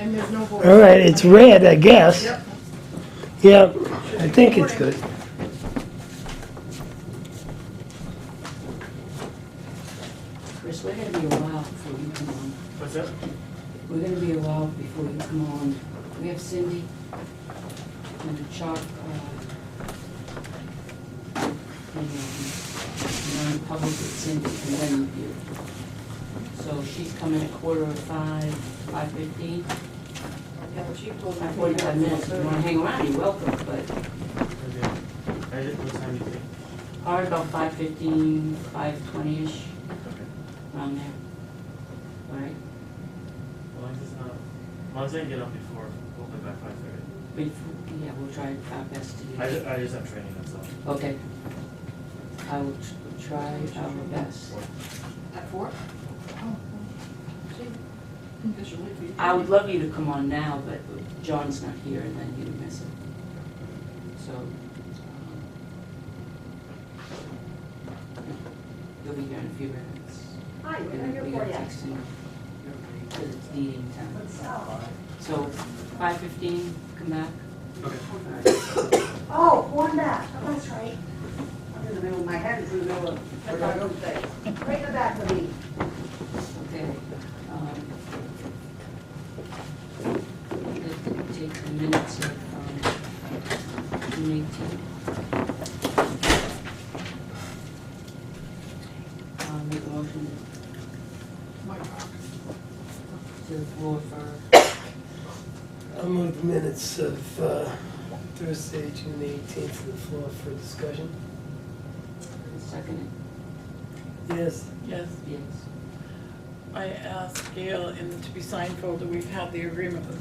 And there's no voice. All right, it's red, I guess. Yep. Yep, I think it's good. Chris, we're gonna be a while before you come on. What's that? We're gonna be a while before you come on. We have Cindy and Chuck, non-public with Cindy, and then you. So she's coming at 4:05, 5:15. Yeah, the chief told me. 45 minutes. If you wanna hang around, you're welcome, but Okay. What time do you think? probably about 5:15, 5:20-ish, Okay. around there. All right? As long as it's not, as long as I can get up before, hopefully by 5:30. Yeah, we'll try our best to do that. I just have training, that's all. Okay. I will try our best. At 4? Oh. See, this will wait for you. I would love you to come on now, but John's not here and then you would miss it. So, you'll be here in a few minutes. Hi, We we're gotta here for you. text you because it's meeting time. So, 5:15, come back. Okay. All right. Oh, one back, oh, that's right. I'm in the middle, my head is in the middle of, what I don't say. Right in the back of me. Okay. Let's take the minutes of June 18th. Make a motion to the floor for, I'll move the minutes of Thursday, June 18th to the floor for discussion. second Yes. Yes, it? Yes. I asked Gail in the to be signed folder, we've had the agreement with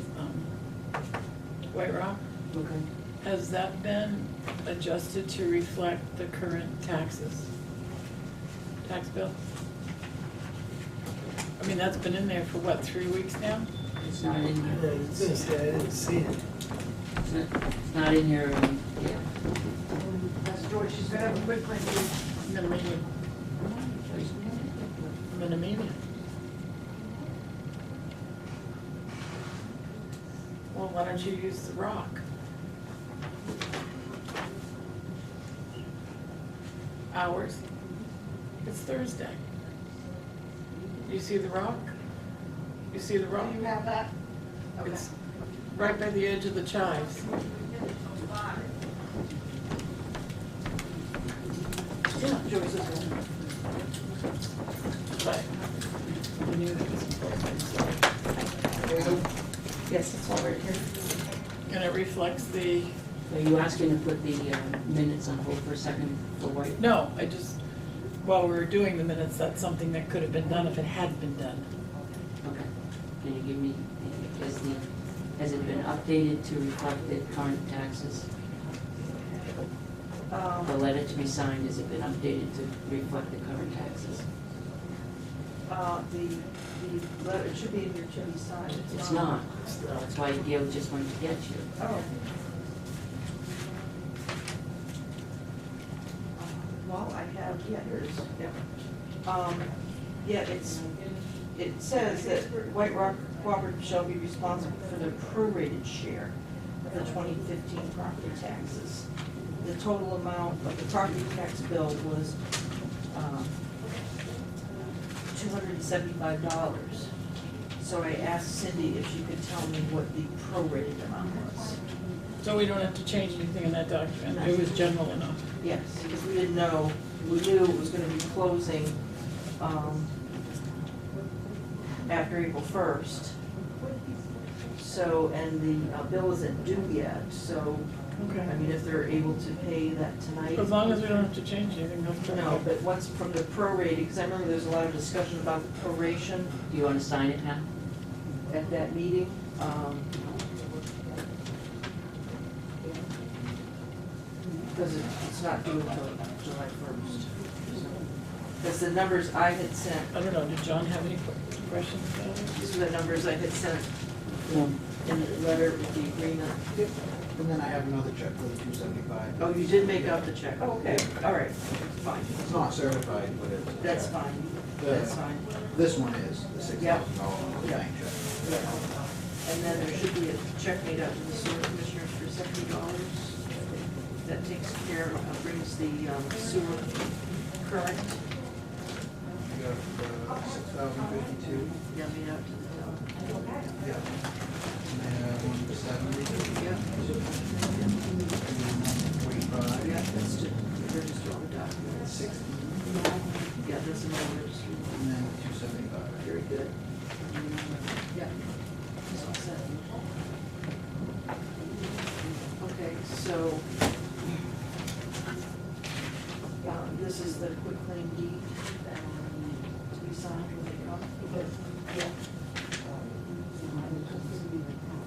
White Rock. Okay. Has that been adjusted to reflect the current tax bill? I mean, that's been in there for what, 3 weeks now? It's not in I here. was gonna say, I didn't see it. It's not in here, yeah. That's George, she's gonna have a quick print. I'm gonna meet you. I'm gonna meet you. Well, why don't you use the rock? Hours. It's Thursday. You see the rock? You see the rock? You have that? Okay. It's right by the edge of the chives. Yeah. Joyce is going. But I knew that was important. Yes, it's all right here. And it reflects the, Are you asking to put the minutes on hold for a second for White? no, I just, while we were doing the minutes, that's something that could have been done if it had been done. Okay. Can you give me, has it been updated to reflect the current taxes? The letter to be signed, has it been updated to reflect the current taxes? The letter, it should be in your Jimmy's side. It's not. That's why Gail just went to get you. Oh. Well, I have, yeah, here it is, yeah. Yeah, it says that White Rock Cooperative shall be responsible for the prorated share of the 2015 property taxes. The total amount of the property tax bill was $275. So I asked Cindy if she could tell me what the prorated amount was. So we don't have to change anything in that document, it was general enough. Yes, because we didn't know, we knew it was gonna be closing, after April 1st. So, and the bill isn't due yet, so, Okay. I mean, if they're able to pay that tonight. As long as we don't have to change anything, that's good. No, but once from the prorated, because I remember there was a lot of discussion about the proration Do you want to sign it now? at that meeting. Because it's not due until July 1st. Because the numbers I had sent, I don't know, did John have any questions about it? these are the numbers I had sent No. in the letter with the agreement. And then I have another check for the 275. Oh, you did make out the check, oh, okay, all right, fine, It's not certified, but it's. that's fine, that's fine. This one is, the $6,000 Yeah. bank check. Yeah. And And then there should be a check made out to the sewer commissioners for $70. That takes care of, brings the sewer current. You have 6,052. Yeah, made out to the town. Yeah. And then 170. Yeah. 45. Yeah, that's to register all the documents. 60. Yeah, that's another registry. And then 275. Very good. Yeah. That's all set. Okay, so, this is the quitclaim deed to be signed when they come. Yeah.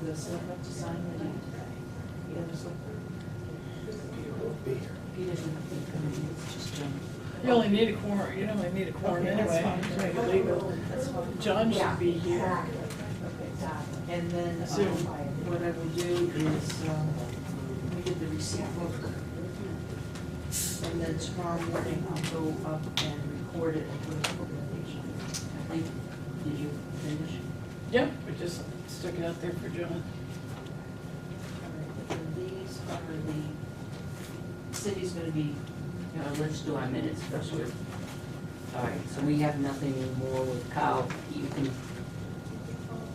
The select to sign the deed. Yeah, there's like, Peter won't be here. He doesn't think, I mean, it's just, You only need a quorum, you only need a quorum Okay, that's anyway, fine. to make it legal. that's fine. John should be here. And then, Soon. what I will do is, let me get the receipt book. And then tomorrow morning I'll go up and record it and put it on the page. I think, did you finish? Yep, we just stuck it out there for John. And these are the, city's gonna be, Let's do our minutes first. All right, so we have nothing more with Kyle. You can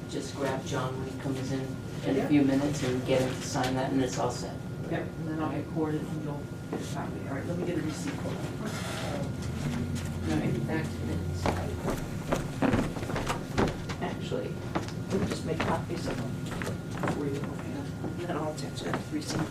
just grab John when he comes in a few minutes and get him to sign that, and it's all set. yep, and then I'll record it and you'll copy. All right, let me get a receipt book. All right, back to minutes. Actually, let me just make copies of them for you. And then I'll attach that receipt.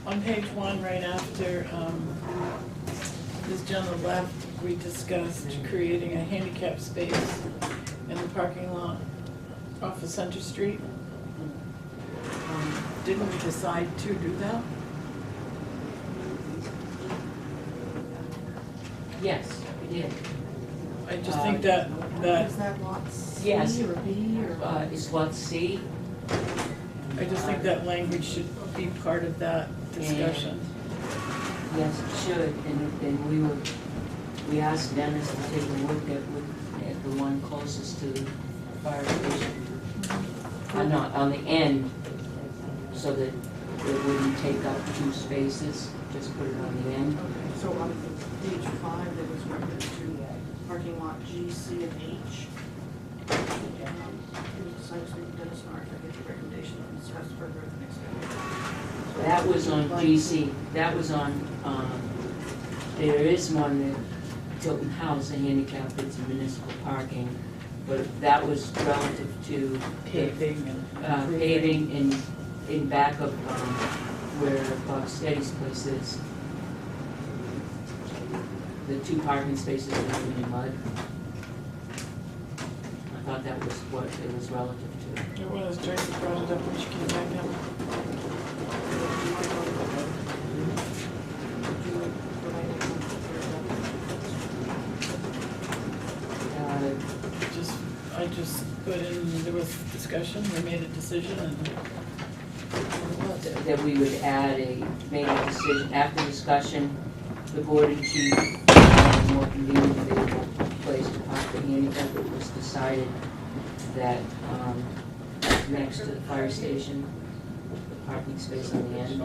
On page one, right after, this gentleman left, we discussed creating a handicap space in the parking lot off of Center Street. Didn't we decide to do that? Yes, we did. I just think that, Is that lot C Yes. or B or? Is what C? I just think that language should be part of that discussion. Yes, it should, and we asked Dennis to take a look at the one closest to the fire station. Not, on the end, so that it wouldn't take up 2 spaces, just put it on the end. So on page 5, there was reference to parking lot G, C, and H. Site Street, Dennis Hart, I get the recommendation and discuss further at the next meeting. That was on GC, that was on, there is one at Tilton House, a handicap, it's municipal parking, but that was relative to Paving and. paving in back of, where Bob Steady's place is. The 2 parking spaces are in the mud. I thought that was what it was relative to. It was, Tracy brought it up when she came back down. I just put in, there was discussion, we made a decision, and That we would make a decision, after discussion, the board and chief, a more convenient available place to park the handicap. It was decided that, next to the fire station, the parking space on the end.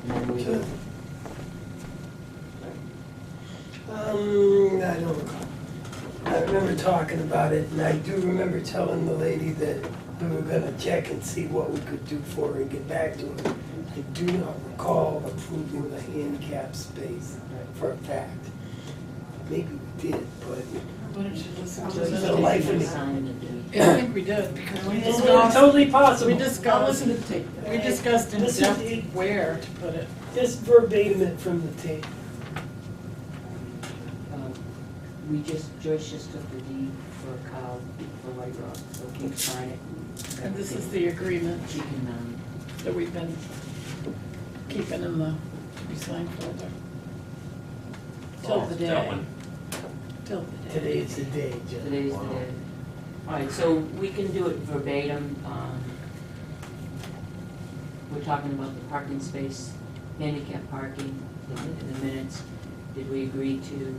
And then we would, I don't recall. I remember talking about it, and I do remember telling the lady that we were gonna check and see what we could do for her and get back to her. I do not recall approving the handicap space for a fact. Maybe we did, but why don't you listen to Just the the life minutes? of me. sign and do. Yeah, I think we did, because we it's discussed, totally possible. we discussed, to the tape. we discussed in This is depth the- where to put it. Just verbatim it from the tape. Joyce just took the deed for Kyle for White Rock, so he can sign it. And this is the agreement. She can, that we've been keeping in the re-sign folder. Till the day. That one. Till the day. Today's the day, Jen. Today's the day. All right, so we can do it verbatim. We're talking about the parking space, handicap parking in the minutes. Did we agree to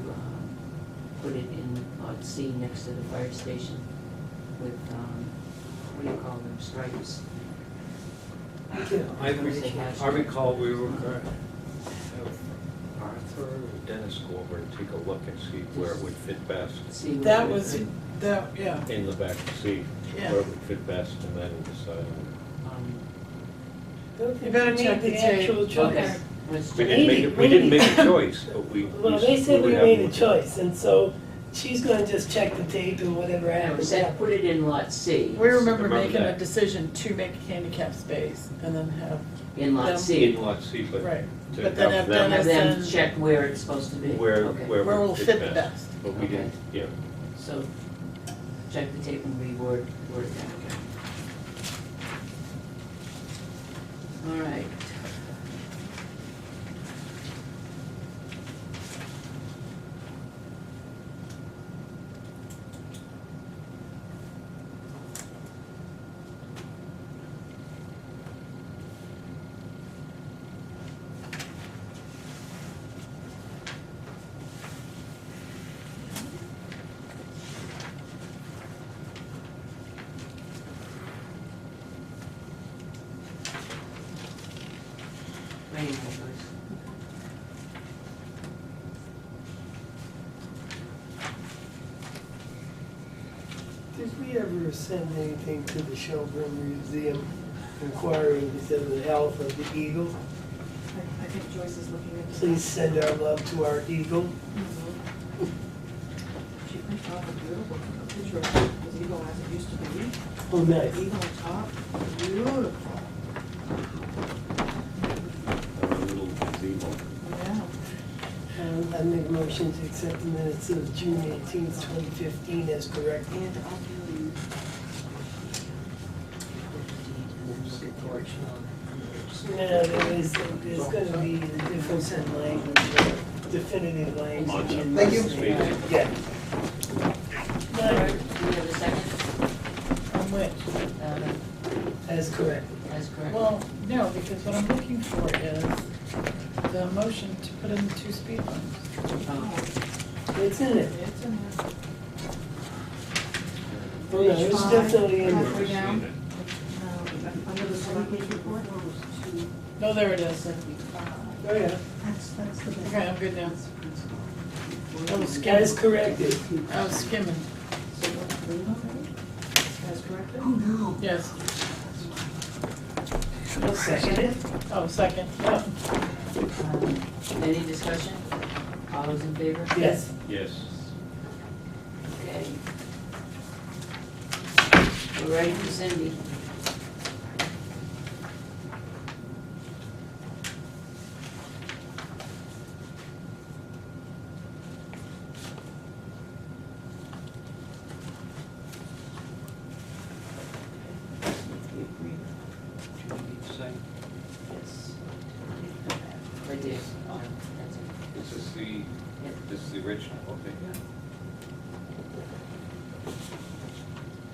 put it in lot C next to the fire station with, what do you call them, stripes? I recall we were going to have Arthur or Dennis go over and take a look and see where it would fit best See what That we was, could, yeah, in the back seat, Yeah. where it would fit best, and then decide. You better check the actual tape. choice. Okay, let's We do didn't it. make, we didn't make a choice, but we. Well, they said we would have made a more- choice, and so she's gonna just check the tape and whatever No, happens. said put it in lot C. We remember Remember making a that. decision to make a handicap space and then have, In lot Them. C. In lot C, but right, to but then have them Have Dennis them and check where it's supposed to be. where, Okay. where where will would fit the best. But we didn't, yeah. So, check the tape and reword it that. All right. Waiting for yours. Did we ever send anything to the Shelburne Museum inquiring because of the health of the eagle? I think Joyce is looking into that. Please send our love to our eagle. She printed off a beautiful picture of the eagle as it used to be. Oh, nice. The eagle on top, beautiful. A little gazebo. Yeah. I make a motion to accept the minutes of June 18th, 2015 as corrected. And I'll do. No, there's gonna be the difference in language, definitive language. in Thank this. you. Yeah. All right, do we have a second? On which? As correct. That's correct. Well, no, because what I'm looking for is the motion to put in the 2 speed bumps. Oh, It's in it. It's in there. Oh, no, it's definitely in Halfway there. down. Under the selectmen's report. No, there it is. Oh, yeah. That's the. Okay, I'm good now. I was As skimming. corrected. I was skimming, As corrected? Oh, no. yes. I'll second it. Oh, second, yep. Any discussion? All those in favor? Yes. Yes. Okay. We're ready for Cindy. Yes. Right there. That's it. This is the, Yep. this is the original, okay.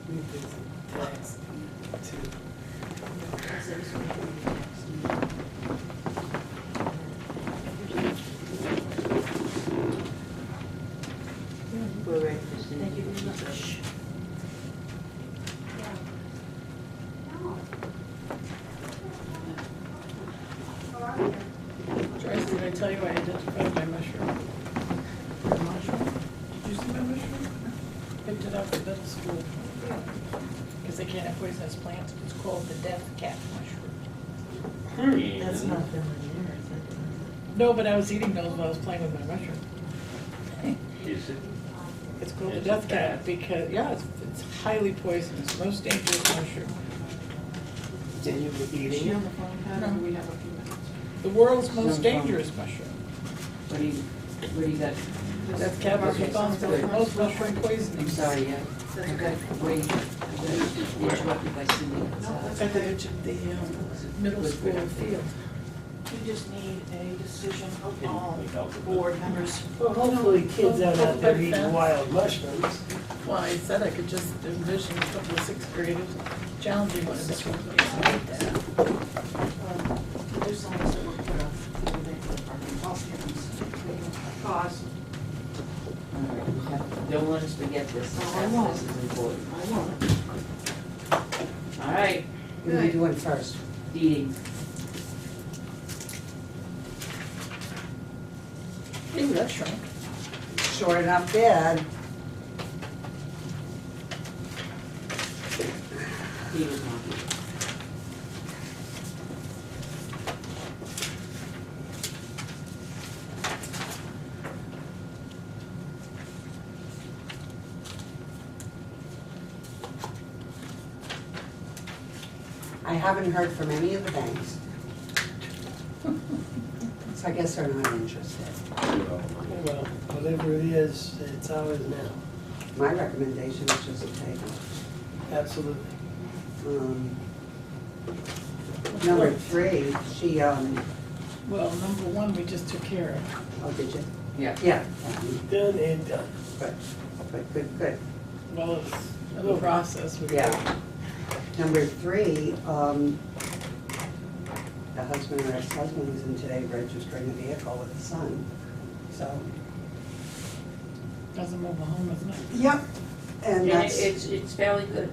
We did some tax too. That's it. This one for the text. We're ready for Cindy. Thank you very much. Joyce, did I tell you I identified my mushroom? Mushroom? Did you see my mushroom? Picked it up at middle school. Because they can't have poisonous plants. It's called the death cat mushroom. That's not them in there, is it? No, but I was eating those while I was playing with my mushroom. Is it? It's called the Is it death cat bad? because, yeah, it's highly poisonous, most dangerous mushroom. And you were Is eating she it? on the phone, Pat, or do we have a few minutes? The world's No most problem. dangerous mushroom. What do you got? That's capital's Okay. responsible for most mushroom poisoning. I'm sorry, I got way, I got interrupted by Cindy. At the edge of the middle school field. We just need a decision of all board members. Well, hopefully kids aren't out there eating wild mushrooms. Well, I said I could just envision a couple of sixth graders challenging one of the kids. There's some that were put up, I'll skip them. Pause. Don't let us forget this. Oh, I won't. This is important. I won't. All right, What are we doing first? deeding. Ooh, that shrunk. Sure enough did. He was not here. I haven't heard from any of the banks. So I guess they're not interested. Well, whatever it is, it's ours now. My recommendation is just to take them. Absolutely. Number 3, she, Well, number one, we just took care of. oh, did you? Yeah. Yeah. Done and done. Good. Well, it's a little process. We- Yeah. Number 3, the husband or ex-husband was in today registering a vehicle with his son, so. That's a mobile home, isn't it? Yep. And And that's, it's fairly good.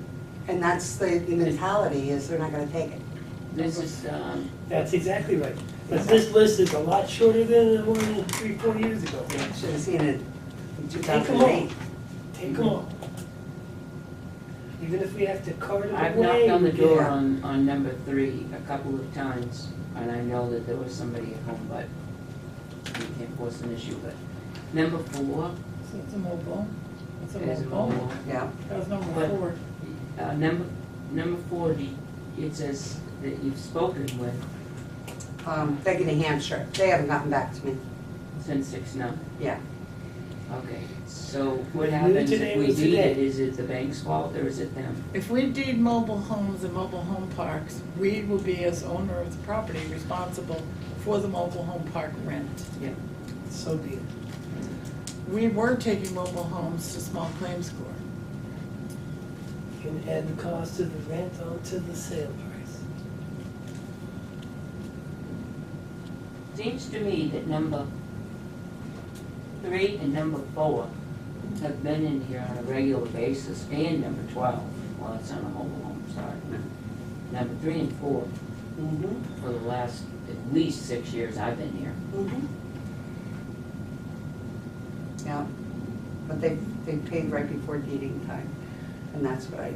and that's the mentality, is they're not gonna take it. This is, That's exactly right. But this list is a lot shorter than the one 3-4 years ago. Should have seen it in Take them all. 2008. Take them all. Even if we have to cart it away. I've knocked on the we door can. on number 3 a couple of times, and I know that there was somebody at home, but we can't force an issue, but number 4 So it's a mobile. It's a is a mobile. mobile. Yeah. That was number But- 4. Number 4, it says that you've spoken with Becky, New Hampshire, they haven't gotten back to me. since 6/9. Yeah. Okay, so what Knew happens today if we was deed it? today. Is it the bank's fault or is it them? If we deed mobile homes and mobile home parks, we will be, as owner of the property, responsible for the mobile home park rent. Yeah. So be it. We were taking mobile homes to small claims court. You can add the cost of the rent onto the sale price. Seems to me that number 3 and number 4 have been in here on a regular basis, and number 12, well, it's on a mobile home, sorry. Number 3 and 4 Mm-hmm. for the last at least 6 years I've been here. Mm-hmm. Yeah, but they paid right before deeding time, and that's what I,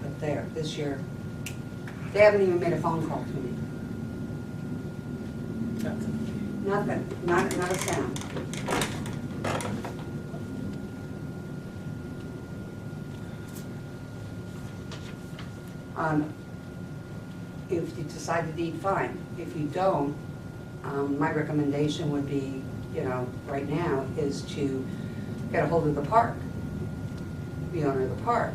put there. This year, they haven't even made a phone call to me. That's it. Nothing, not a sound. If you decide to deed, fine. If you don't, my recommendation would be, right now, is to get a hold of the park, the owner of the park,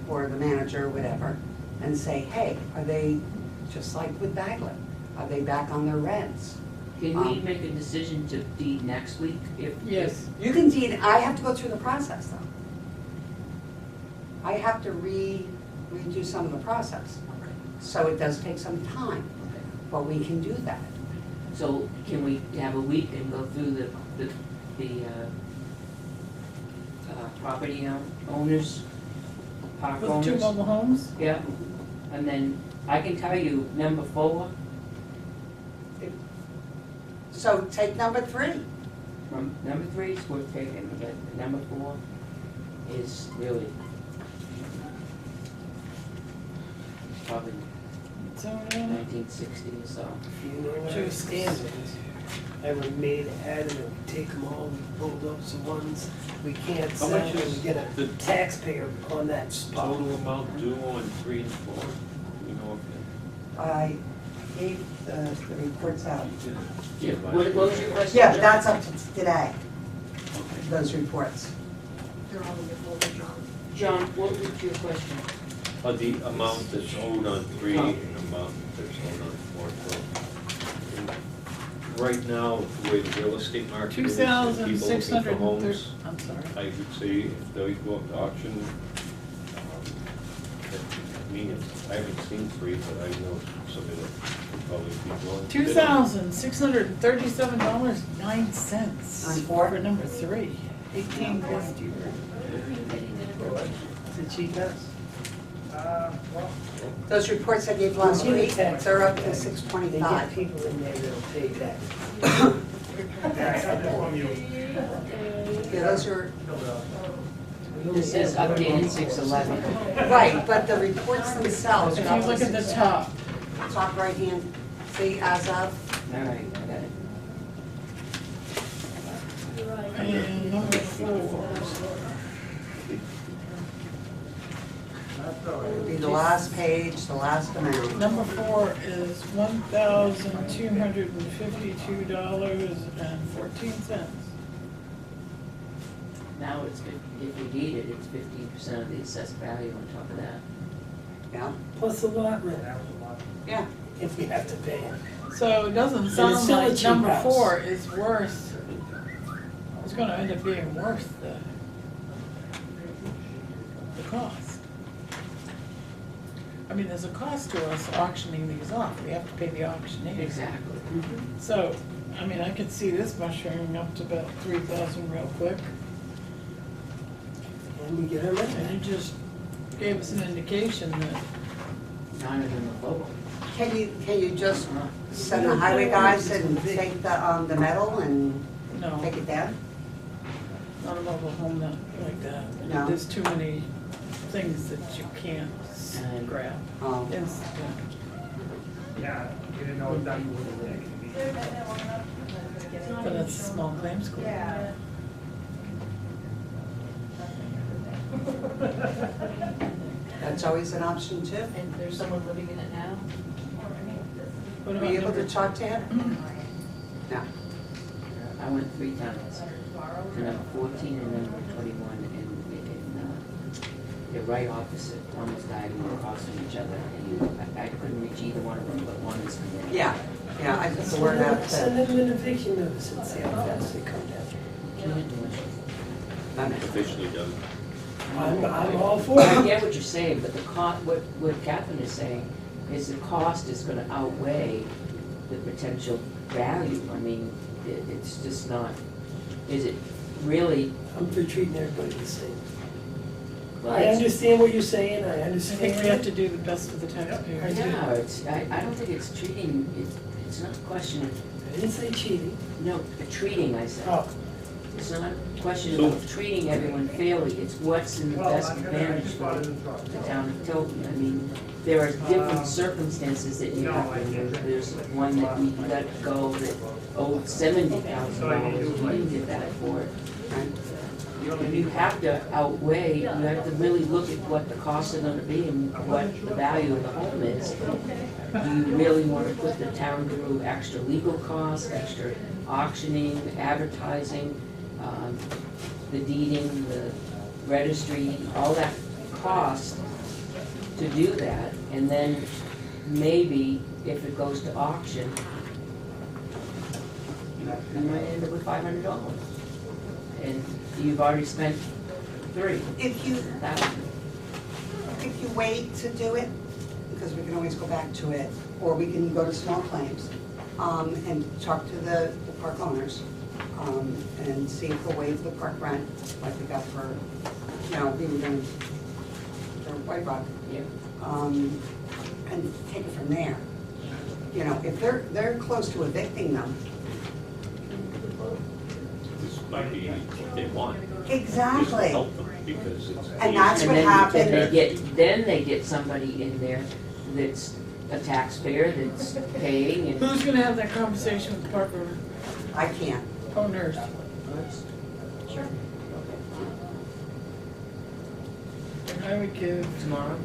or the manager, whatever, and say, hey, are they, just like with Bagley, are they back on their rents? Can we make a decision to deed next week if? Yes. You can deed, I have to go through the process, though. I have to redo some of the process. So it does take some time, but we can do that. So can we have a week and go through the property owners, park For the owners? 2 mobile homes? Yeah, and then I can tell you number 4, So take number 3. from number 3 is worth taking, but number 4 is really probably So, 1960 or so. You know what our stand is. I remain adamant, we take them all, we bulldoze the ones we can't How sell, much and is we get the a taxpayer on that spot. Total amount due on 3 and 4? Do we know if I gave the reports out. it? Yeah, what was your question? Yeah, John? that's up to today. those reports. They're all in your folder, John. John, what was your question? The amount that's owed on 3 and the amount that's owed on 4. So, right now, the way the real estate market is, and people looking for 2,630, homes, I'm sorry. I would say if they go up to auction, I mean, I haven't seen 3, but I know somebody that would probably be willing to bid on it. $2,637.09. On 4? For number 3, 1850. The cheapest? Those reports I gave last Well, week, tax- they're up to They get 625. people in there that'll pay tax. Yeah, those are, This says updated 6/11. right, but the reports themselves If are you up look to at the top, top right hand, see, as of, All right, I got it. and number 4. would be the last page, the last amount. Number 4 is $1,252.14. Now it's, if we deed it, it's 15% of the assessed value on top of that. Yeah, Plus a lot rent, yeah. if we have to pay it. So it doesn't it's sound still a like cheap number house. 4 is worth, it's gonna end up being worth the cost. I mean, there's a cost to us auctioning these off, we have to pay the auctioneer. Exactly. So, I mean, I could see this mushrooming up to about 3,000 real quick, And we get our money and back. you just gave us an indication that, Not even the global. Can you just send the highway guys and take the metal and no, take it down? not a mobile home that, like that. No. There's too many things that you can't grab. Oh, Yeah, you didn't know exactly what it was. But it's a small claims court. that's always an option too. And there's someone living in it now? What Were about you able to number, talk to him? No. I went 3 times, to number 14 and number 21, and they're right opposite, almost diagonal across from each other, and I couldn't reach either one of them, but one is condemned. Yeah, I put the word out Send to, them an eviction notice and see how fast they come down. Can't do it. Officially done. I'm all for I it. get what you're saying, but the what Catherine is saying is the cost is gonna outweigh the potential value. I mean, it's just not, is it really? I'm for treating everybody the same. Well, I it's- understand what you're saying, I I understand. think we have to do the best for the taxpayers. Yeah, I don't think it's treating, it's not a question of, I didn't say cheating. no, treating, I said. Oh, It's not a question of treating everyone fairly, it's what's in the best advantage for the town of Tilton. I mean, there are different circumstances that you have to live. There's one that we let go that owed $70,000, we didn't get that for it. And you have to outweigh, you have to really look at what the costs are gonna be and what the value of the home is. Do you really wanna put the town through extra legal costs, extra auctioning, advertising, the deeding, the registry, all that cost to do that? And then maybe if it goes to auction, you might end up with $500. And you've already spent $3,000. if you wait to do it, because we can always go back to it, or we can go to small claims, and talk to the park owners, and see if we'll waive the park rent, like we got for, we were doing for White Rock, Yeah. and take it from there. If they're close to evicting them. This might be what they want. Just Exactly. help them, because it's. And that's And what then- happened. Then they get somebody in there that's a taxpayer that's paying and. Who's gonna have that conversation with the park I can't. owners? Sure. And I would give, Tomorrow?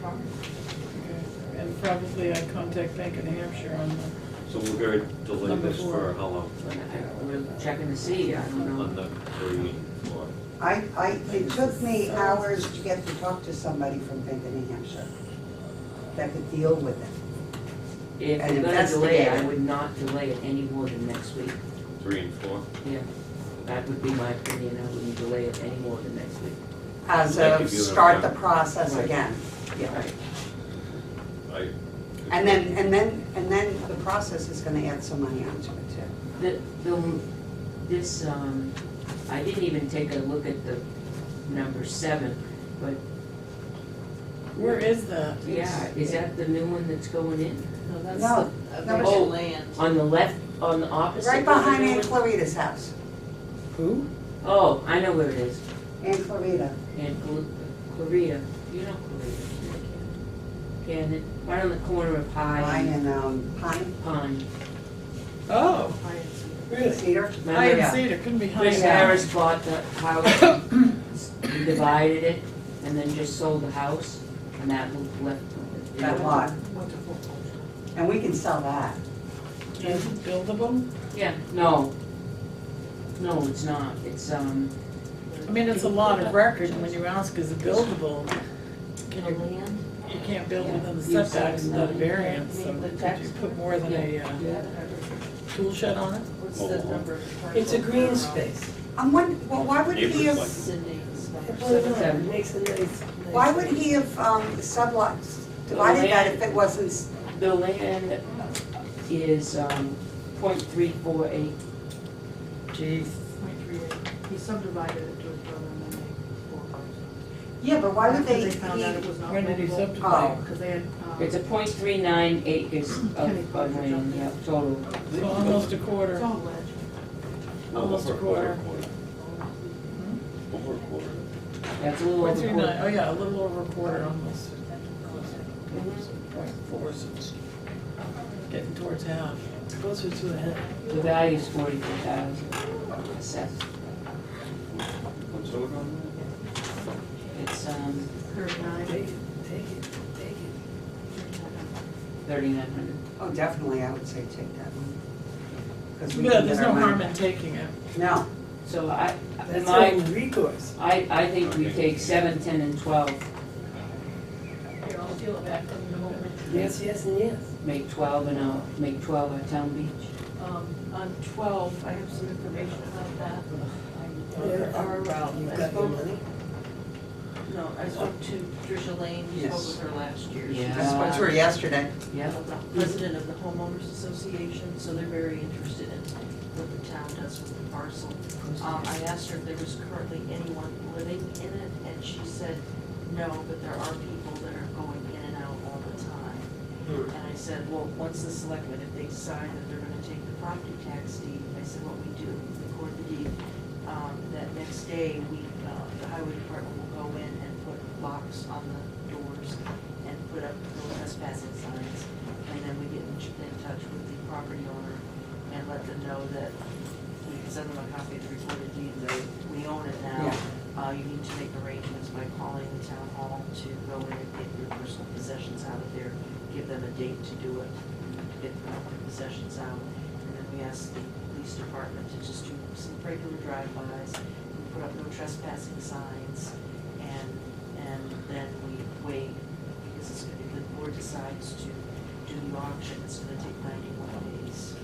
okay, and probably I'd contact Bank of New Hampshire on the So we're gonna delay Number this 4. for how long? We're checking to see, I don't know. On the 3 and 4? It took me hours to get to talk to somebody from Benton, New Hampshire that could deal with it. If And we're gonna delay it, I investigate it. would not delay it any more than next week. 3 and 4? Yeah, that would be my opinion, I wouldn't delay it any more than next week. As Thank a you, start the Fiona. process Right. again. Right. And then the process is gonna add some money onto it too. I didn't even take a look at the number 7, but Where is that? yeah, is that the new one that's going in? No, that's No, the no, vacant Oh. land. On the left, on the opposite? Right of the behind new Aunt one? Clarita's house. Who? Oh, I know where it is. Aunt Clarita. And Clarita, you know Clarita. And right on the corner of Pine High and Pine. Pine. Oh, Really? Cedar. I Remember, didn't see it, it couldn't be high. Chris Harris bought the house, he divided it, and then just sold the house, and that was left. That lot. Wonderful. And we can sell that. Is it buildable? Yeah, no. No, it's not, it's, I mean, it's a lot of record, and when you ask is it buildable, can you, land? you can't build within the You setbacks said without a no. variance, so could you put more than a tool shed on it? What's the number of parcel? It's a green space. I'm wondering, well, why would he Neighbors have, like- Cindy's number Why not? 7. It makes a nice. why would he have sublots, divided that if it wasn't, the land is, .348. Jeez. He subdivided it to his brother and then they four parts. yeah, but why would After they, they found out it was not When did he livable. subdivide? Because they had, It's a .39 acres of land, yeah, total. So almost a it's quarter. all ledge. Almost a quarter. Over a quarter. That's a little over. 0.39, oh yeah, a little over a quarter almost. Mhm. 0.4, so it's getting towards half. Closer to a head. The value is 44,000 assessed. What's over on It's, 39. Take it, take it, take it. 3,900. oh, definitely, I would say take that one. 'Cause we Yeah, can there's get no our harm money in taking it. back. No, So That's my, only recourse. I think we take 7, 10, and 12, Here, I'll steal it back from you in a moment. Yes, yes, and yes. make 12 and I'll make 12 our town beach. On 12, I have some information about that. Yeah, I You've got your spoke, money. no, I spoke to Tricia Lane, spoke Yes. with her last year. She's Yeah. I spoke to her yesterday. Yeah. the president of the homeowners association, so they're very interested in what the town does with the parcel. I asked her if there was currently anyone living in it, and she said no, but there are people that are going in and out all the time. And I said, well, once the selectmen, if they decide that they're gonna take the property tax deed, I said, what we do, record the deed. That next day, the highway department will go in and put locks on the doors and put up no trespassing signs. And then we get in touch with the property owner and let them know that we can send them a copy of the recorded deed, that we own it now. You need to make arrangements by calling the town hall to go in and get your personal possessions out of there, give them a date to do it, get the possessions out. And then we ask the police department to just do some regular drive-bys, we put up no trespassing signs, and then we wait, because it's gonna, if the board decides to do the auction, it's gonna take 91 days.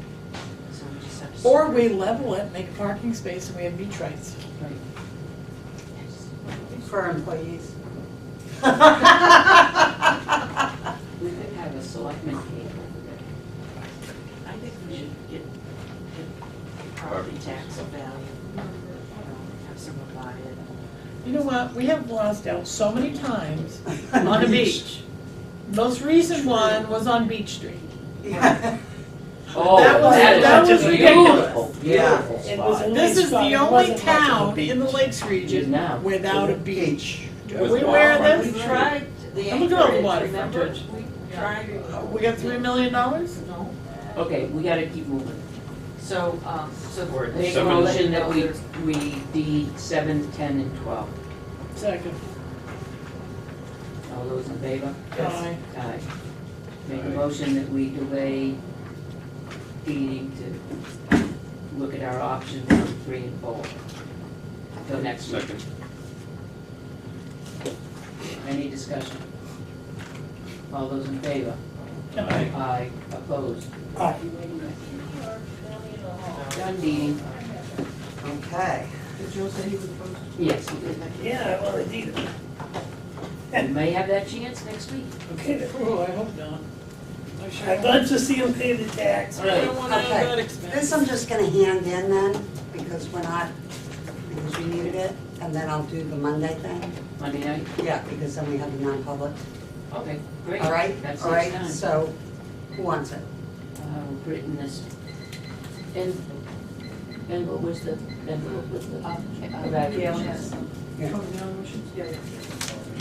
So we just have to. Or we level it, make a parking space, and we have beach rights. Right. For our employees. We could have a selectman cave over there. I think we should get property tax value, have someone buy it. You know what, we have lost out so many times on a beach. Most recent one was on Beach Street. Yeah. Oh, that was beautiful, Yeah. beautiful It was spot. a This is spot. the It only wasn't much of a town in the beach. Lakes region Now. without a beach. Are With we aware of waterfront. this? We tried the And look at all the anchorage, water remember? frontage. We tried. We got $3 million? No. Okay, we gotta keep moving. So, We're at Make a 7. motion that we deed 7, 10, and 12. Second. All those in favor? Aye. Aye. Make a motion that we delay meeting to look at our options on 3 and 4 until next week. Second. Any discussion? All those in favor? Aye. Aye. Opposed? Aye. Done meeting. Okay. Did Joe say he was opposed? Yes, he did. Yeah, I wanna do that. You may have that chance next week. Okay, then. Oh, I hope not. I sure I'd love to see him pay the tax. I don't wanna have that Okay, expense. this I'm just gonna hand in then, because we're not, because you needed it, and then I'll do the Monday thing. Monday night? Yeah, because then we have the non-public. Okay, great. All right, That all saves right, time. so, who wants it? We'll put it in this, and what was the, envelope with the Gail evaluation? has some. Yeah. Oh, the other motions? Yeah, yeah.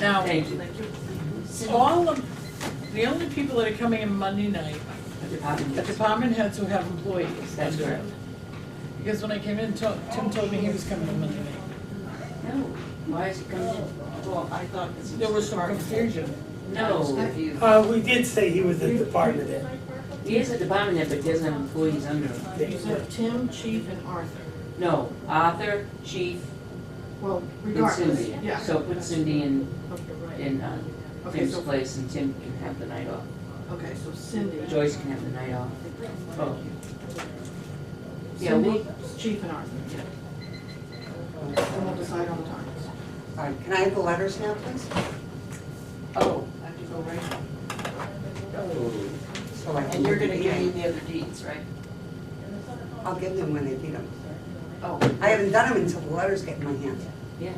Now, Thank you. Thank you. all of, the only people that are coming in Monday night The department are heads. department heads who have employees. That's under correct. them. Because when I came in, Tim told me he was coming on Monday night. No, why is it coming in? Well, I thought this was. There was some department. confusion. No, We did say he was a department head. he is a department head, but he doesn't have employees under him. You said Tim, Chief, and Arthur. No, Arthur, Chief, Well, and regardless, Cindy. yeah. So put Cindy in, Okay, right. in Okay, Tim's so- place, and Tim can have the night off. Okay, so Cindy. Joyce can have the night off. Oh. Yeah, Cindy, Chief, and Arthur, yeah. And we'll decide on the times. All right, can I have the letters now, please? Oh. I have to go right. So I can And you're do gonna the give me meeting. the other deeds, right? I'll give them when they need them. Oh, I haven't done them until the letters get in my hand. Yeah.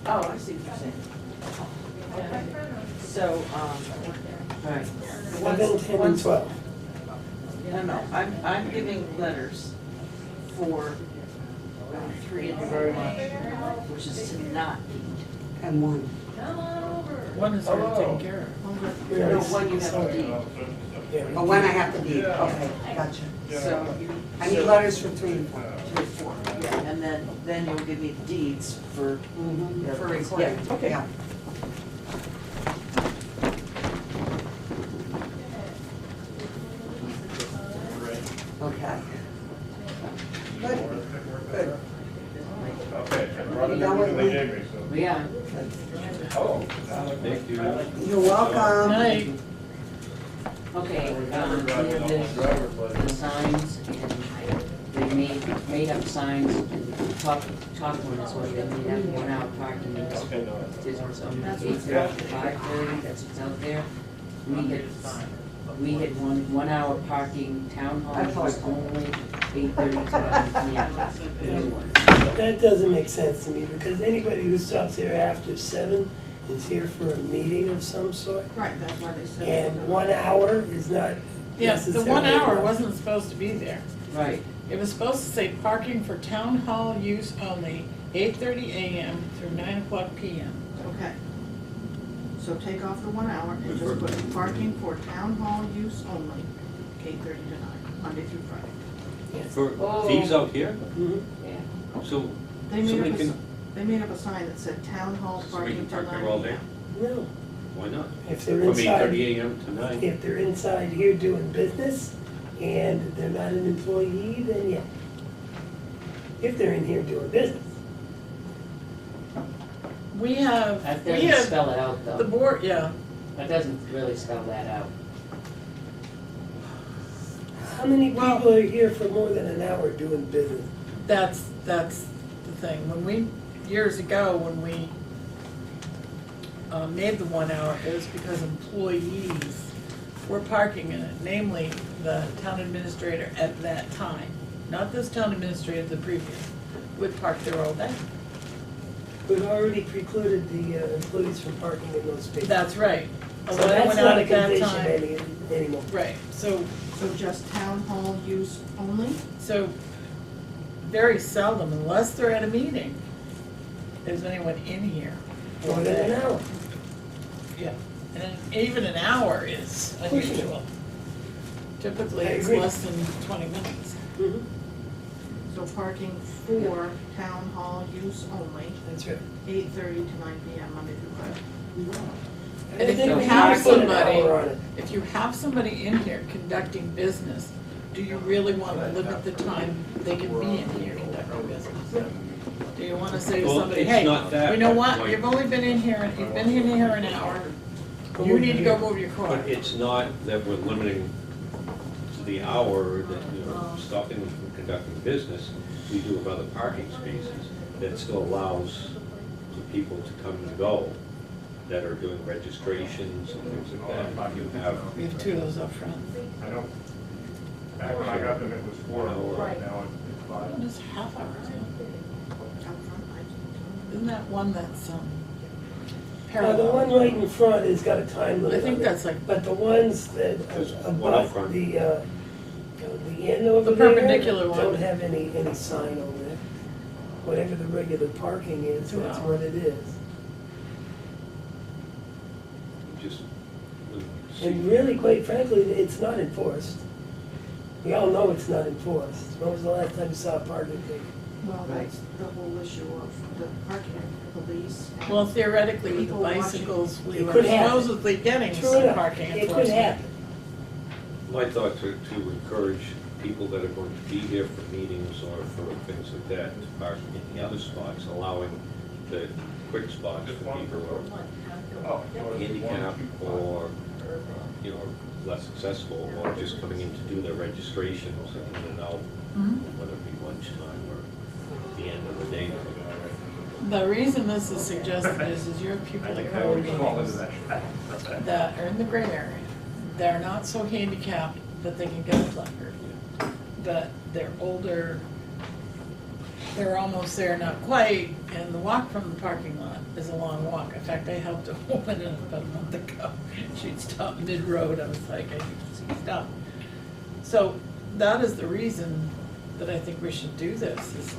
oh, I see what you're saying. Okay. So, All right. 7, 10, and 12. no, I'm giving letters for 3 and 4, which is to not deed. And one. One is already taken care of. No, one you have to deed. Oh, when I have to deed, okay, gotcha. So, I need letters for 3 and 4. 3 and 4, yeah, and then you'll give me the deeds for, For recording. recording, Okay. yeah. Okay. Good, good. Okay, I brought You it done with everything they me? gave me, so. We are. Thank you. You're welcome. Night. Okay, we have the signs, and they made up signs, and the top one is what they made up, 1 hour parking in this Okay, no. business on 8:30 to 5:30, that's what's out there. We had 1 hour parking, town hall was only 8:30 to 11 p.m. That doesn't make sense to me, because anybody who stops here after 7 is here for a meeting of some sort. Right, that's why they said. And 1 hour is not Yes, the necessarily 1 hour enough. wasn't supposed to be there. Right, It was supposed to say parking for town hall use only, 8:30 a.m. through 9 o'clock p.m. Okay. So take off the 1 hour and just put parking for town hall use only, 8:30 to 9, Monday through Friday. For these out here, Mhm. yeah. so They made somebody up can, they made up a sign that said town hall somebody parking can till park 9 there all day? p.m. No, Why not? if they're From inside, 8:30 a.m. to 9. if they're inside here doing business and they're not an employee, then yeah. If they're in here doing business. We have, That we doesn't have, spell it out, the though. board, yeah, That doesn't really spell that out. How many Well- people are here for more than an hour doing business? that's the thing. When we, years ago, when we made the 1 hour, it was because employees were parking in it, namely the town administrator at that time. Not this town administrator, the previous, would park there all day. We've already precluded the employees from parking in those spaces. That's right. A So letter that's went not out a at that condition time. anymore. Right, so So just town hall use only? So, very seldom, unless they're at a meeting, is anyone in here. More than an hour. Yeah, and even an hour is unusual. Typically, I it's agree. less than 20 minutes. Mhm. So parking for town hall use only, That's right. 8:30 to 9 p.m. Monday through Friday. And if I think you we have need to put an somebody, hour on it. if you have somebody in here conducting business, do you really want to limit the time they can be in here conducting business? Do you want to say to Well, somebody, it's hey, not that, you know but what, like- you've only been in here an hour, you need to go move your car. But it's not that we're limiting to the hour that, stopping them from conducting business. We do have other parking spaces that still allows the people to come and go, that are doing registrations and things like that. You have, We have two of those up front. I don't, back when I got them, it was 4 hours, right now it's 5. It's half hours, yeah. Up front, Isn't that one that's, The parallel? one right in front has got a time limit. I think on it, that's like- But the ones that There's one up abut front. the end over The there perpendicular one. don't have any sign over it. Whatever the regular parking is, 2 that's hours. what it is. just. And really, quite frankly, it's not enforced. We all know it's not enforced. When was the last time you saw a parking ticket? well, that's the whole issue of the parking police. and Well, theoretically, with the people watching. bicycles, we It were could happen. supposedly getting True some enough, parking it enforcement. could happen. My thoughts are to encourage people that are going to be here for meetings or for things like that to park in the other spots, allowing the quick spots for people who Oh, are handicapped or, less accessible, or just coming in to do their registrations in and out, Mhm. whether it be lunchtime or the end of the day. The reason this is suggested is you have people that come to meetings that are in the gray area. They're not so handicapped that they can get a placard, but they're older, they're almost there, not quite, and the walk from the parking lot is a long walk. In fact, I helped a woman in about a month ago. She'd stopped mid-road, I was like, I need to see you stop. So that is the reason that I think we should do this, is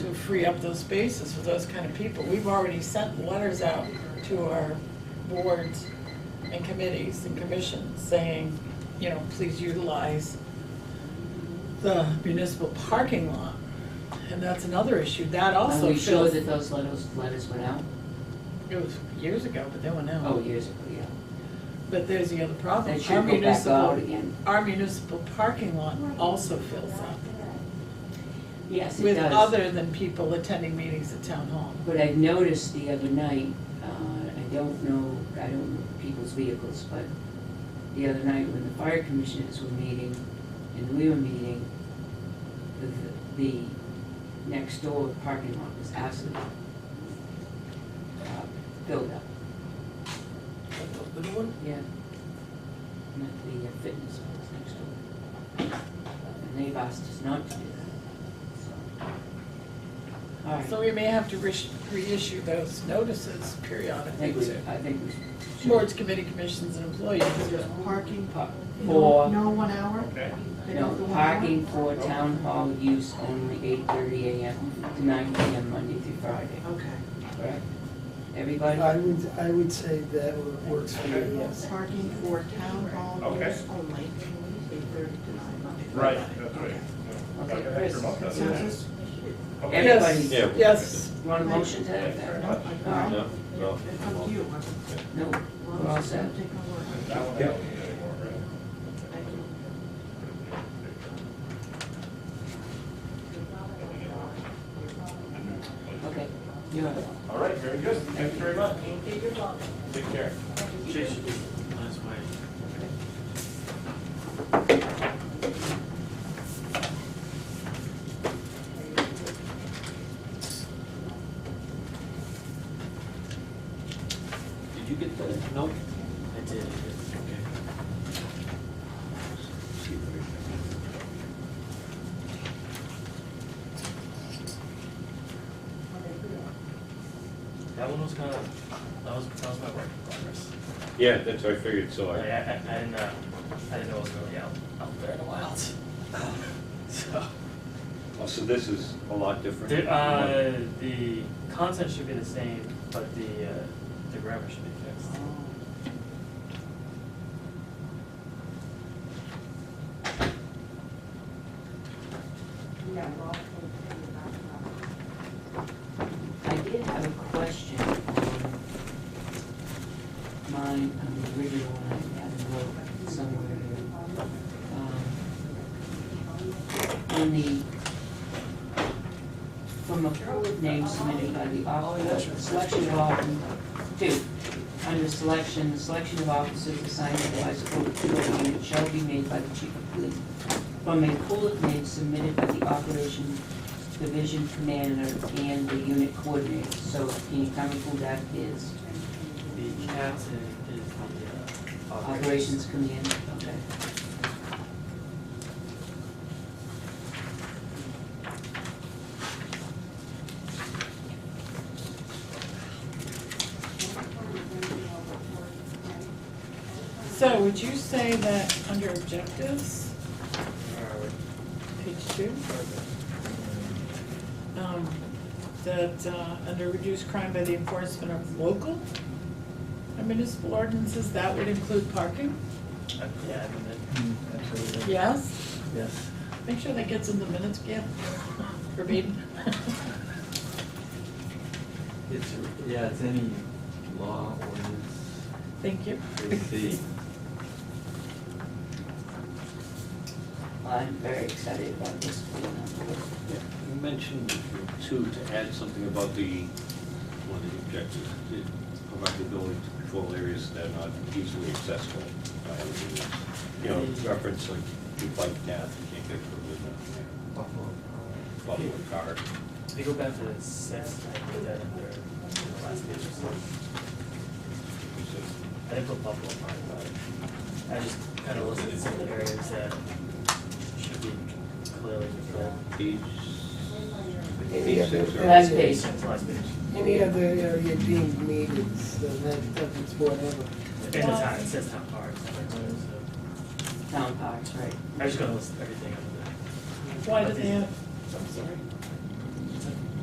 to free up those spaces for those kind of people. We've already sent letters out to our boards and committees and commissions saying, please utilize the municipal parking lot. And that's another issue. That Are also we sure fills, that those letters went out? it was years ago, but they went out. Oh, years ago, yeah. But there's the other problem. They should go back out again. Our municipal parking lot also fills up Yes, it with does. other than people attending meetings at town hall. But I've noticed the other night, I don't know people's vehicles, but the other night when the fire commissioners were meeting and we were meeting, the next door parking lot was absolutely filled up. The little one? Yeah. Not the fitness place next door. And they've asked us not to do that, so. All right. So we may have to reissue those notices periodically to I think we should. boards, committee, commissions, and employees. There's parking, For, no 1 hour? Okay. Take no, off the 1 hour? parking for town hall use only 8:30 a.m. to 9 p.m. Monday through Friday, Okay. correct? Everybody? I would say that works for me, yes. Parking for town hall Okay. use only, 8:30 to 9, Monday through Right, Friday. that's right. Okay, Okay, Chris. Consensus? Okay. Everybody, Yeah. Yes, you want a motion to that effect? No, All right. No, no. It's up to you. No, we're all set. Take my word. That one I don't need anymore, right? Thank you. Okay, you're up. All right, very good. Thanks very much. Take care. Chase should be on his way. Did you get the note? I did, okay. That one was kind of, that was my work in progress. Yeah, that's what I figured, so I I, didn't know it was really out there in the wild. So, so this is a lot different. the content should be the same, but the grammar should be fixed. I did have a question on the original one I had wrote somewhere here. in the, from a pool of names submitted by the selection of officers, two, under selection, the selection of officers assigned to the high school patrol unit shall be made by the chief of police. From a pool of names submitted by the operations division commander and the unit coordinator. So can you tell me who that is? The captain is the Operations commander, okay. So would you say that under objectives, page 2, that under reduced crime by the enforcement of local and municipal ordinances, that would include parking? Yeah, I mean, Absolutely. Yes? Yes. Make sure that gets in the minutes, Gail, verbatim. It's any law, ordinance, Thank you. they see. I'm very excited about this being on board. You mentioned too, to add something about one of the objectives, to provide the ability to control areas that are not easily accessible by other means. You know, reference like your bike path, you can't get through with a Buffalo car. if you go back to the 6th, I put that under the last page or so. I didn't put Buffalo Park, but I just kind of listed some of the areas that should be clearly controlled. Page Any other, Last page. It's the last page. any other area deemed needed, so that's whatever. In the town, it says town parks, so Town parks, right? I just gotta list everything under Why do they have, I'm sorry,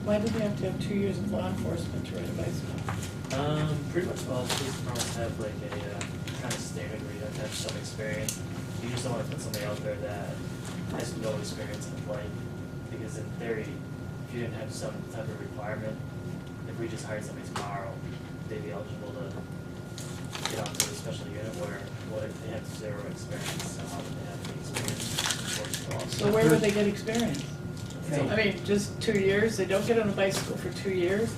why do they have to have 2 years of law enforcement to ride a bicycle? Pretty much all police departments have like a kind of standard where you have to have some experience. You just don't want to put somebody out there that has no experience in the bike, because in theory, if you didn't have some type of requirement, if we just hired somebody tomorrow, they'd be eligible to get onto a special unit where, what if they have zero experience, so how would they have the experience? So where would they get experience? So- I mean, just 2 years, they don't get on a bicycle for 2 years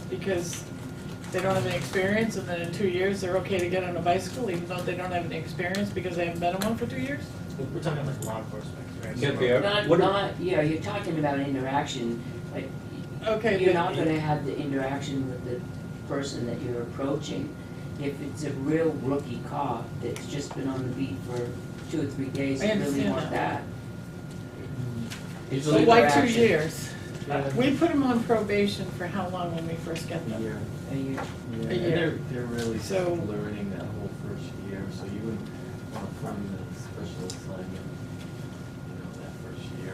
because they don't have any experience, and then in 2 years, they're okay to get on a bicycle even though they don't have any experience because they haven't been on one for 2 years? We're talking like law enforcement experience. Get there. Yeah, you're talking about interaction, like, Okay, you're but- not gonna have the interaction with the person that you're approaching. If it's a real rookie cop that's just been on the beat for 2 or 3 days, I you really understand want that. that. So why 2 Interaction. years? We put them on probation for how long when we first get them? year. And you, Yeah, A and year. they're really So- learning that whole first year, so you wouldn't want to find a special assignment, that first year.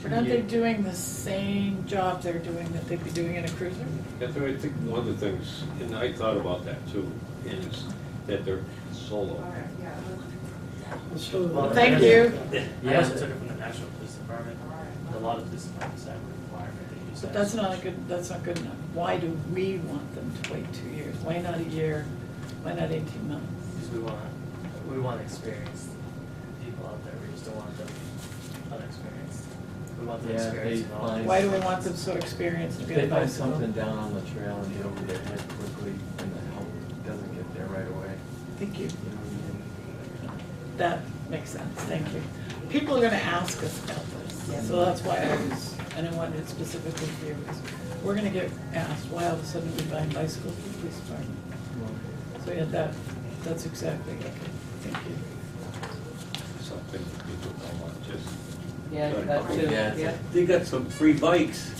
But aren't they doing the same job they're doing that they'd be doing in a cruiser? That's what I think one of the things, and I thought about that too, is that they're solo. Well, Thank you. I also took it from the National Police Department. A lot of police departments have a requirement that you use But that. that's not good enough. Why do we want them to wait 2 years? Why not a year? Why not 18 months? Because we want experienced people out there. We just don't want them unexperienced. We want them Yeah, experienced they in all. find- Why do we want them so experienced to If be on they a find bicycle? something down on the trail and get over their head quickly, and the help doesn't get there right away, Thank you. you know what I mean? That makes sense, thank you. People are gonna ask us about this, so that's why and I wanted it specifically for you, because we're gonna get asked, why all of a sudden we buying bicycles for the police department? So yeah, that's exactly, okay, thank you. Something people don't want, just. yeah, that too, Yeah. yeah. They got some free bikes.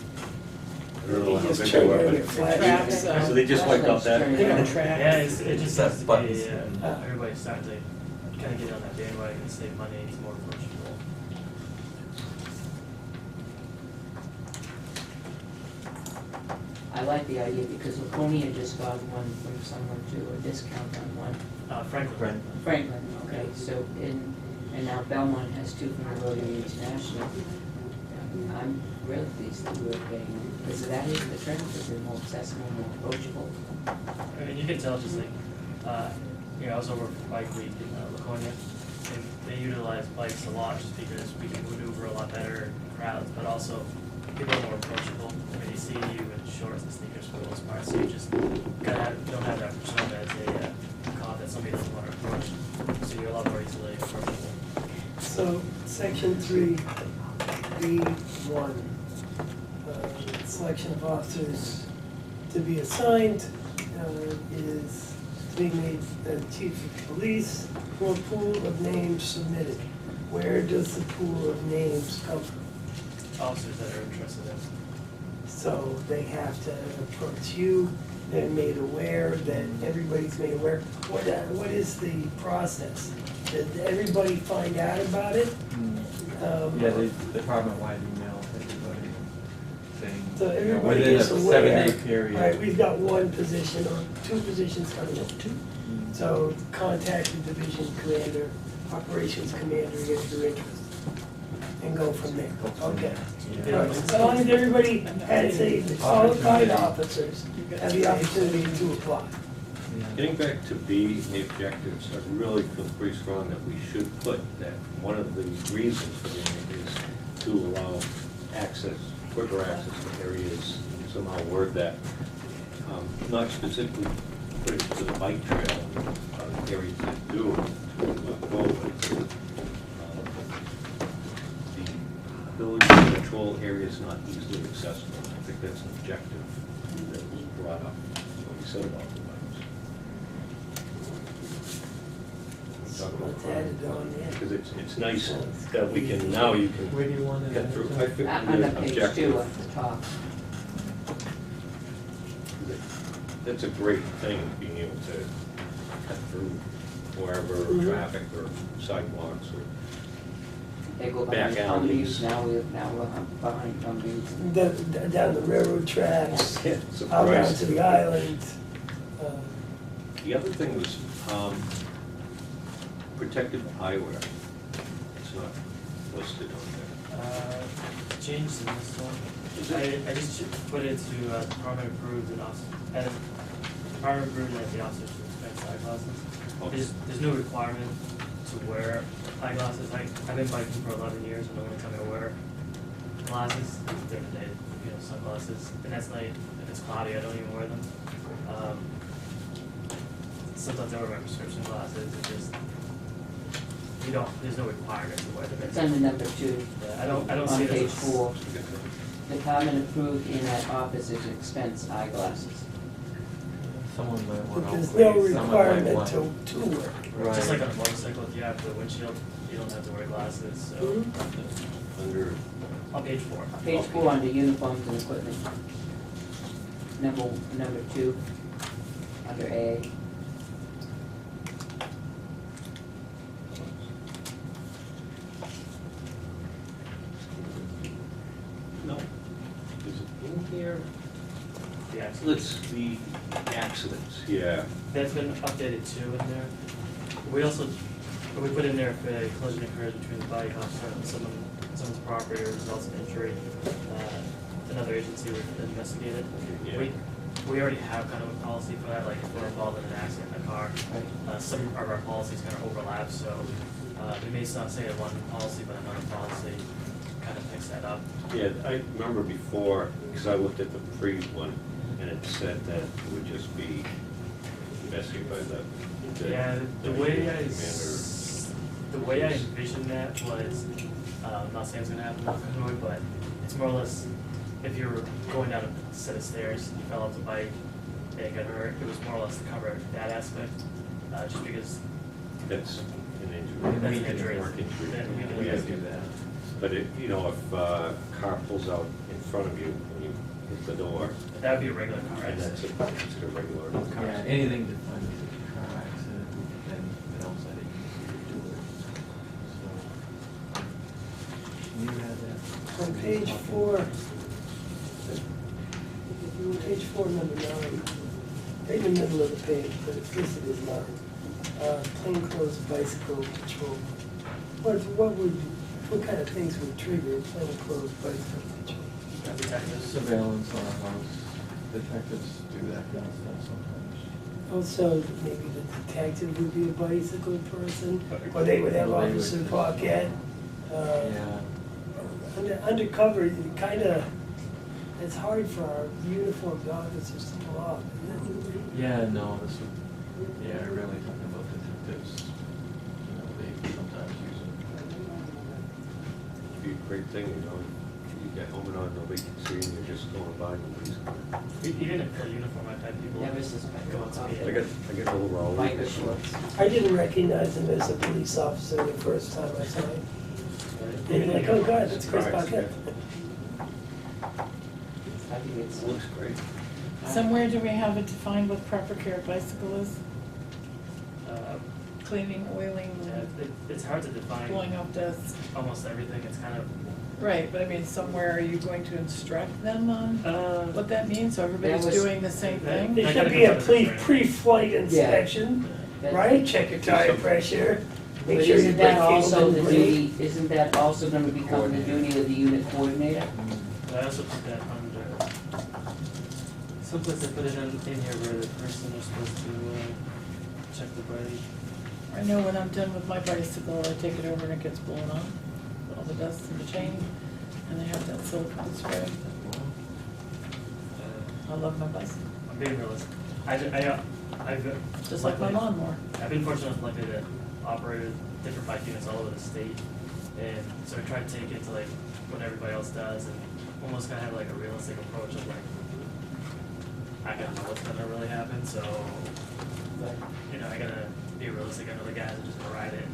I don't know You how just big turn they were, around but- and flat. Tracks, So they just wiped out that. They got tracks. Yeah, it just That's has to buttons. be, everybody's starting to kind of get on that bandwagon and save money. It's more approachable. I like the idea because Laconia just got one from someone too, a discount on one. Franklin. Franklin, okay, so and now Belmont has 2 from the Rotary International. I'm really pleased that we're getting them, because that is the trend, that they're more accessible, more approachable. I mean, you can tell just like, I was over for Bike Week in Laconia, they utilize bikes a lot just because we can maneuver a lot better in crowds, but also people are more approachable. I mean, they see you in shorts and sneakers for the most part, so you just don't have that persona as a cop that somebody doesn't want to approach, so you're a lot more easily approachable. So, section 3B1, selection of officers to be assigned is being made chief of police for a pool of names submitted. Where does the pool of names come from? Officers that are interested in. So they have to approach you, they're made aware, that everybody's made aware. What is the process? Did everybody find out about it? Yeah, they department-wide email everybody saying, So you know, everybody within a is aware. 7-day period. All right, we've got one position or two positions coming up. So contact the division commander, operations commander if you're interested, and go from there. Okay. Yeah. All right, so as long as everybody has a qualified officers have the opportunity to apply. Yeah. Getting back to B, the objectives, I really feel pretty strong that we should put that one of the reasons for doing it is to allow access, quicker access to areas, somehow word that, not specifically put it to the bike trail, areas that do go, but the ability to control areas not easily accessible. I think that's an objective that was brought up, what we said about the bikes. Let's add it on there. Because it's nice that we can, now you can Where do you want it? get through. I think On the the page objective, 2 at the top. that's a great thing, being able to cut through wherever traffic or sidewalks or They go Back behind Humvees, alleys. now we're behind Humvees. Down the railroad tracks, Yeah, out down surprised. to the island. The other thing was protective eyewear. It's not listed on Changed in this one. Is it? I just put it to department approved and department approved that the officers should expect eyeglasses. Okay. There's no requirement to wear eyeglasses. I've been biking for 11 years, and the only time I wear glasses is during the day, sunglasses. And that's night, if it's cloudy, I don't even wear them. Sometimes I wear my prescription glasses, it just, there's no requirement to wear them. It's under number 2. Yeah, I don't see On it as a page 4. there. Department approved in that office's expense eyeglasses. Someone might But want to. there's no requirement to wear. Right. Just like on a motorcycle, if you have the windshield, you don't have to wear glasses, so. Under, On page 4. Page 4 under uniforms and equipment. Number 2, under A. no. Is it in here? The accident. Let's, the accidents, yeah. That's been updated too in there. We also, we put in there if a collision occurs between the bike officer and someone's property or results in injury, another agency would investigate it. Yeah. We already have kind of a policy for that, like if we're involved in an accident in a car, some of our policies kind of overlap, so we may not say one policy, but another policy kind of picks that up. Yeah, I remember before, because I looked at the pre one, and it said that it would just be investigated by the Yeah, the way commander. the way I envisioned that was, I'm not saying it's gonna happen in Illinois, but it's more or less, if you're going down a set of stairs, you fell off the bike, and got hurt, it was more or less to cover that aspect, just because That's an injury. that's an injury. Work injury. Then we can We have to investigate do that. But if, if a car pulls out in front of you when you hit the door, That would be a regular car and that's accident. considered regular car Yeah, accident. anything defined as a car accident, then it outside it, you do it. So, you had that. On page 4, page 4, number 9, right in the middle of the page, but it's listed as 9. Plainclothes bicycle patrol. What kind of things would trigger a plainclothes bicycle patrol? Detectives. Surveillance on a house, detectives do that kind of stuff sometimes. Also, maybe the detective would be a bicycle person, or they would have Officer Paquette. Yeah, Undercover, you kinda, it's hard for our uniformed officers to pull off, isn't it? yeah, no, this would, yeah, really talking about detectives, you know, they sometimes use them. It'd be a great thing, you know, you get home and on, nobody can see you, you're just going by, nobody's coming. Even if the uniform, I've had people Never suspect. go up to me. I get overall. Biker shorts. I didn't recognize him as a police officer the first time I saw him. They were like, oh God, that's Chris Paquette. I think it's. Looks great. Somewhere do we have it defined what proper care bicycle is? Cleaning, oiling, It's hard to define blowing up dust? almost everything, it's kind of, Right, but I mean, somewhere are you going to instruct them on what that means, so everybody's That was- doing the same thing? There should be a pre-flight inspection, That- right? Check your tire pressure, But make sure your isn't brake that cables also the don't break. duty, isn't that also gonna become the duty of the unit coordinator? but I also put that under, someplace I put it in here where the person is supposed to check the brake. I know when I'm done with my bicycle, I take it over and it gets blown off, all the dust in the chain, and they have that silicone spray. I love my bicycle, I'm being realistic. I've just like my lawnmower. I've been fortunate enough lucky to operate different bike units all over the state. And so I try to take it to like what everybody else does and almost kind of have like a realistic approach of like, I gotta know what's gonna really happen, so, you know, I gotta be realistic. I know the guys are just gonna ride it.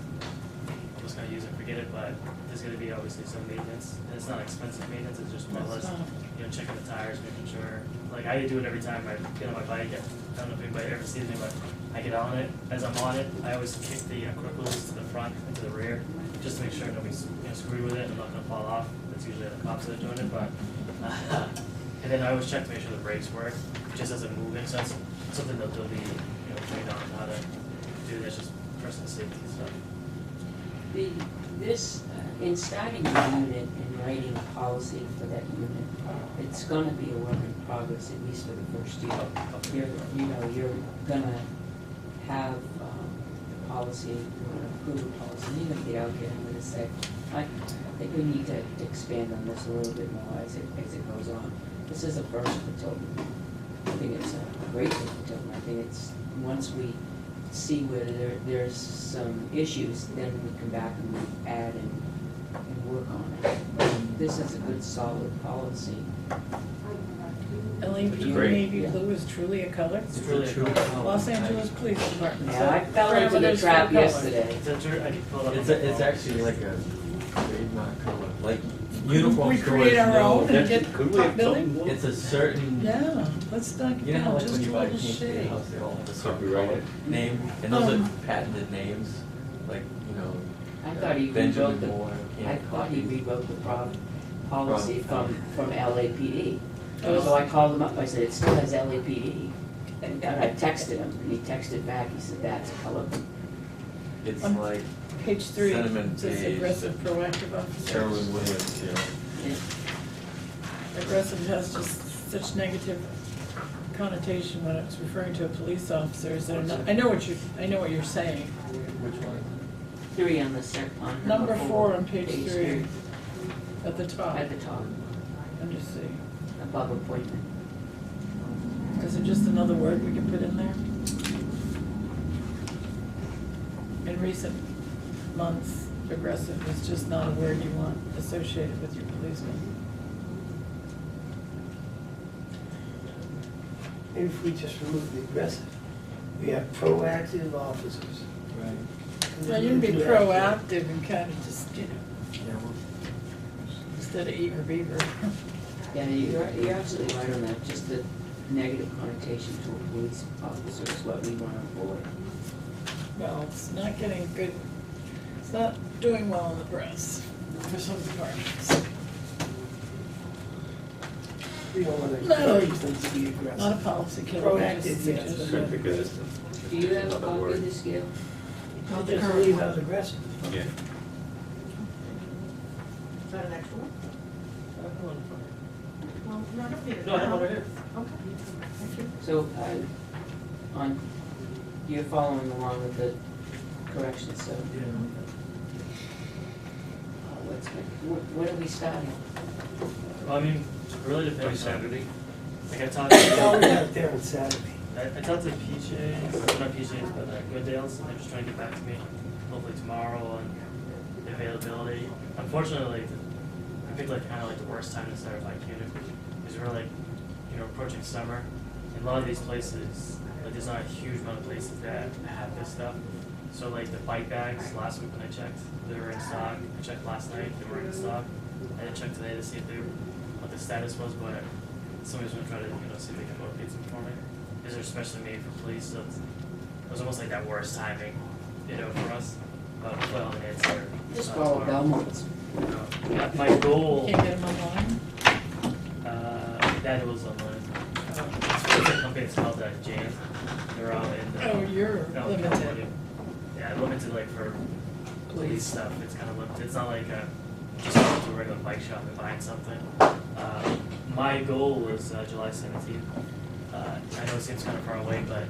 I'm just gonna use it, forget it, but there's gonna be obviously some maintenance. And it's not expensive maintenance, it's just more or less, It's not. you know, checking the tires, making sure. Like I do it every time I get on my bike. I don't know if anybody ever sees me, but I get on it. As I'm on it, I always kick the quick release to the front and to the rear, just to make sure nobody's screwed with it and not gonna fall off. That's usually the cops that are doing it, but and then I always check to make sure the brakes work, just as a moving sense. Something that they'll be trained on how to do. That's just personal safety stuff. In starting a unit and writing a policy for that unit, it's gonna be a work in progress, at least for the first year. You're gonna have a policy, you're gonna approve a policy, and you're gonna get out there and gonna say, I think we need to expand on this a little bit more as it goes on. This is a first for Tilton. I think it's a great thing for Tilton. I think it's, once we see where there's some issues, then we come back and we add and work on it. This is a good solid policy. LAPD great. navy blue is truly a color. It's really True. Los Angeles Police Department. Yeah, I fell into the Parameters for trap color. yesterday. Is that true? I can pull it up. It's actually like a trademark color, like uniform We stores create our know. own and get Could we top have billing? something? It's a certain, Yeah, let's knock it you know how down like when just you a buy little paint for your shade. house, they all have a certain Copyright color it. name, and those Um, are patented names, like, you know. I thought he Benjamin rewrote the, Moore, I can't thought he copy. rewrote the policy from LAPD. Oh. So I called him up, I said, it still has LAPD. And I texted him, and he texted back, he said, that's color. It's Um, like Page 3, Cinnamon says beige. aggressive proactive officer. Sherwin Williams, you know. Aggressive has just such negative connotation when it's referring to a police officer. Is there not, I know what you're saying. Which one? 3 on the on Number 4 on page 3, three, at the top, at the top, under C. above appointment. Is it just another word we can put in there? In recent months, aggressive is just not a word you want associated with your policeman. Maybe if we just remove the aggressive, we have proactive officers. Right. Well, you can be proactive and kind of just, Yeah, well, instead of eager beaver. Yeah, you're absolutely right on that, just the negative connotation to a police officer is what we want to avoid. Well, it's not getting good, it's not doing well in the press for some departments. We don't want to No. encourage them to be aggressive. Not a policy killer. but just a Proactive, yes, but suggestion. not aggressive. Do you have a copy of this, Gail? I'll just leave out aggressive. Yeah. Is that an extra one? Well, not up here. No, I have one right here. Okay, thank you. So, on you're following along with the corrections, so. When are we starting? Well, I mean, it really depends. Saturday? Like I talked I'll be to, out there on Saturday. I talked to PJs, not PJs, but Goodale's, and they're just trying to get back to me, hopefully tomorrow on the availability. Unfortunately, I picked like kind of like the worst time to start bike unit, because we're like, you know, approaching summer, and a lot of these places, like there's not a huge amount of places that have this stuff. So like the bike bags, last week when I checked, they were in stock. I checked last night, they were in stock. I didn't check today to see if they were, what the status was, but somebody's gonna try to, you know, see if they can locate some for me. These are especially made for police, so it was almost like that worst timing, you know, for us. But hopefully I'll have an answer. Just follow tomorrow. Belmont's. My goal, Can't get them online? that was online. It's a company, it's called Jan. They're out in. Oh, you're California. limited. Yeah, limited like for police stuff, it's kind of limited, it's not like just going to a regular bike shop and buying something. My goal was July 17th. I know it seems kind of far away, but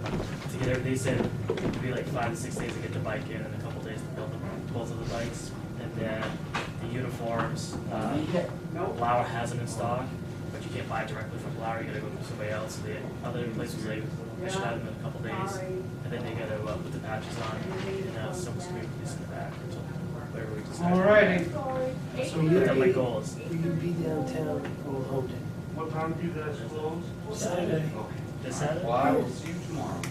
to get everything, they said it'd be like 5 to 6 days to get the bike in and a couple days to build them, both of the bikes. And then the uniforms, Lauer has them in stock, but you can't buy it directly from Lauer, you gotta go through somebody else. So the other place was like, I should have them in a couple days, and then they gotta put the patches on, and some screen piece in the back, or something, whatever we decide. Alrighty. So that's my goal is. Will you be downtown or home day? What time do you guys close? Saturday. This Saturday? Well, I will see you tomorrow.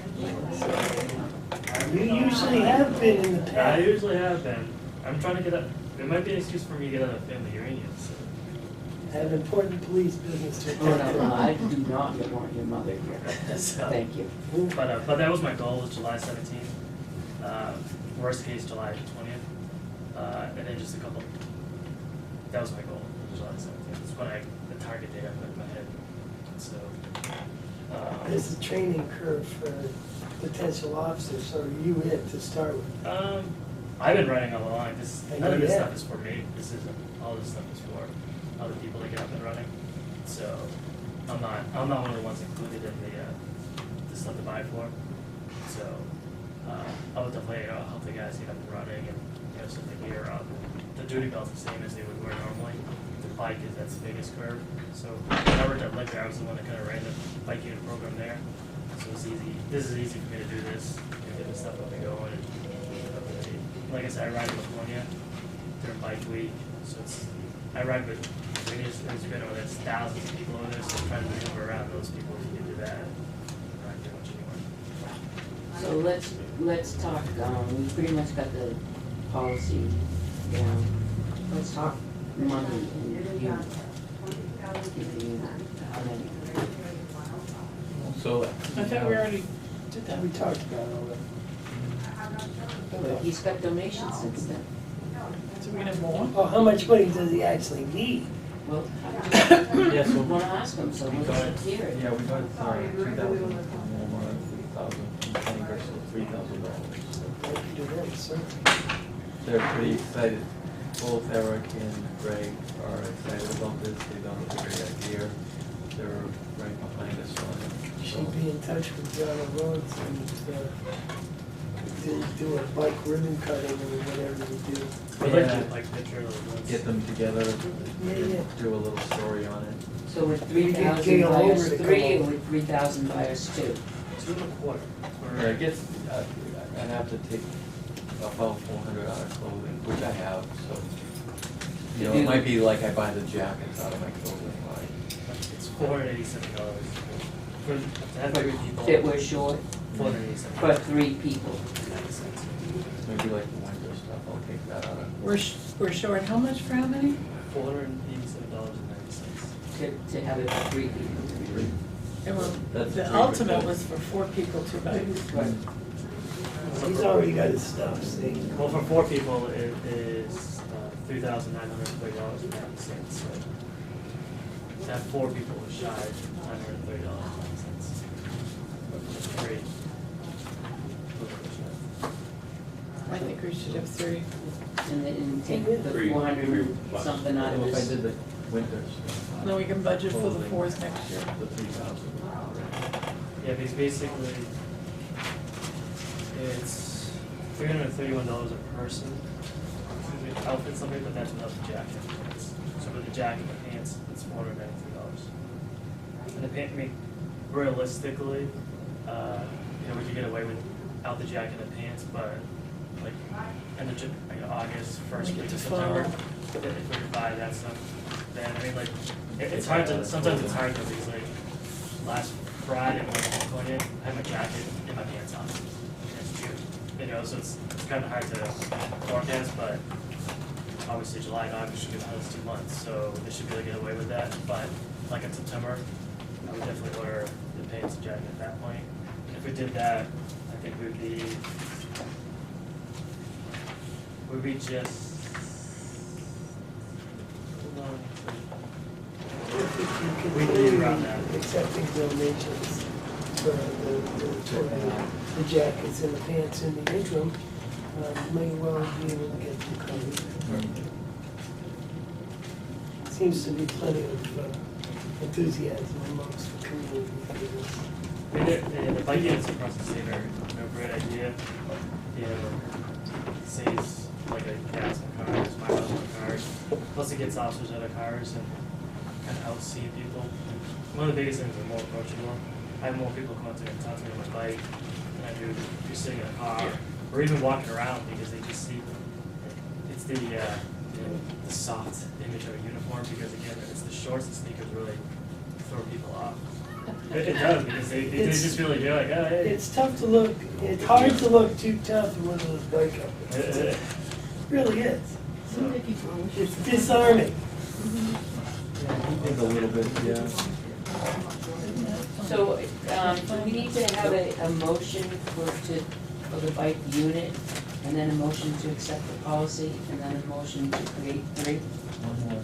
You usually have been in the I past. usually have been. I'm trying to get up. It might be an excuse for me to get out of family reunion. So. I have important police business to Oh, attend no, to. I do not want your mother here. So, Thank you. but that was my goal, was July 17th. Worst case, July 20th. And then just a couple. That was my goal, July 17th. That's when the target date I put in my head. So. There's a training curve for potential officers, so you it to start with. I've been running all along. None of this Yeah. stuff is for me. This isn't. All this stuff is for other people to get up and running. So I'm not one of the ones included in the stuff to buy for. So I would definitely help the guys get up and running and set the gear up. The duty belt's the same as they would wear normally. The bike is that's the biggest curve. So when I worked at Liquor, I was the one that kind of ran the bike unit program there. So it's easy. This is easy for me to do this. Get this stuff up and going. And, like I said, I ride in California during bike week. So I ride with radius, you know, there's thousands of people over there, so I'm trying to maneuver around those people if you can do that. Not do much anymore. So let's talk, we pretty much got the policy down. Let's talk money and you. How many? So. I thought we already did that. We talked about all that. But he's got donations since then. So we're gonna have more? Oh, how much money does he actually need? Well, Yeah, so. I wanna ask him, so let's hear it. Yeah, we got, 2,000 from Walmart, 3,000 from Penny Versa, $3,000. Thank you to them, sir. They're pretty excited. Both Eric and Greg are excited about this. They don't have a great idea. They're right behind us on it. Should be in touch with John Rhodes and do a bike ribbon cutting or whatever we do. I'd like Yeah. to like picture those ones. Get them together, Yeah. do a little story on it. So with We get 3,000 Gail by over us to come three, or over. with 3,000 by us two? 2.25. Yeah, it gets, I'd have to take about 400 out of clothing, which I have, so. You know, it might be like I buy the jackets out of my clothing line. It's $487 for to have 3 people. That we're short $487. for 3 people. 90 cents. Maybe like the winter stuff, I'll take that out of. We're short how much for how many? $487.90. To have it for 3 people. And well, That's the three ultimate for was for 4 people, 2 bikes. Right. He's already got his stuff, see? Well, for 4 people, it is $3,930.90. So to have 4 people was shy of $930.90. Great. I think we should have 3. And take the Three 400 and plus. something out of If I this. did the winter stuff. Then we can budget for the 4s next year. The 3,000. Yeah, because basically, It's $331 a person to outfit somebody, but that's without the jacket and pants. So with the jacket and the pants, it's $493. And the pant, I mean, realistically, we could get away without the jacket and the pants, but like end of August, first When we week get of to September, fall. if we could buy that stuff, then I mean, like, it's hard to, sometimes it's hard though, because like, last Friday when I was going in, I had my jacket and my pants on. It's June, so it's kind of hard to forecast, but obviously July and August should be the hottest 2 months, so they should be able to get away with that, but like in September, I would definitely order the pants and jacket at that point. And if we did that, I think we'd be just, hold on. If you We'd be continue around that. accepting donations for the jackets and the pants in the interim, may well be able to get them covered. Seems to be plenty of enthusiasm amongst the community for this. I mean, the bike units across the state are a great idea. Saves like a gas in cars, miles on cars. Plus it gets officers out of cars and kind of out seeing people. One of the biggest things is more approachable. I have more people come up to me and talk to me on my bike than I do if you're sitting in a car or even walking around, because they just see it's the soft image of a uniform, because again it's the shorts and sneakers really throw people off. It does, because they just feel like you're like, oh hey. It's tough to look, it's hard to look too tough in one of those bike outfits. It really is. So, It's disarming. A little bit, yeah. So, do we need to have a motion for the bike unit, and then a motion to accept the policy, and then a motion to create 3? One more.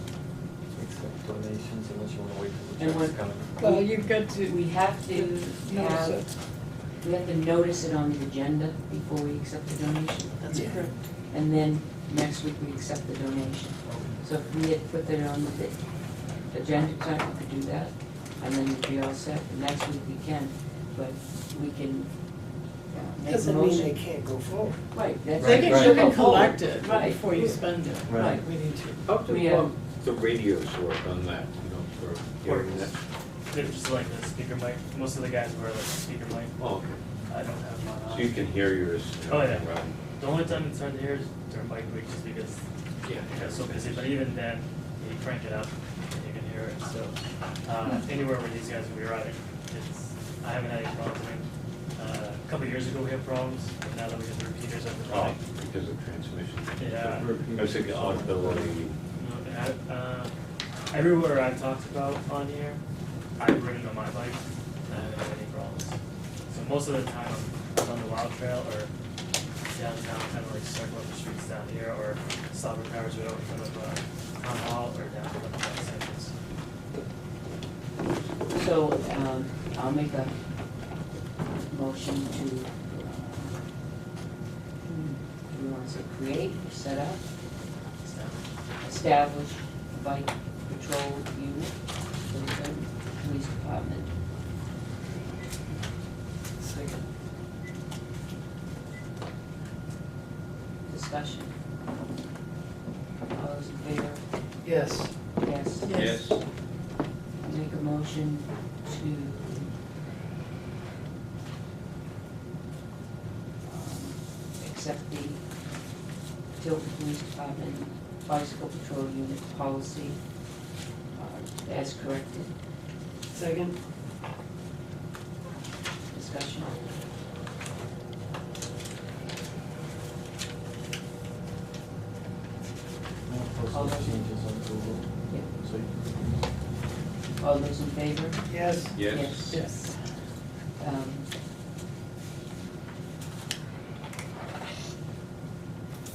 Accept donations unless you wanna wait till the And check's what- coming. Well, you've got to. We have to Notice have, it. we have to notice it on the agenda before we accept the donation. That's correct. And then next week we accept the donation. So if we had put that on the agenda tonight, we could do that, and then we'd be all set. And next week we can, but we can make a Doesn't mean they motion. can't go forward. Right, that's. They can, Right. you can collect it Right. before you spend it. Right. We need to. How do Yeah. the radios work on that, for hearing that? they're just like the speaker mic. Most of the guys wear like a speaker mic. Oh, okay. I don't have mine on. So you can hear yours. Oh, yeah. around. The only time it's hard to hear is during bike week, just because it's so busy, but even then, you crank it up and you can hear it, so, anywhere where these guys will be riding, I haven't had any problems. I mean, a couple of years ago we had problems, but now that we get the repeaters up and Oh, running. because of transmission. Yeah. I was thinking audibility. Everywhere I've talked about on here, I've ridden on my bike, and I haven't had any problems. So most of the time, I'm on the wild trail or downtown, kind of like circle up the streets down here, or stop at Powers Road in front of Town Hall, or down to the Centers. So, I'll make a motion to, we want to say create, or set up, establish a bike patrol unit for the Tilton Police Department. Second. Discussion. All those in favor? Yes. Yes. Yes. Make a motion to accept the Tilton Police Department Bicycle Patrol Unit policy as corrected. Second. Discussion. I'll post those changes on Google, Yeah. so you All those in favor? Yes. Yes. Yes.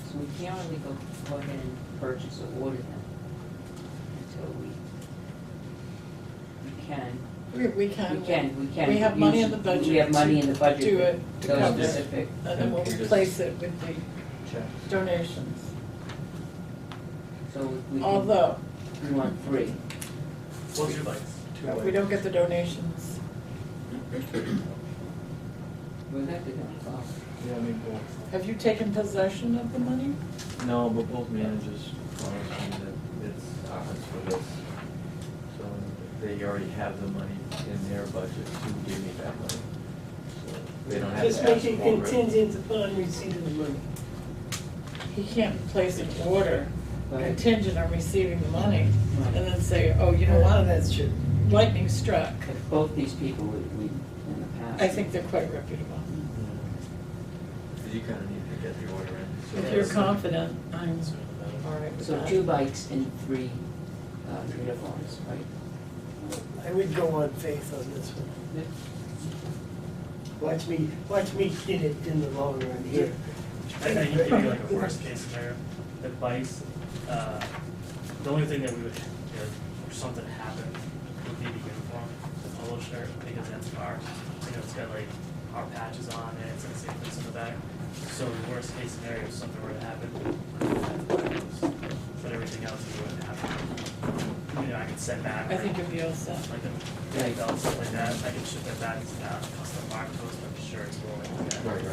So we can't really go ahead and purchase or order them until we can. We can. We can. We have money in the use- budget. We have money in the to budget. Do it, to Those cover it. specific. And then we'll replace it with the check. donations. So we can, Although, we want 3. What's your bikes? Two if we ways. don't get the donations, We're not gonna follow. Yeah, I mean, both. Have you taken possession of the money? No, but both managers promised me that it's ours for this. So they already have the money in their budget to give me that money. So they don't have to Just ask make it for it. contingent upon receipt of the money. He can't place an order Right. contingent on receiving the money Right. and then say, oh, you know what, That's true. lightning struck. If both these people, we, in the past. I think they're quite reputable. So you kind of need to get the order in. If you're confident, I'm Sooner the better. all right with So that. 2 bikes and 3 uniforms, right? I would go on faith on this one. Watch me get it in the long run here. I think you give you like a worst case scenario, the bikes, the only thing that we would, if something happened, would be the uniform, the polo shirt, because that's ours. It's got like our patches on it, it's got the same things in the back. So the worst case scenario, if something were to happen, we would have to buy those. But everything else we wouldn't have to. I could send back. I think you'll be all set. Like a belt, stuff like that, I can ship that back, custom marked to us, but I'm sure it's going like that. Right.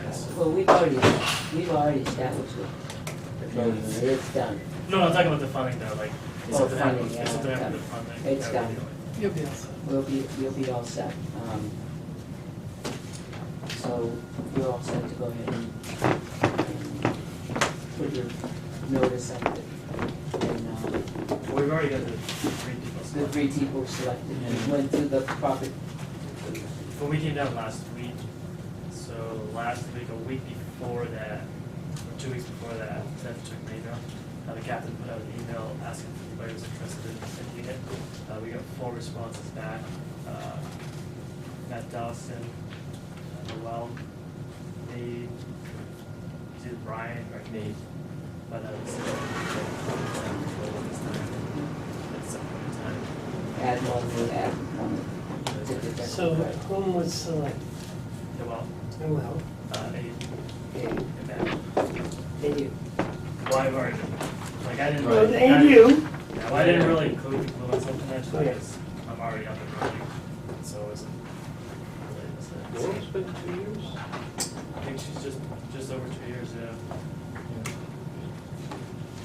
Yes. Well, we've already established it. It's done. No, I'm talking about the funding though, like, if Oh, something funding, happens, yeah, if something yeah. happened with funding. It's that would be done. like- You'll be all set. You'll be all set. So you're all set to go ahead and put your notice up and, We've already got the 3 people. the selected. 3 people selected, and went through the proper, When we came down last week, so last week, a week before that, 2 weeks before that, Seth took me email. The captain put out an email asking if anybody was interested in taking it. We got 4 responses back. Matt Dawson, Noel, Nate, either Brian or Nate, but this time. At some point in time. add one ticket. So whom was selected? Noel, Well, Nate, and and Matt. you. Well, I've already, like, I didn't. Well, and you. Yeah, well, I didn't really include the influence on that, Oh, yeah. because I'm already up and running, so it wasn't really necessary. Well, it's been 2 years. I think she's just over 2 years, yeah.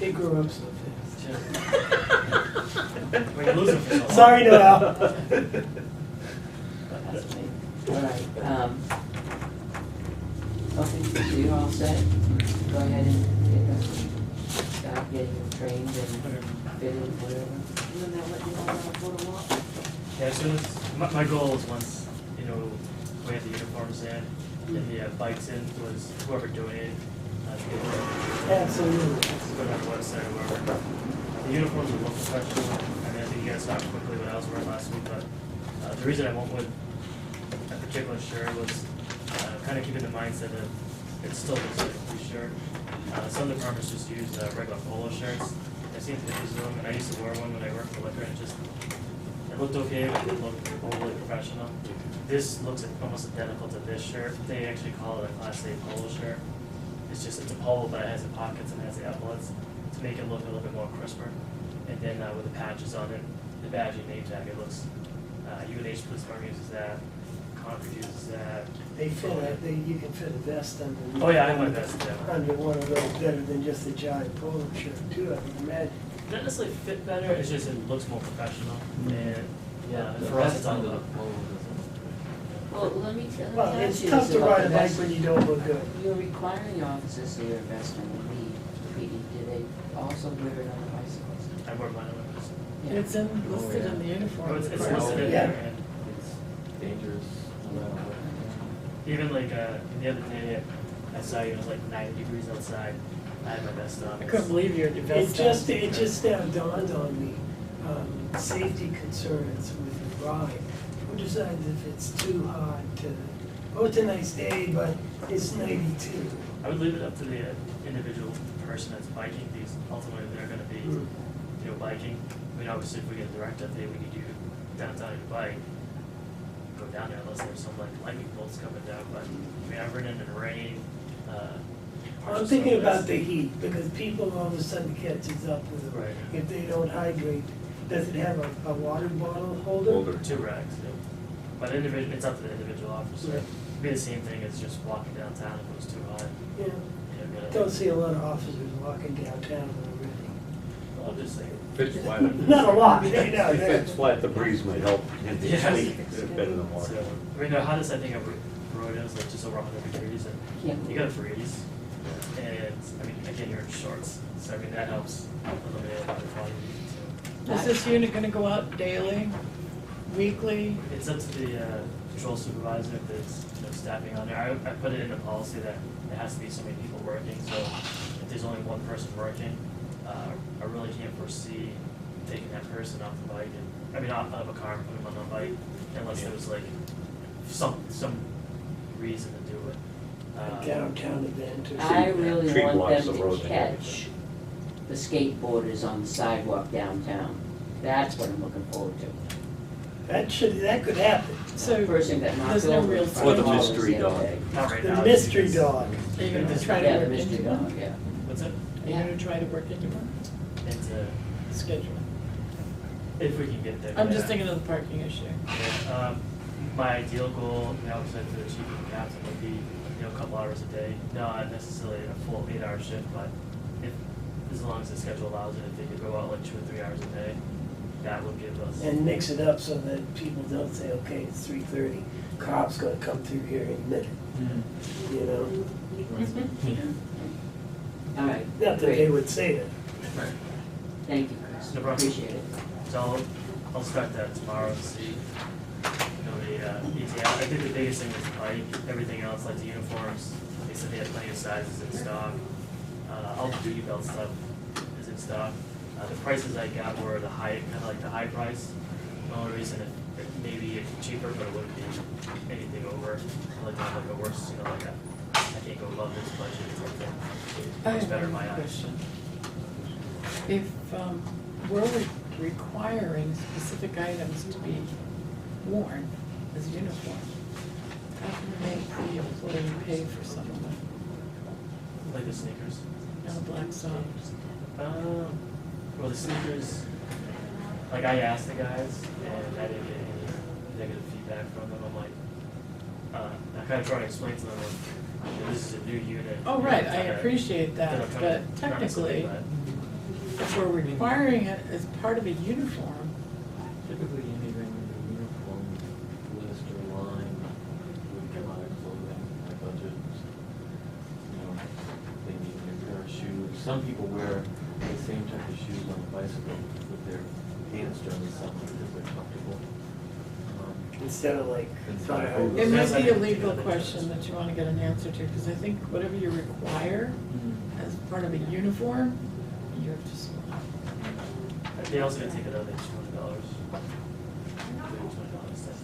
It grew up so fast. When you lose it for so long. Sorry, Noel. That's me. All right, okay, so you're all set. Go ahead and start getting them trained and fitted, whatever. And then they'll let you know how to put them up. Yeah, as soon as, my goal is once, we have the uniforms in, and the bikes in, was whoever donated, to get it. Absolutely. Go to the website or wherever. The uniforms will look professional. I mean, I think you guys saw it quickly when I was wearing last week, but the reason I went with a particular shirt was kind of keeping the mindset that it still looks like a blue shirt. Some departments just use regular polo shirts. I've seen pictures of them, and I used to wear one when I worked for liquor, and it looked okay, but it didn't look overly professional. This looks almost identical to this shirt. They actually call it a Class A polo shirt. It's a polo, but it has the pockets and has the epaulets to make it look a little bit more crisper. And then with the patches on it, the badge and name tag, it looks, UNH Police Department uses that, Concord uses that. They fit you can fit a vest under. Oh yeah, I have my vest, yeah. Under one of those better than just a giant polo shirt too, I can imagine. Not necessarily fit better, it's just it looks more professional. And Yeah, the for us, rest it's all under the about. polo doesn't. Well, let me Well, ask it's you tough this to about ride the a bike vest. when you don't look good. You're requiring your officers to wear a vest on the PD. Do they also wear it on the bicycles? I wear mine on this. Yeah. It's listed in the uniform. Oh, it's requirement. listed in Yeah. there, and It's dangerous. even like the other day, I saw it was like 90 degrees outside. I had my vest on. I couldn't believe you had your It vest on. just now dawned on me, safety concerns with the ride. Who decides if it's too hot to, oh, it's a nice day, but it's 92. I would leave it up to the individual person that's biking, because ultimately they're going to be, biking. I mean, obviously, if we get a direct update, we need you downtown on your bike, go down there unless there's some like lightning bolts coming down. But I mean, I've ridden in the rain. I'm thinking about the heat, because people all of a sudden catches up with them. Right. If they don't hydrate, does it have a water bottle holder? Older. 2 racks. Yeah. But it's up to the individual officer. it'd be the same thing as just walking downtown if it was too hot. Yeah, You know, gotta- don't see a lot of officers walking downtown already. Well, I'm just saying. If it's flat, Not a lot, you know, if it's flat, the breeze might help and the Yeah. sleep better than water. So, I mean, the hottest I think I've rode is like just over 100 degrees, and Yeah. you got a breeze, and I mean, again, you're in shorts, so I mean, that helps eliminate a lot of fog. Is this unit gonna go out daily, weekly? It's up to the patrol supervisor if there's staffing on there. I put it in the policy that it has to be so many people working, so if there's only one person working, I really can't foresee taking that person off the bike and, I mean, out of a car and putting them on a bike, unless there was like some reason to do it. A downtown event or I something. really Tree want blocks them the road to and catch the skateboarders on the sidewalk downtown. That's what I'm looking forward to. That could happen. So, The person got knocked there's no over real in front of Or the us mystery the other dog. day. Not right The now. mystery because- dog. Are you gonna try to Yeah, the work mystery into dog, one? yeah. What's it? Are you gonna try to work into one Into, schedule? if we can get there. I'm just yeah. thinking of the parking issue. Yeah, my ideal goal, because for the chief and captain would be, a couple hours a day, not necessarily a full 8-hour shift, but if, as long as the schedule allows it, if they could go out like 2 or 3 hours a day, that would give us. And mix it up so that people don't say, okay, it's 3:30, cop's gonna come through here in a minute, Mhm. you know? All right, Not that they great. would say that. Thank you, Chris. No problem. Appreciate it. So I'll start that tomorrow and see, the ETA. I think the biggest thing was the bike, everything else, like the uniforms, they said they had plenty of sizes in stock. All the duty belt stuff is in stock. The prices I got were the high, kind of like the high price. The only reason it may be cheaper, but it wouldn't be anything over, like a worse, like I can't go above this budget type thing. I It's have better in one my eyes. question. If, we're requiring specific items to be worn as uniform, how can we make the employee pay for some of them Like the sneakers. and a black sock? Well, the sneakers, like I asked the guys, and I didn't get any negative feedback from them. I'm like, I kind of try to explain to them, like, this is a new unit. Oh, right, I Trying to- appreciate that that, I'm trying but to- not necessarily, technically, if we're requiring it as part of a uniform, Typically, anything in the uniform list or line would come out of clothing, my budget. They need a new pair of shoes. Some people wear the same type of shoes on a bicycle with their pants during the summer because they're comfortable. Instead of like, Inside. it That's might be a like- legal question that you wanna get an answer to, because I think whatever you require as part of a uniform, you have to supply. They also gotta take it out, like $200. $200,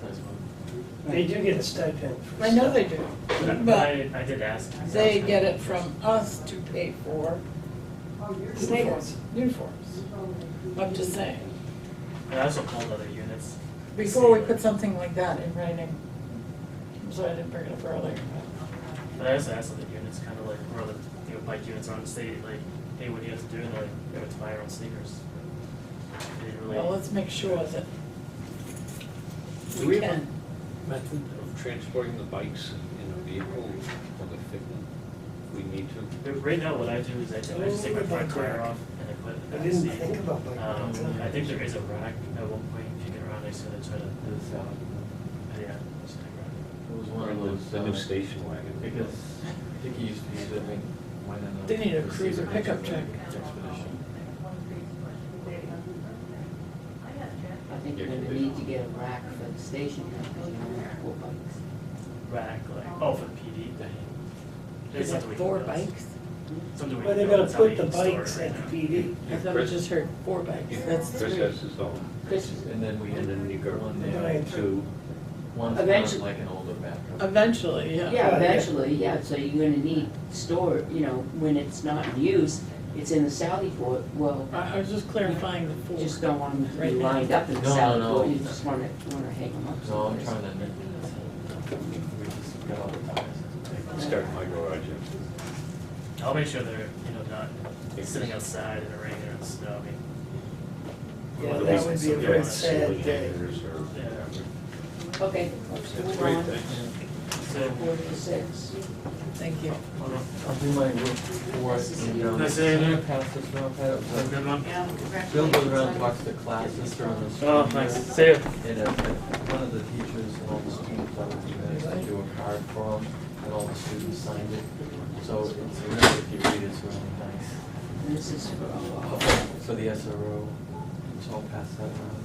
that's one. they do get a stipend for I know stuff. they do, But but I did ask. they get it from us to pay for Sneakers. uniforms. I'm just saying, I also called other units. before we put something like that in writing, I'm sorry I didn't bring it up earlier. But I also asked other units, kind of like, where other, bike units around the state, like, hey, what do you have to do? And they're like, you have to buy your own sneakers. They didn't really. Well, let's make sure that Do we we have can. a method of transporting the bikes in a vehicle or the fit them? We need to. But right now, what I do is I just take my front tire off and I put it in the I back didn't seat. think about bike racks. I think there is a rack at one point, kicking around, I said I try to, This, yeah, just take a rack. it was one of those. The new station wagon. Because I think he used to use it when in a. They need a cruiser pickup truck. Expedition. I think you're gonna need to get a rack for the station, because you don't have 4 bikes. Rack, like, oh, for the PD thing. There's Is it something we 4 can build. bikes? Something we Well, can they're build. gonna That's how we put the can store it bikes right at the now. PD. I thought I just heard 4 bikes, that's Chris 3. has his own. Chris, And then we. And then you go one Right. there, to, one's Eventually- like an older backup. Eventually, yeah. yeah, yeah. eventually, yeah, so you're gonna need store, when it's not in use, it's in the Sally Port, well, I was just clarifying the you 4. just don't want them to Right be now. lined up in the No, Sally no. Port, you just wanna hang them up No, I'm someplace. trying to, we just got all the tires. start in my garage. Yeah. I'll make sure they're, not sitting outside in the rain or in the snow, I mean, Yeah, Or that at would least be a some very kind of sad ceiling day. hangers or Yeah. whatever. Okay, let's That's move great, on. thanks. So, 4 to 6. Thank you. I'll do my report and, Nice to see you. pass this around, Pat. have a good one. Yeah, Bill congratulations. goes around, on- talks to classes during the school Oh, year. thanks. See you. And one of the teachers and all the students out there do a card for them, and all the students signed it. So it's really, if you read it, it's really nice. And this is for, For the SRO, so I'll pass that around.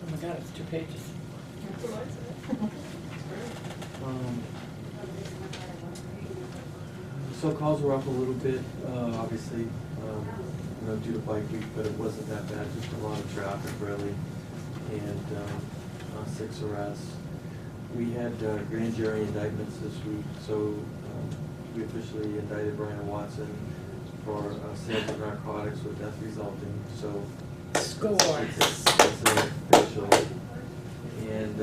Oh my God, it's 2 pages. So calls were up a little bit, obviously, due to bike week, but it wasn't that bad, just a lot of traffic really, and 6 arrests. We had grand jury indictments this week, so we officially indicted Brian Watson for sales of narcotics with death resulting, so Score. it's official. And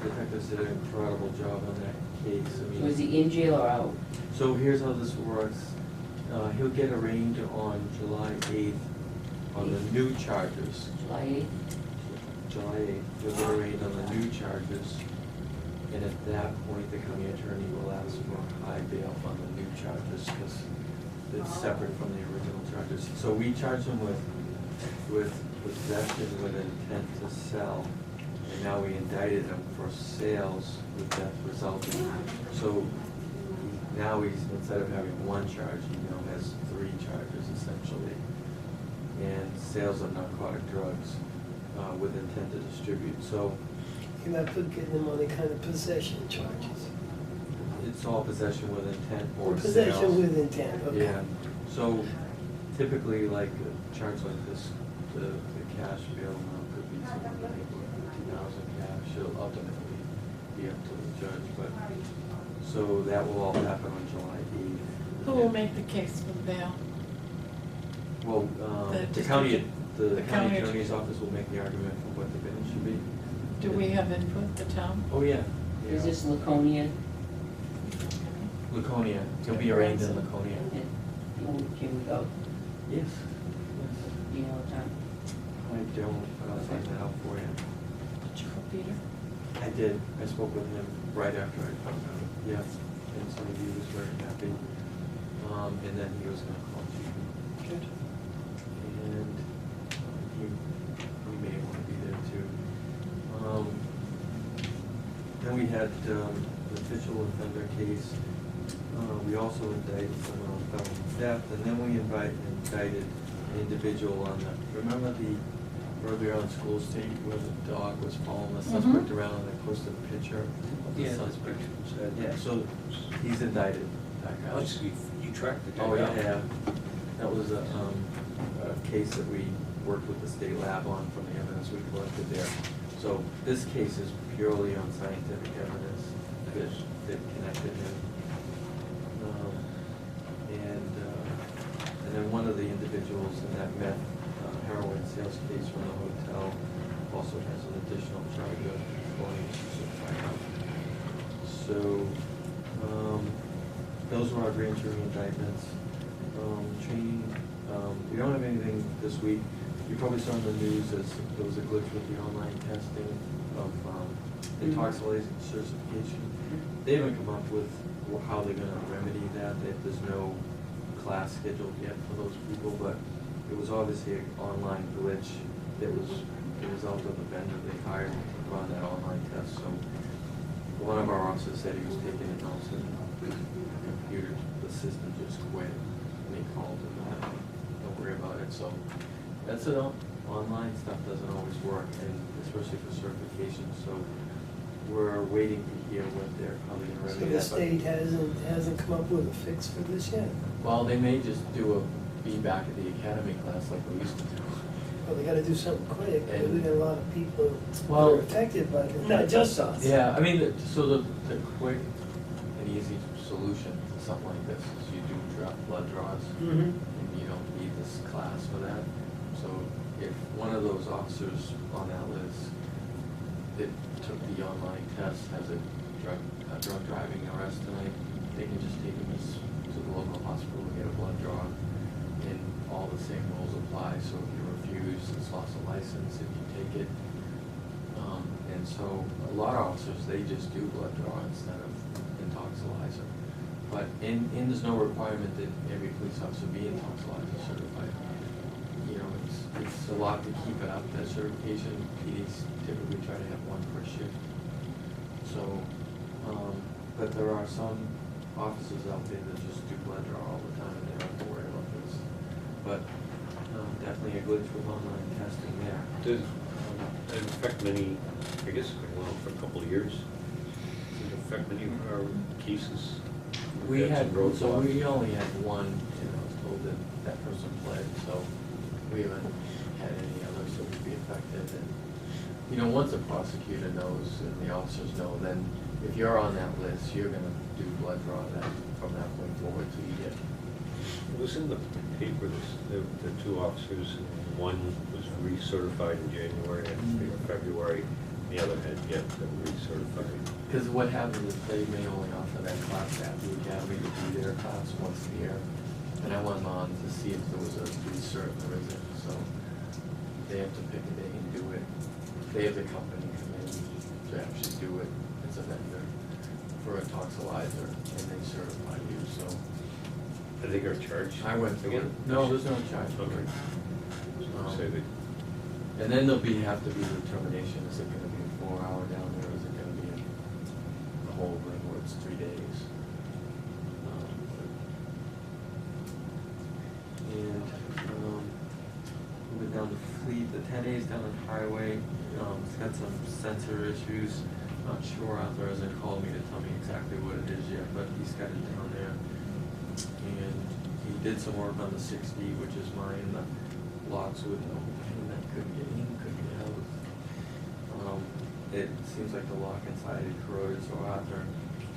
detectives did an incredible job on that case. I mean, was he in jail or out? so here's how this works. He'll get arraigned on July 8th on the new charges. July 8th? July 8th, he'll get arraigned on the new charges. And at that point, the county attorney will ask for high bail on the new charges because it's separate from the original charges. So we charged him with possession with intent to sell. And now we indicted him for sales with death resulting. So now he's, instead of having 1 charge, he now has 3 charges essentially. And sales of narcotic drugs with intent to distribute. So You're not getting them on any kind of possession charges. it's all possession with intent or sales. Possession with intent, okay. Yeah, so typically like a charge like this, the cash bail amount could be something like 50,000 cash. It'll ultimately be up to the judge, but, so that will all happen on July 8th. Who will make the case for the bail? Well, The the county, the the county county attorney's office will make the argument for what the bail should be. Do we have input, the town? Oh, yeah. Is Yeah. this Laconia? Laconia, he'll be arraigned in Laconia. Can we go? Yes. Do you know what time? I don't, but I'll find that out for you. Did you call Peter? I did, I spoke with him right after I found out, yes, and so he was very happy. And then he was gonna call you. Good. And he may want to be there too. Then we had an official offender case. We also indicted someone on felony theft, and then we indicted an individual on the, remember the, earlier on School Street where the dog was following the suspect around and they posted a picture of the Yeah, suspect? said, Yeah, so he's indicted, that guy. Oh, so you tracked the guy Oh, down? yeah, that was a case that we worked with the state lab on from the evidence we collected there. So this case is purely on scientific evidence that connected him. And then one of the individuals in that meth heroin sales case from the hotel also has an additional charge of going to firearm. So, those were our grand jury indictments. Training, we don't have anything this week. You probably saw in the news as there was a glitch with the online testing of intoxication certification. They haven't come up with how they're gonna remedy that. There's no class scheduled yet for those people, but it was obviously an online glitch that was the result of the vendor they hired to run that online test. So one of our officers said he was taking it, and all of a sudden the computer, the system just quit, and he called him, don't worry about it. So that's it. Online stuff doesn't always work, and especially for certification. So we're waiting to hear what they're probably gonna So remedy the that. state hasn't come up with a fix for this yet? Well, they may just do a be back at the academy class like we used to do. Well, they gotta do something quick, because we got a lot of people that Well- are affected by it, not just us. Yeah, I mean, so the quick and easy solution to something like this is you do blood draws, Mhm. and you don't need this class for that. So if one of those officers on that list that took the online test has a drug driving arrest tonight, they can just take him to to the local hospital to get a blood draw, and all the same rules apply, so if you refuse, it's lost a license if you take it. And so a lot of officers, they just do blood draw instead of intoxilizer. But there's no requirement that every police officer be intoxilizer certified. You know, it's a lot to keep it up, that certification. PDs typically try to have one per shift. So, but there are some officers out there that just do blood draw all the time and they don't have to worry about this. But definitely a glitch with online testing there. Does it affect many, I guess it's been going on for a couple of years, does it affect many of our cases? We That's had, a road so block. we only had one, and I was told that that person fled, so we haven't had any others that would be affected. And, you know, once a prosecutor knows and the officers know, then if you're on that list, you're gonna do blood draw that from that point forward till you get. It was in the paper, the two officers, one was recertified in January and February, the other had yet been recertified. Because what happens is they may only offer that class at the academy to do their class once a year. And I went on to see if there was a recert or isn't, so they have to pick a day and do it. They have the company come in to actually do it. It's a vendor for a toxilizer, and they certify you, so. I think our charge. I went through it. Again? No, there's no charge. Okay. Say that. And then there'll have to be a determination, is it gonna be a 4-hour down there, or is it gonna be a whole thing where it's 3 days? Moving down the fleet, the 10A's down the highway, it's got some sensor issues. Not sure, Arthur hasn't called me to tell me exactly what it is yet, but he's got it down there. And he did some work on the 6D, which is mine, the locks with no pin that couldn't get in, couldn't get out. It seems like the lock inside had corroded, so Arthur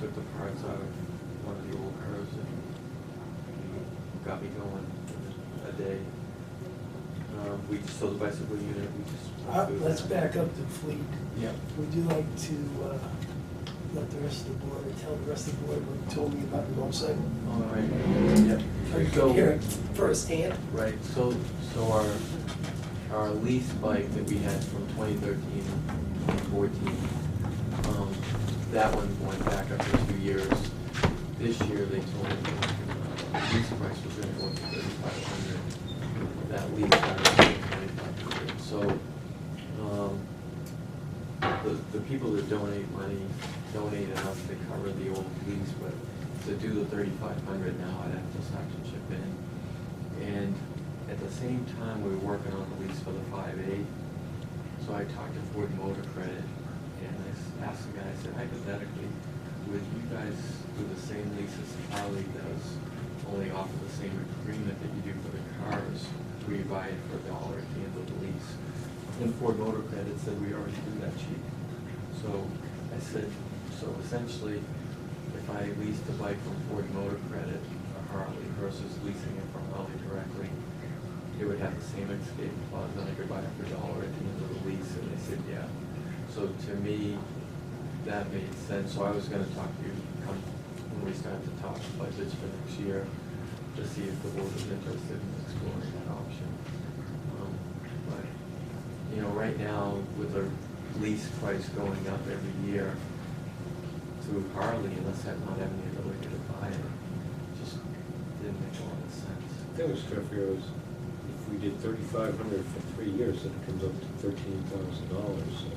took the parts out of one of the old cars and got me going in a day. So the bicycle unit, we just. Let's back up to fleet. Yeah. Would you like to let the rest of the board, or tell the rest of the board what you told me about the motorcycle? All right. Yep. So you So- can hear it firsthand? Right, so our lease bike that we had from 2013, 2014, that one went back up for 2 years. This year, they told me the lease price was gonna go up to $3,500. That lease started at $2,500. So, the people that donate money, donate enough to cover the old lease, but to do the $3,500 now, I'd have to start to chip in. And at the same time, we were working on the lease for the 5A. So I talked to Ford Motor Credit, and I asked the guy, I said, hypothetically, would you guys do the same lease as Harley does, only offer the same agreement that you do for the cars, where you buy it for $1 at the end of the lease? And Ford Motor Credit said, we already do that cheap. So I said, so essentially, if I leased a bike from Ford Motor Credit for Harley versus leasing it from Harley directly, it would have the same escape clause, and I could buy it for $1 at the end of the lease, and they said, yeah. So to me, that made sense, so I was gonna talk to you when we start to talk budgets for next year, to see if the board is interested in exploring that option. But, you know, right now, with the lease price going up every year through Harley, unless I'm not having the ability to buy it, just didn't make a lot of sense. That was tough here, was if we did $3,500 for 3 years, then it comes up to $13,000, so.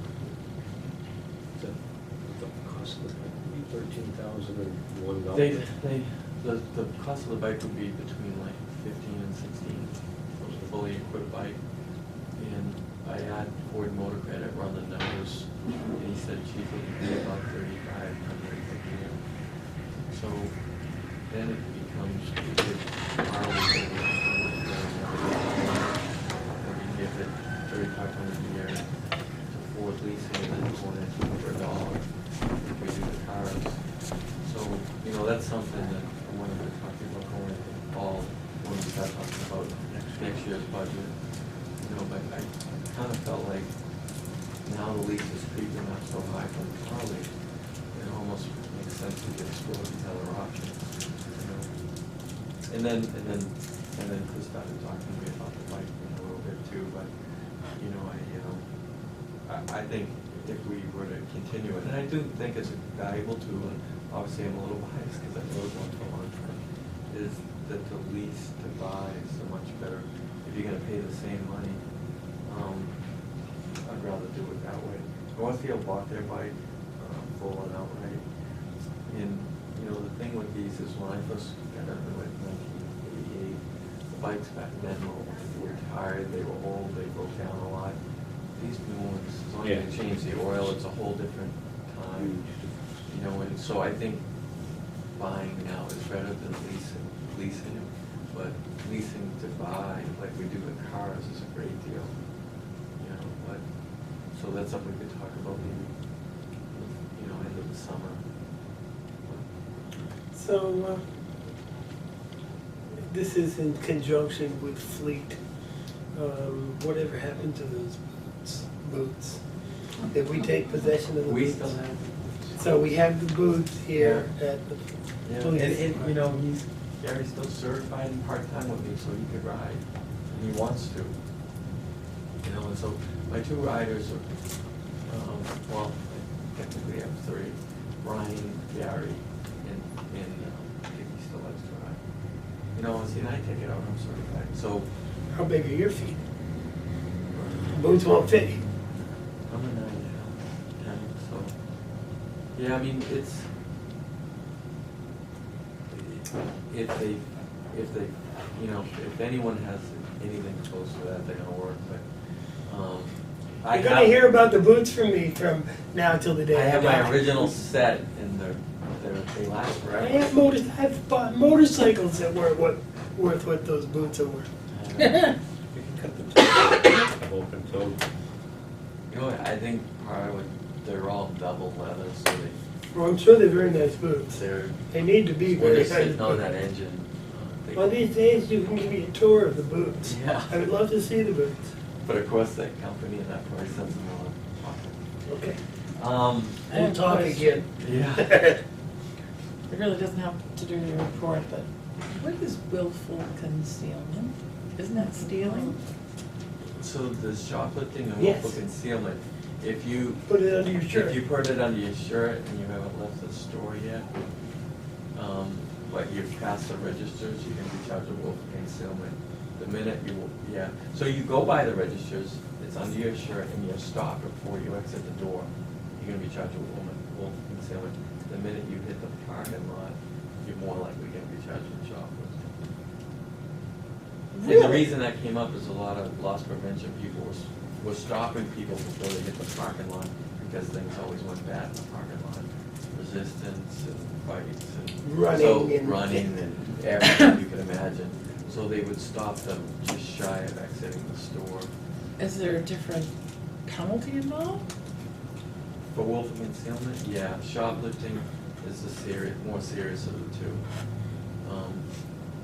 The cost of the bike would be $13,001. The cost of the bike would be between like 15 and 16, for the fully equipped bike. And I had Ford Motor Credit run the numbers, and he said cheap would be about $3,500 a year. So then it becomes, we give Harley, we give it $3,500 a year to Ford leasing, and then going into for $1 if we do the cars. So, you know, that's something that I wanted to talk to you about going into the fall, when we start talking about next year's budget. You know, but I kind of felt like now the lease is creeping up so high from Harley, it almost makes sense to explore these other options, you know. And then Chris started talking to me about the bike thing a little bit too, but, you know, I think if we were to continue it, and I do think it's a valuable tool, and obviously I'm a little biased because I've rode one for a long time, is that the lease to buy is so much better. If you're gonna pay the same money, I'd rather do it that way. Northfield bought their bike, full and outright. And, you know, the thing with these is when I first got into it in 1988, the bikes back then were tired, they were old, they broke down a lot. These new ones, as long as you change the oil, it's a whole different time. You know, and so I think buying now is better than leasing. But leasing to buy, like we do with cars, is a great deal. You know, but, so that's something we could talk about maybe, you know, end of the summer. So, this is in conjunction with Fleet. Whatever happened to those boots? Did we take possession of the We boots? still have. So we have the boots here at the Yeah, police. and, you know, Gary's still certified and part-time with me, so he could ride, and he wants to. You know, and so my two riders are, well, I technically have three, Brian, Gary, and Vicky still likes to ride. You know, see, and I take it out, I'm certified, so. How big are your feet? Boots won't fit you. I'm a 9 now, and so, yeah, I mean, it's, if they, you know, if anyone has anything close to that, they're gonna work, but, I You're gonna have- hear about the boots from me from now till the day I have my die. original set, and they last I forever. have I've bought motorcycles that weren't worth what those boots are worth. You can cut the toe, have open toe. You know, I think part of it, they're all double leather, so Well, I'm sure they're very nice boots. they're, They need to be when very they're nice sitting on that boots. engine. They- One of these days, you can give me a tour of the boots. Yeah. I would love to see the boots. But of course, that company and that price sends them all. Okay. I We'll have a talk question. again. Yeah. It really doesn't have to do with your report, but what is willful concealment? Isn't that stealing? So there's shoplifting and Yes. willful concealment. If you, Put it under your shirt. if you put it under your shirt and you haven't left the store yet, but you've passed the registers, you can be charged with willful concealment. The minute you, yeah, so you go by the registers, it's under your shirt, and you're stopped before you exit the door, you're gonna be charged with willful concealment. The minute you hit the parking lot, you're more likely gonna be charged with shoplifting. And the Really? reason that came up is a lot of loss prevention people were stopping people before they hit the parking lot, because things always went bad in the parking lot. Resistance and fights and. Running so, and- running and everything you could imagine. So they would stop them just shy of exiting the store. Is there a different penalty involved? For willful concealment, yeah, shoplifting is the more serious of the two.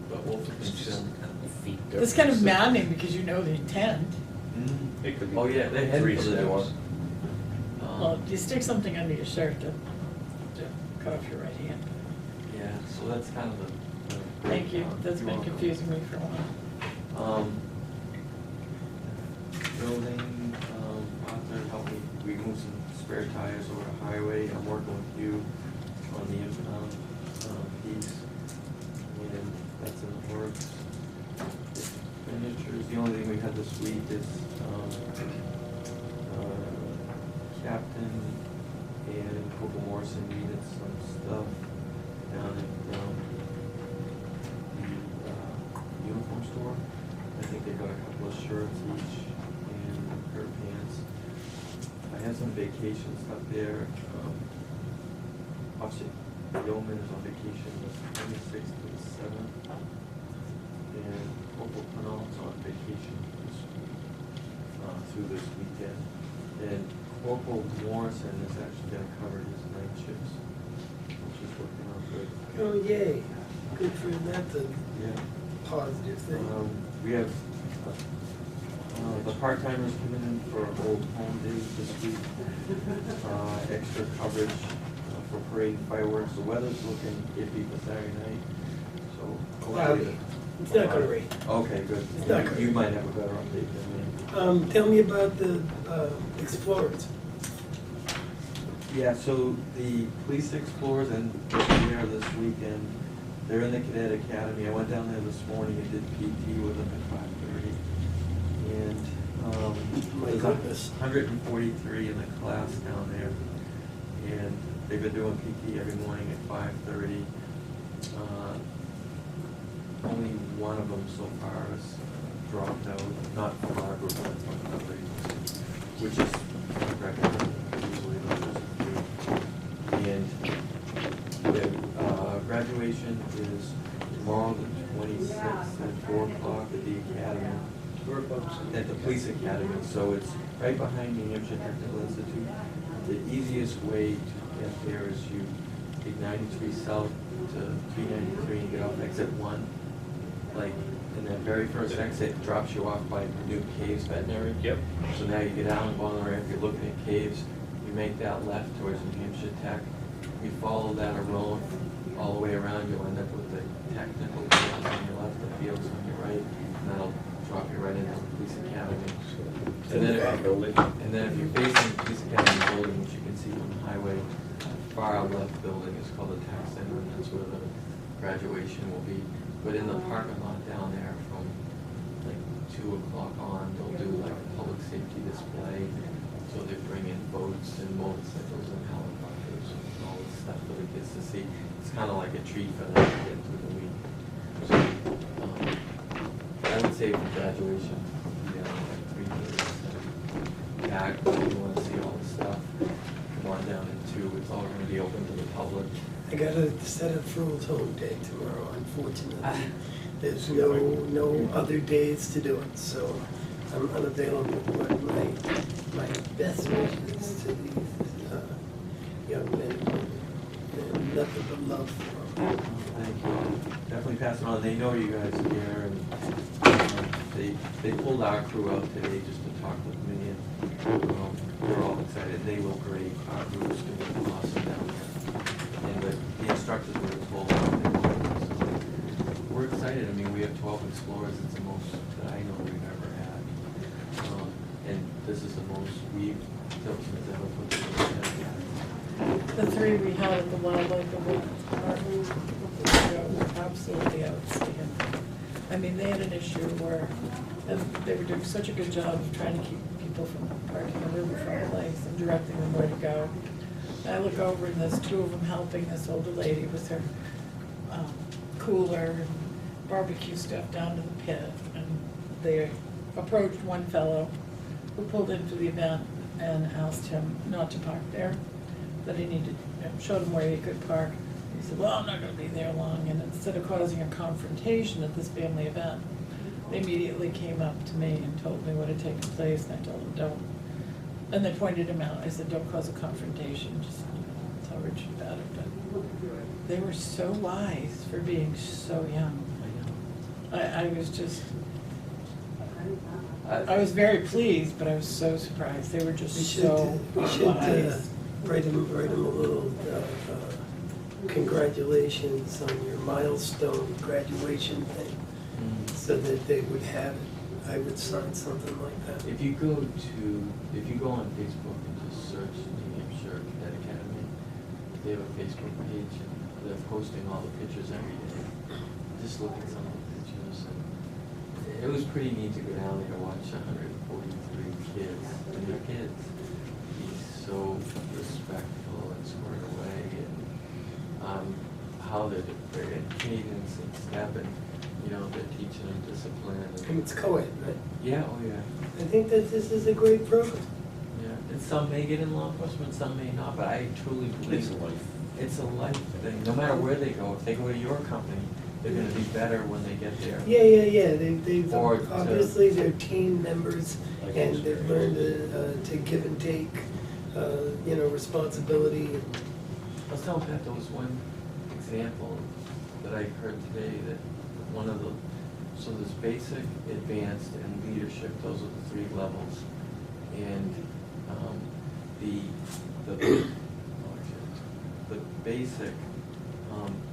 But willful concealment. It's kind of maddening because you know the intent. Mhm. It could be Oh, yeah, they head 3 for the door. steps. Well, you stick something under your shirt to cut off your right hand. Yeah, so that's kind of the. Thank you, breakdown. that's You're been welcome. confusing me for a while. Building, Arthur helped me, we moved some spare tires over the highway, I'm working with you on the impound, piece, and that's in the works. Expenditures, the only thing we had this week is, Captain and Corporal Morrison needed some stuff down at, the uniform store. I think they got a couple of shirts each and a pair of pants. I had some vacation stuff there. Officer Yeoman is on vacation the 26th to the 7th. And Corporal Pennell's on vacation this week, through this weekend. And Corporal Morrison is actually gonna cover his night shifts, which is working out good. Oh, yay. Good for him. That's a Yeah. positive thing. We have, the part-timers coming in for Old Home Days this week. Extra coverage for parade fireworks. The weather's looking iffy for Saturday night, so so. Cloudy. It's not gonna rain. Okay, good. It's not gonna You rain. might have a better update than me. Tell me about the Explorers. Yeah, so the police explorers and there this weekend, they're in the cadet academy. I went down there this morning and did PT with them at 5:30. And My there's goodness. 143 in the class down there. And they've been doing PT every morning at 5:30. Only one of them so far has dropped out, not from our group, but from another agency, which is recommended. Usually those are two. And the graduation is tomorrow, the 26th, at 4 o'clock at the academy. At the police academy, so it's right behind New Hampshire Technical Institute. The easiest way to get there is you take 93 south to 393 and get off exit 1. Like, and that very first exit drops you off by New Caves Veterinary. Yep. So now you get out on the ramp, you're looking at caves, you make that left towards New Hampshire Tech. You follow that road all the way around, you'll end up with the technical fields on your left, the fields on your right, and that'll drop you right into the police academy. And then if you're facing the police academy building, which you can see from the highway, far left building is called the tech center, and that's where the graduation will be. But in the parking lot down there from like 2 o'clock on, they'll do like a public safety display. So they bring in boats and motorcycles and helicopters and all this stuff for the kids to see. It's kind of like a treat for them to get through the week. So I would say for graduation, yeah, like 3 days. Back, if you want to see all the stuff, come on down in 2. It's all going to be open to the public. I gotta set up Fool's Home Day tomorrow, unfortunately. There's no other days to do it, so I'm unavailable. But my best wishes to these young men and nothing but love for them. Thank you. Definitely pass it on. They know you guys are here, and they pulled our crew out today just to talk with me, and we're all excited. They look great. Our group's doing awesome down there. And the instructors were told how they wanted. So we're excited. I mean, we have 12 explorers. It's the most that I know we've ever had. And this is the most Tilton has ever put together. The 3 we had at the wildlife and wood department were absolutely outstanding. I mean, they had an issue where they were doing such a good job of trying to keep people from parking the riverfront lakes and directing them where to go. I look over and there's 2 of them helping this older lady with her cooler and barbecue stuff down to the pit. And they approached one fellow who pulled into the event and asked him not to park there, that he needed, showed him where he could park. He said, well, I'm not gonna be there long. And instead of causing a confrontation at this family event, they immediately came up to me and told me what had taken place, and I told them, don't. And they pointed him out. I said, don't cause a confrontation, just tell Richard about it. But they were so wise for being so young. I was just, I was very pleased, but I was so surprised. They were just We so should wise. write them a little congratulations on your milestone graduation thing, so that they would have it. I would sign something like that. If you go on Facebook and just search New Hampshire Cadet Academy, they have a Facebook page and they're posting all the pictures every day. Just look at some of the pictures, and it was pretty neat to go down there and watch 143 kids, and their kids be so respectful and squared away, and how they're in cadence and step, and they're teaching them discipline. And it's co-ed, right? Yeah, oh yeah. I think that this is a great program. Yeah, and some may get in law enforcement, some may not, but I truly believe it's a life thing. No matter where they go, if they go to your company, they're gonna be better when they get there. Yeah. They've Or to- obviously they're team members, and they've learned to give and take, responsibility. I was telling Pat, there was one example that I heard today that so there's basic, advanced, and leadership, those are the 3 levels. And the basic,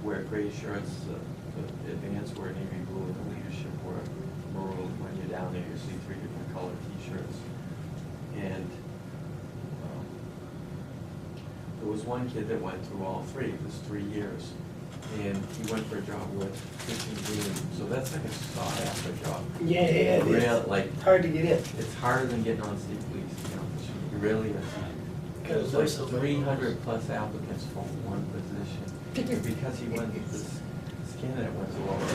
wear gray shirts, the advanced wear navy blue and the leadership wear maroon. When you're down there, you see 3 different colored t-shirts. And there was one kid that went through all 3, it was 3 years. And he went for a job with Tilton Selectmen, so that's like a sought after job. Yeah, it is. Real, like, Hard to get in. it's harder than getting on state police, you know, it really is. Because There's there's like 300 plus applicants for one position. And because he went, this candidate went through all of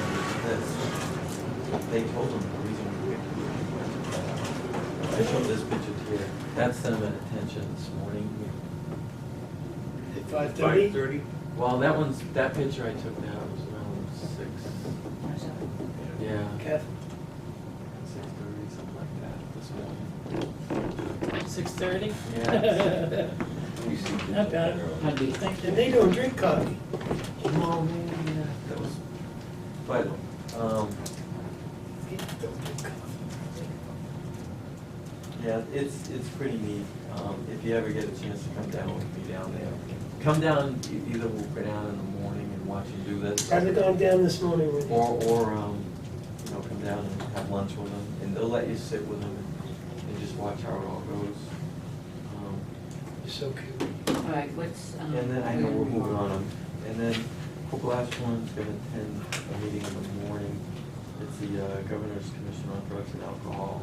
this, they told him the reason we picked him. I showed this picture here, that's them at attention this morning. At 5:30? 5:30? Well, that picture I took now was around 6. Yeah. Kath? 6:30, something like that, this morning. 6:30? Yeah. You see kids Not bad. up there. Thank you. And they don't drink coffee. Well, maybe, yeah, that was, but, They don't drink coffee. yeah, it's pretty neat. If you ever get a chance to come down with me down there, come down, either we'll go down in the morning and watch you do this, How's it going down this morning with you? or, you know, come down and have lunch with them, and they'll let you sit with them and just watch how it all goes. You're so cute. All right, what's, And then I know we're moving on, and then Hope last one's gonna attend a meeting in the morning. It's the Governor's Commission on Drugs and Alcohol.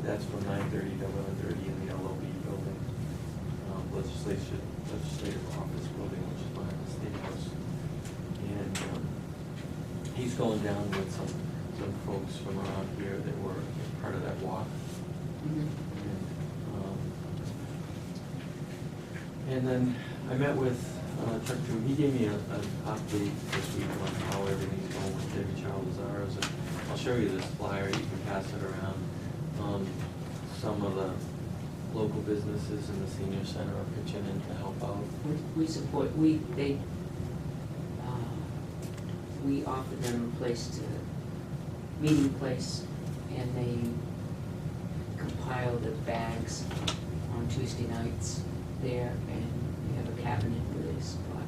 That's from 9:30 to 11:30 in the LOB building, legislative office building, which is behind the State House. And he's going down with some folks from around here that were part of that walk. And then I met with Chuck Drew. He gave me an update this week on how everything's going with David Charles Azars. And I'll show you this flyer, you can pass it around. Some of the local businesses in the senior center are pitching in to help out. We support, we offered them a place to, meeting place, and they compile the bags on Tuesday nights there, and we have a cabinet where they supply,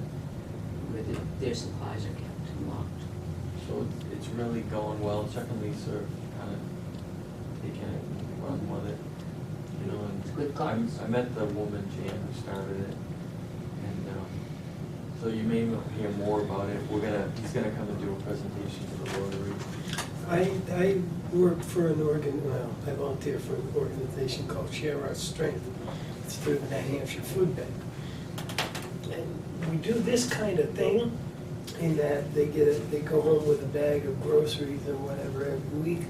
where their supplies are kept locked. So it's really going well. Chuck and Lisa are kind of taking it and run with it, you know. And It's good cause. I met the woman, Jan, who started it, and so you may hear more about it. He's gonna come and do a presentation to the Rotary. I work for I volunteer for an organization called Share Our Strength. It's through the New Hampshire Food Bank. And we do this kind of thing in that they go home with a bag of groceries or whatever every week.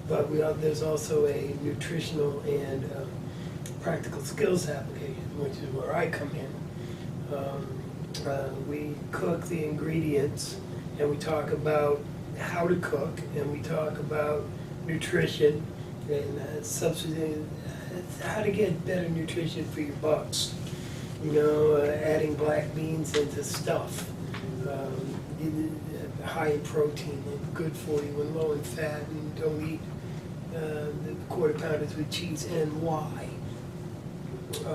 But there's also a nutritional and practical skills application, which is where I come in. We cook the ingredients and we talk about how to cook, and we talk about nutrition and substitute, how to get better nutrition for your bucks. You know, adding black beans into stuff, high in protein and good for you and low in fat, and don't eat the quarter pounders with cheese and why. If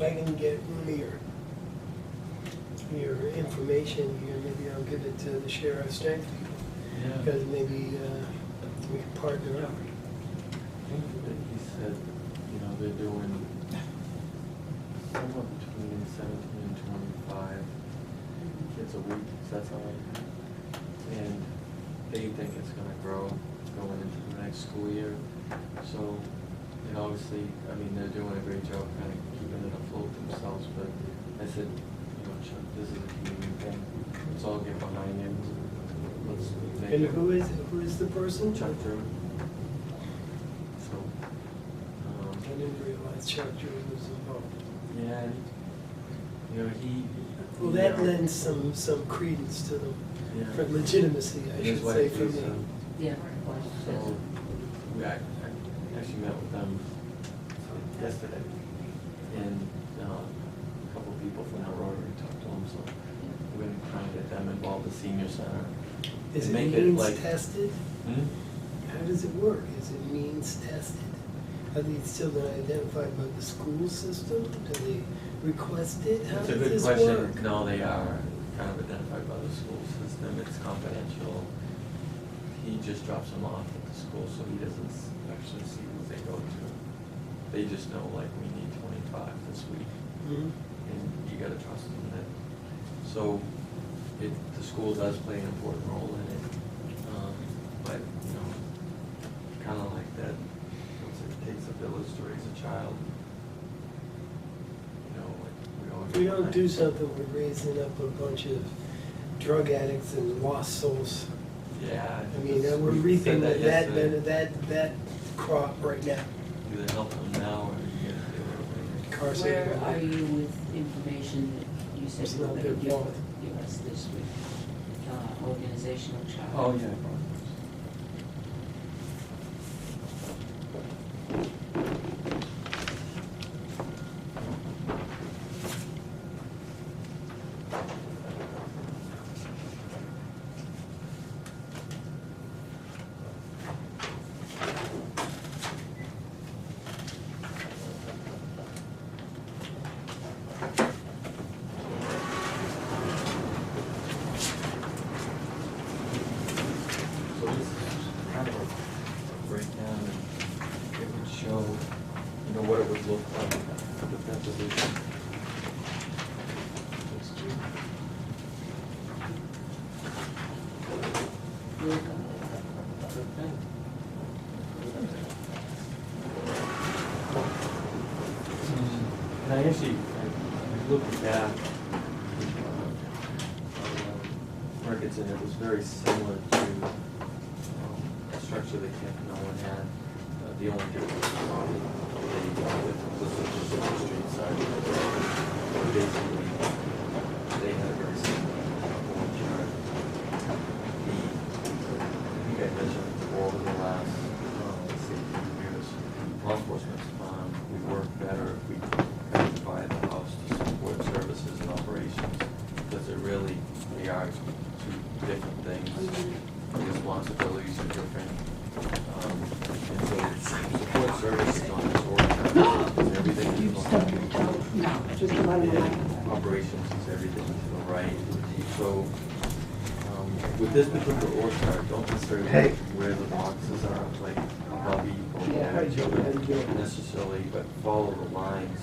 I can get one of your information here, maybe I'll give it to the Share Our Strength people, Yeah. because maybe we can partner up. I think that he said, you know, they're doing somewhere between 17 and 25 kids a week, so that's all I have. And they think it's gonna grow going into the next school year. So, and obviously, I mean, they're doing a great job kind of keeping it afloat themselves, but I said, you know, Chuck, this is a community thing. Let's all get behind him. Let's make And it. who is the person? Chuck Drew. So, I didn't realize Chuck Drew was involved. yeah, and, you know, Well, that lends some credence to them, yeah. for legitimacy, I And his should say, wife for is, me. Yeah. so, I actually met with them yesterday, and a couple people from the Rotary talked to them, so we're gonna try and get them involved in the senior center. Is and it make means like- tested? Hmm? How does it work? Is it means tested? Are they still not identified by the school system? Do they request it? How It's does a good this question. work? No, they are. kind of identified by the school system, it's confidential. He just drops them off at the school, so he doesn't actually see who they go to. They just know, like, we need 25 this week, Mhm. and you gotta trust them that. So, the school does play an important role in it, but, you know, kinda like that, it takes a village to raise a child. You know, like, we always. If we don't do something, we're raising up a bunch of drug addicts and lost souls. Yeah. I mean, we we're said reaping yesterday. that crop right now. Either help them now or you gotta deal with it later. Carson. Where are you with information that you said It's you were not gonna their give fault. us this week? Organizational chart? Oh, yeah, I brought So this is kind of a breakdown, and it would show, you know, what it would look like with that position. And I actually, I looked back, markets, and it was very similar to a structure that Camp Nolan had. The only difference was probably was just the street side. Basically, they had a very similar board chart. I think I measured over the last, let's say, 2 years, law enforcement, we work better if we buy the house to support services and operations, because they are two different things. The responsibilities are different. And so support services on this org, is everything to the left. No, just about And operations is everything to the right. So, with this particular org chart, don't necessarily look where the boxes are, like above or below each other necessarily, but follow the lines.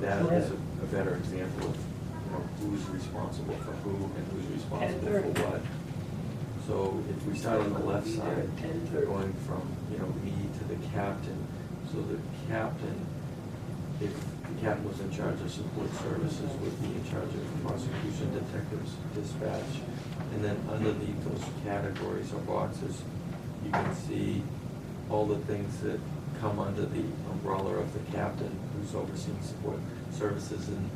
That is a better example of, you know, who's responsible for who and who's responsible for what. So if we start on the left side, going from, you know, me to the captain, so the captain, if the captain was in charge of support services, would be in charge of prosecution, detectives, dispatch. And then underneath those categories or boxes, you can see all the things that come under the umbrella of the captain who's overseeing support services. And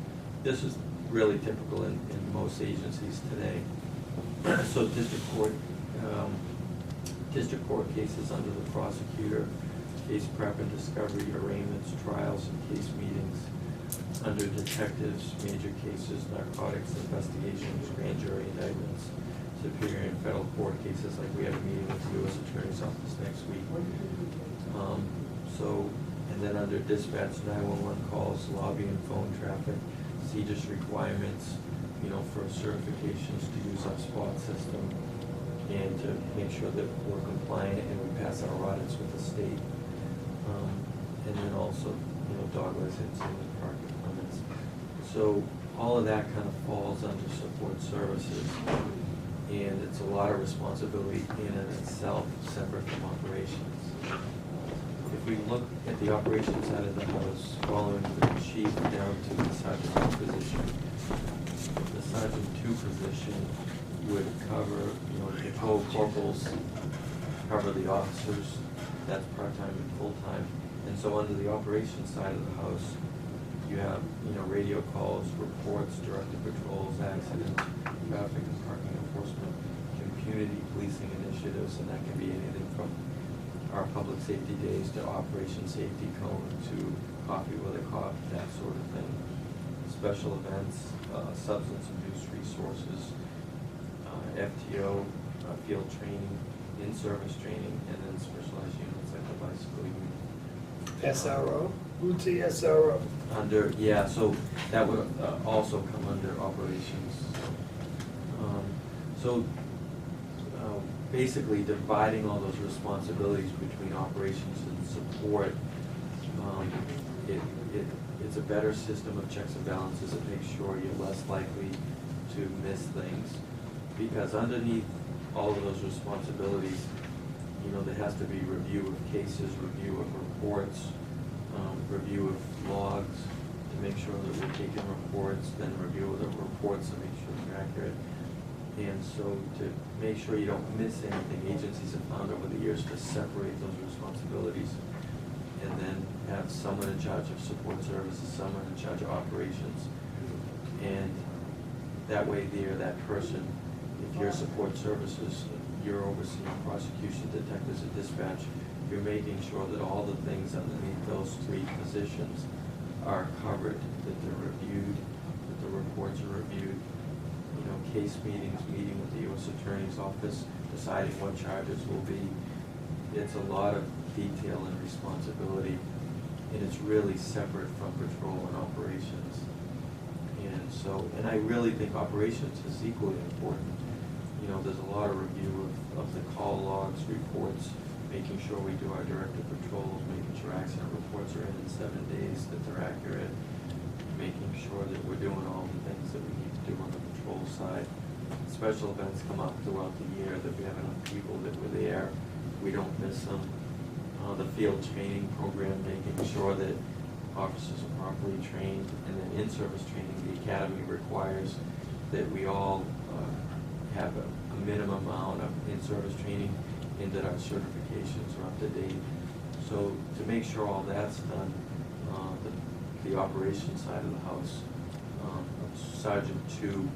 this is really typical in most agencies today. So district court cases under the prosecutor, case prep and discovery, arraignments, trials, and case meetings. Under detectives, major cases, narcotics investigations, grand jury indictments, superior and federal court cases, like we have a meeting with the U.S. Attorney's Office next week. And then under dispatch, 911 calls, lobby and phone traffic, CJIS requirements, you know, for certifications to use our SPOT system, and to make sure that we're compliant and we pass our audits with the state. And then also, you know, dog licensing and parking permits. So all of that kind of falls under support services, and it's a lot of responsibility in and itself, separate from operations. If we look at the operations side of the house, following the chief down to the sergeant 2 position, the sergeant 2 position would cover, you know, the corporals, cover the officers, that's part-time and full-time. And so under the operations side of the house, you have, you know, radio calls, reports, directed patrols, accidents, traffic and parking enforcement, community policing initiatives, and that can be anything from our public safety days to Operation Safety Cone to Coffee with a Cop, that sort of thing. Special events, substance abuse resources, FTO, field training, in-service training, and then specialized units like the bicycle unit. SRO? Who's the SRO? Yeah, so that would also come under operations. So basically dividing all those responsibilities between operations and support, it's a better system of checks and balances. It makes sure you're less likely to miss things. Because underneath all of those responsibilities, you know, there has to be review of cases, review of reports, review of logs to make sure that we're taking reports, then review of the reports to make sure they're accurate. And so to make sure you don't miss anything, agencies have found over the years to separate those responsibilities and then have someone in charge of support services, someone in charge of operations. And that way there, that person, if you're support services, you're overseeing prosecution, detectives, and dispatch, you're making sure that all the things underneath those three positions are covered, that they're reviewed, that the reports are reviewed. You know, case meetings, meeting with the U.S. Attorney's Office, deciding what charges will be. It's a lot of detail and responsibility, and it's really separate from patrol and operations. And so, and I really think operations is equally important. You know, there's a lot of review of the call logs, reports, making sure we do our directed patrols, making sure accident reports are in 7 days, that they're accurate, making sure that we're doing all the things that we need to do on the patrol side. Special events come up throughout the year, that we have enough people that were there, we don't miss them. The field training program, making sure that officers are properly trained, and then in-service training, the academy requires that we all have a minimum amount of in-service training and that our certifications are up to date. So to make sure all that's done, the operations side of the house, Sergeant 2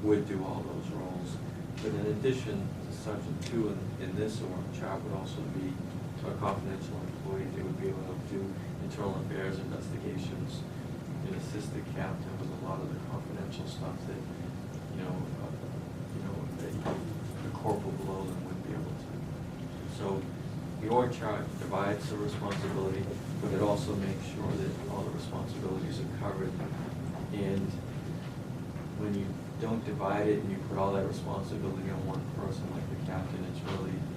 would do all those roles. But in addition, Sergeant 2 in this org chart would also be a confidential employee. They would be able to do internal affairs investigations and assist the captain with a lot of the confidential stuff that, the corporal below them wouldn't be able to. So the org chart divides the responsibility, but it also makes sure that all the responsibilities are covered. And when you don't divide it and you put all that responsibility on one person like the captain,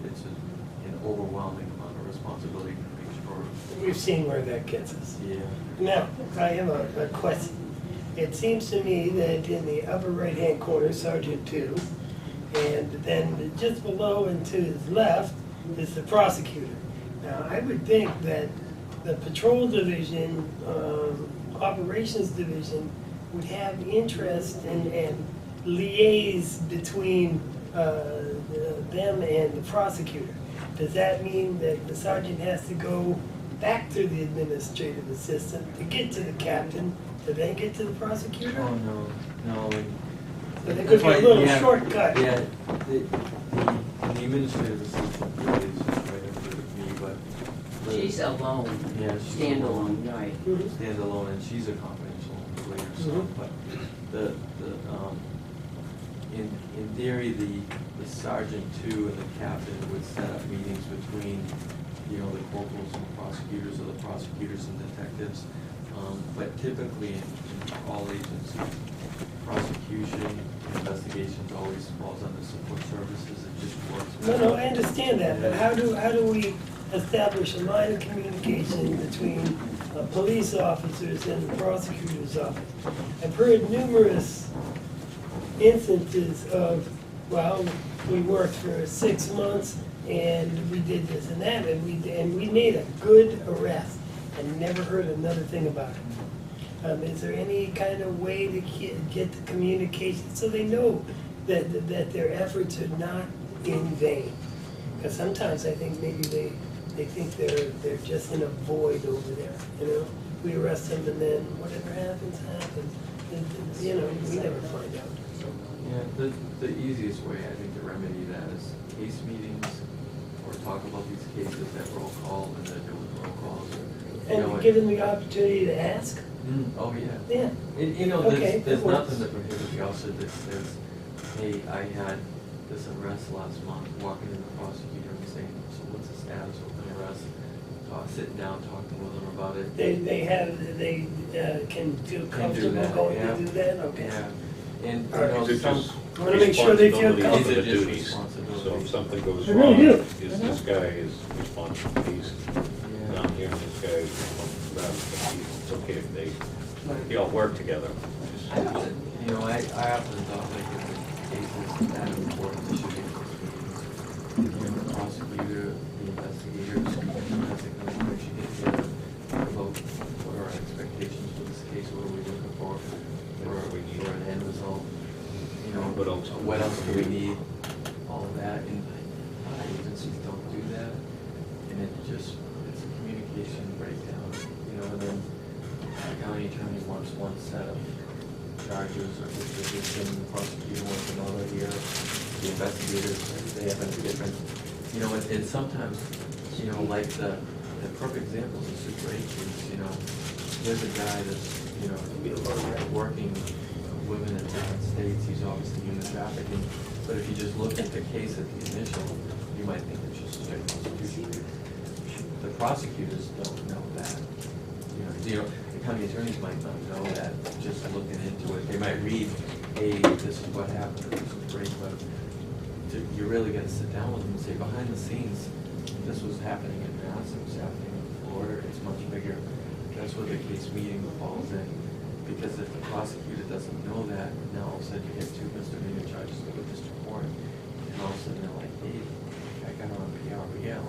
it's an overwhelming amount of responsibility to make sure. We've seen where that gets us. Yeah. Now, I have a question. It seems to me that in the upper right-hand corner, Sergeant 2, and then just below and to his left is the prosecutor. Now, I would think that the patrol division, operations division, would have interest and liaise between them and the prosecutor. Does that mean that the sergeant has to go back to the administrative assistant to get to the captain, to then get to the prosecutor? Oh, no. So there could be a little shortcut. Yeah, the administrative assistant really is just right up there with me, but. She's alone. Yeah, she's Standalone, right. Standalone, and she's a confidential employee herself, but in theory, the sergeant 2 and the captain would set up meetings between, the corporals and prosecutors, or the prosecutors and detectives. But typically in all agencies, prosecution, investigations always falls under support services. It just works. No, I understand that, but how do we establish a line of communication between police officers and the prosecutor's office? I've heard numerous instances of, well, we worked for 6 months and we did this and that, and we made a good arrest and never heard another thing about it. Is there any kind of way to get the communication so they know that their efforts are not in vain? Because sometimes I think maybe they think they're just in a void over there. We arrest them and then whatever happens. We never find out. Yeah, the easiest way, I think, to remedy that is case meetings, or talk about these cases at roll call, and then do roll calls. And give them the opportunity to ask? Oh, yeah. Yeah. There's nothing that prohibits the officer that says, hey, I had this arrest last month, walking in the prosecutor and saying, so what's the status of the arrest? sitting down, talking with them about it. They can feel Can do comfortable that, going yeah. to do that, okay. Yeah, and, you All right. know, Is it some, just I wanna make sure they feel responsibility comfortable. of the Is it just duties? responsibility? So if something goes I really wrong, do. is this guy is responsible, he's yeah. down here, and this guy is responsible, it's okay if they all work together. I often, you know, I often thought like if the case is that important, it should be the prosecutor, the investigators, the ethical, should get together about what are our expectations for this case, what are we looking for an end result, you know, what else do we need, all of that, and a lot of agencies don't do that, and it's a communication breakdown, you know, and then the county attorney wants one set of charges or disposition, the prosecutor wants another here, the investigators, they have a different, you know, and sometimes, you know, like the perfect example is the Super 8 case, you know, there's a guy that's, you know, working women in different states, he's obviously human trafficking, but if you just look at the case at the initial, you might think it's just a straight prosecution. The prosecutors don't know that, you know, the county attorneys might not know that, just looking into it, they might read, hey, this is what happened, this was great, but you're really gonna sit down with them and say, behind the scenes, this was happening in Mass, it was happening in Florida, it's much bigger. That's where the case meeting falls in, because if the prosecutor doesn't know that, now all of a sudden you get 2 misdemeanor charges to the district court, and all of a sudden they're like, hey, I got on PRBL,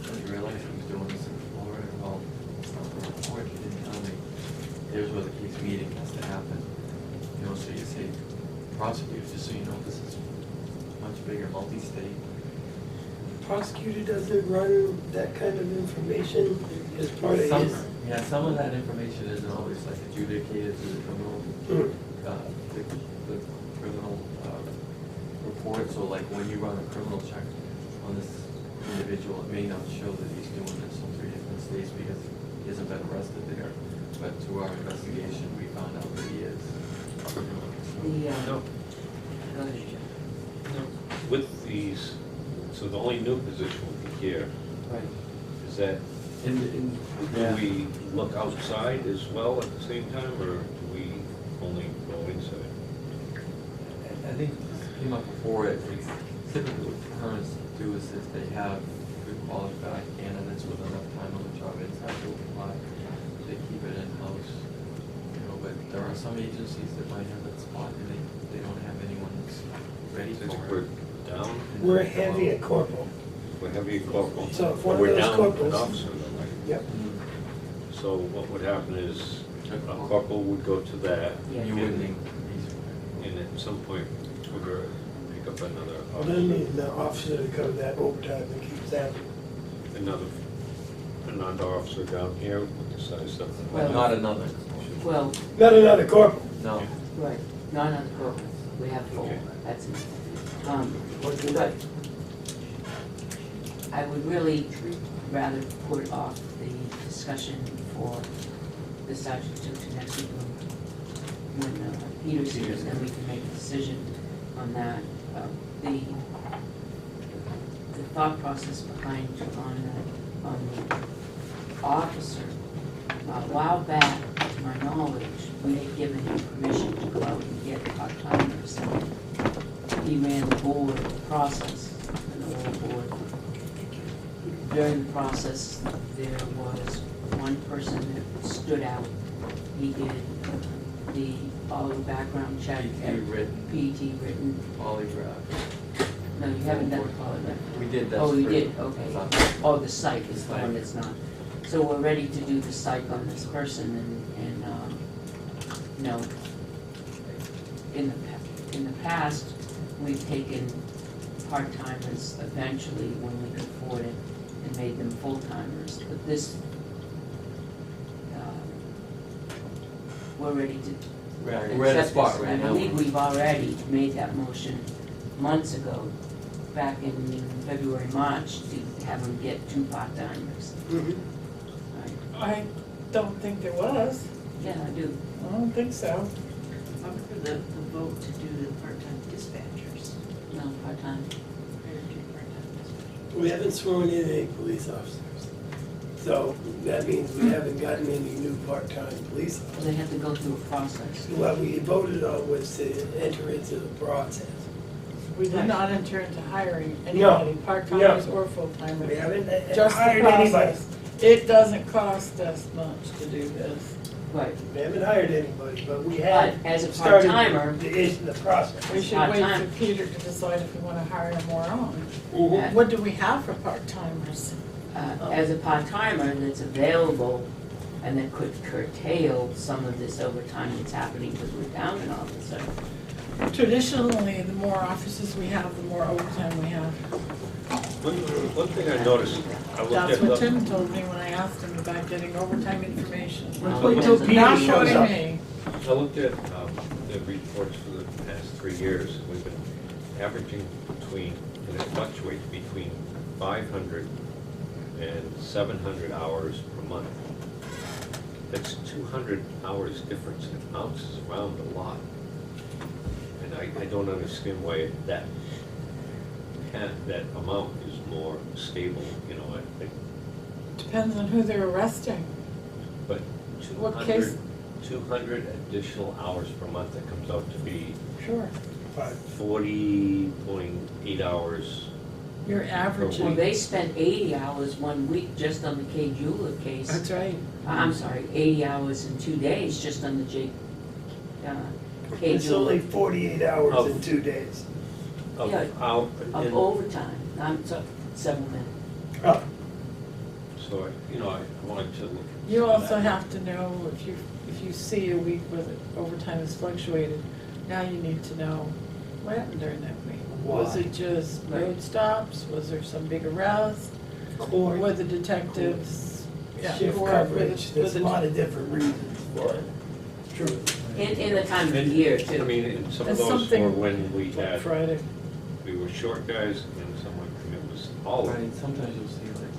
didn't realize he was doing this in Florida, well, it's not the report, he didn't tell me. There's where the case meeting has to happen, you know, so you say, prosecutors, just so you know, this is much bigger, multi-state. Prosecutor doesn't run that kind of information as part of his. Yeah, some of that information isn't always like adjudicated to the criminal, the criminal report. So like when you run a criminal check on this individual, it may not show that he's doing this in 3 different states because he hasn't been arrested there. But through our investigation, we found out that he is. No. Go ahead, Joe. With these, so the only new position will be here, Right. is that, Yeah. do we look outside as well at the same time, or do we only go inside? I think this came up before, it's typically what firms do is if they have good qualified candidates with enough time on the job inside to apply, they keep it in-house. You know, but there are some agencies that might have that spot and they don't have anyone that's ready Since for we're it. down? We're heavy at corporal. We're heavy at corporal. So if one of We're those down corporals- an officer, though, right? Yep. Mm. So what would happen is, a corporal would go to that, Yeah. You wouldn't increase. and at some point, we're gonna pick up another Well, then the officer to cover that overtime and keep that. another officer down here with the size stuff. Well- Not another. Well, Not another corporal. No. right, not on the corporate, we have 4, Okay. that's it. But I would really rather put off the discussion for the sergeant to next week when Peter's here, then we can make a decision on that. The thought process behind on the officer, a while back, to my knowledge, we had given him permission to go out and get part-timers. He ran the board process, the whole board. During the process, there was one person that stood out. He did all the background check. PT written. PT written. Polygraph. No, you haven't done the polygraph. We did that. Oh, you for- did, okay. It's not- Oh, the psych is the one Psych. that's not. So we're ready to do the psych on this person and you know, in the past, we've taken part-timers eventually when we could afford it and made them full-timers, but this, we're ready to We're at a accept spot this. right I now. believe we've already made that motion months ago, back in February, March, to have them get 2 part-timers. Right. I don't think there was. Yeah, I do. I don't think so. I'm for the vote to do the part-time dispatchers. No, part-time. Prior to part-time dispatchers. We haven't sworn in any police officers. So that means we haven't gotten any new part-time police officers. They have to go through a process. What we voted on was to enter into the process. We did not enter into hiring anybody, part-timers or full-timers. We haven't Just the hired anybody. process. It doesn't cost us much to do this. Right. We haven't hired anybody, but we have But as a started part-timer, the process. We should wait Part-time. for Peter to decide if we want to hire more on. Mhm. What do we have for part-timers? as a part-timer that's available and that could curtail some of this overtime that's happening because we're down an officer. Traditionally, the more officers we have, the more overtime we have. One thing I noticed, I looked That's at what the, Tim told me when I asked him about getting overtime information. Wait till Peter Not shows quoting up. me. I looked at the reports for the past 3 years. We've been averaging between, and it fluctuates between 500 and 700 hours per month. That's 200 hours difference, and it bounces around a lot. And I don't understand why that amount is more stable, you know, Depends on who they're arresting. but What case? 200 additional hours per month, that comes out to be Sure. 40.8 hours. You're Well, averaging. they spent 80 hours 1 week just on the Kay Jeweler case. That's right. I'm sorry, 80 hours in 2 days just on the Kay It's only Jeweler 48 hours Of- in 2 days. Of Yeah, hour, of and overtime. I'm sorry, several minutes. Oh, so, I wanted to look. You at also that. have to know if you see a week where the overtime is fluctuated, now you need to know what happened during that week. Was Why? it just Right. road stops? Was there some big arrest? court, Were the detectives? yeah, shift or coverage, were there's the- a lot of different reasons for it. True. In the time of the And, year I too. mean, and some of There's those something were when we Like had, Friday. we were short guys, and someone, and it was all of Right, it. sometimes you'll see like,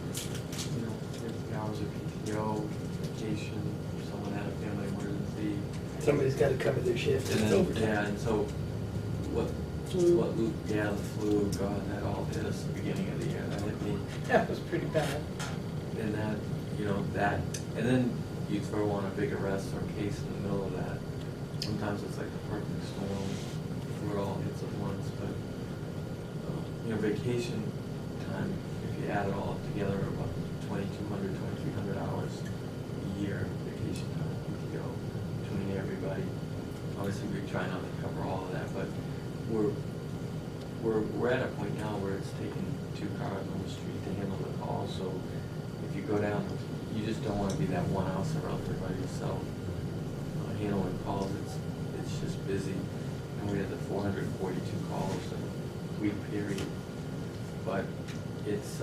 there's hours of PTO, vacation, someone had a family emergency. Somebody's gotta cover their shift, And it's then, overtime. yeah, and so what, Flu. the flu, God, that all hit us at the beginning of the year, that hit me. That was pretty bad. And that, and then you throw on a big arrest or case in the middle of that. Sometimes it's like the perfect storm, where it all hits at once, but, vacation time, if you add it all up together, about 2,200, 2,300 hours a year, vacation time, PTO, between everybody. Obviously, we try not to cover all of that, but we're at a point now where it's taking 2 cars on the street to handle the call, so if you go down, you just don't wanna be that one officer out there by yourself, handling calls, it's just busy. And we had the 442 calls in a week period, but it's,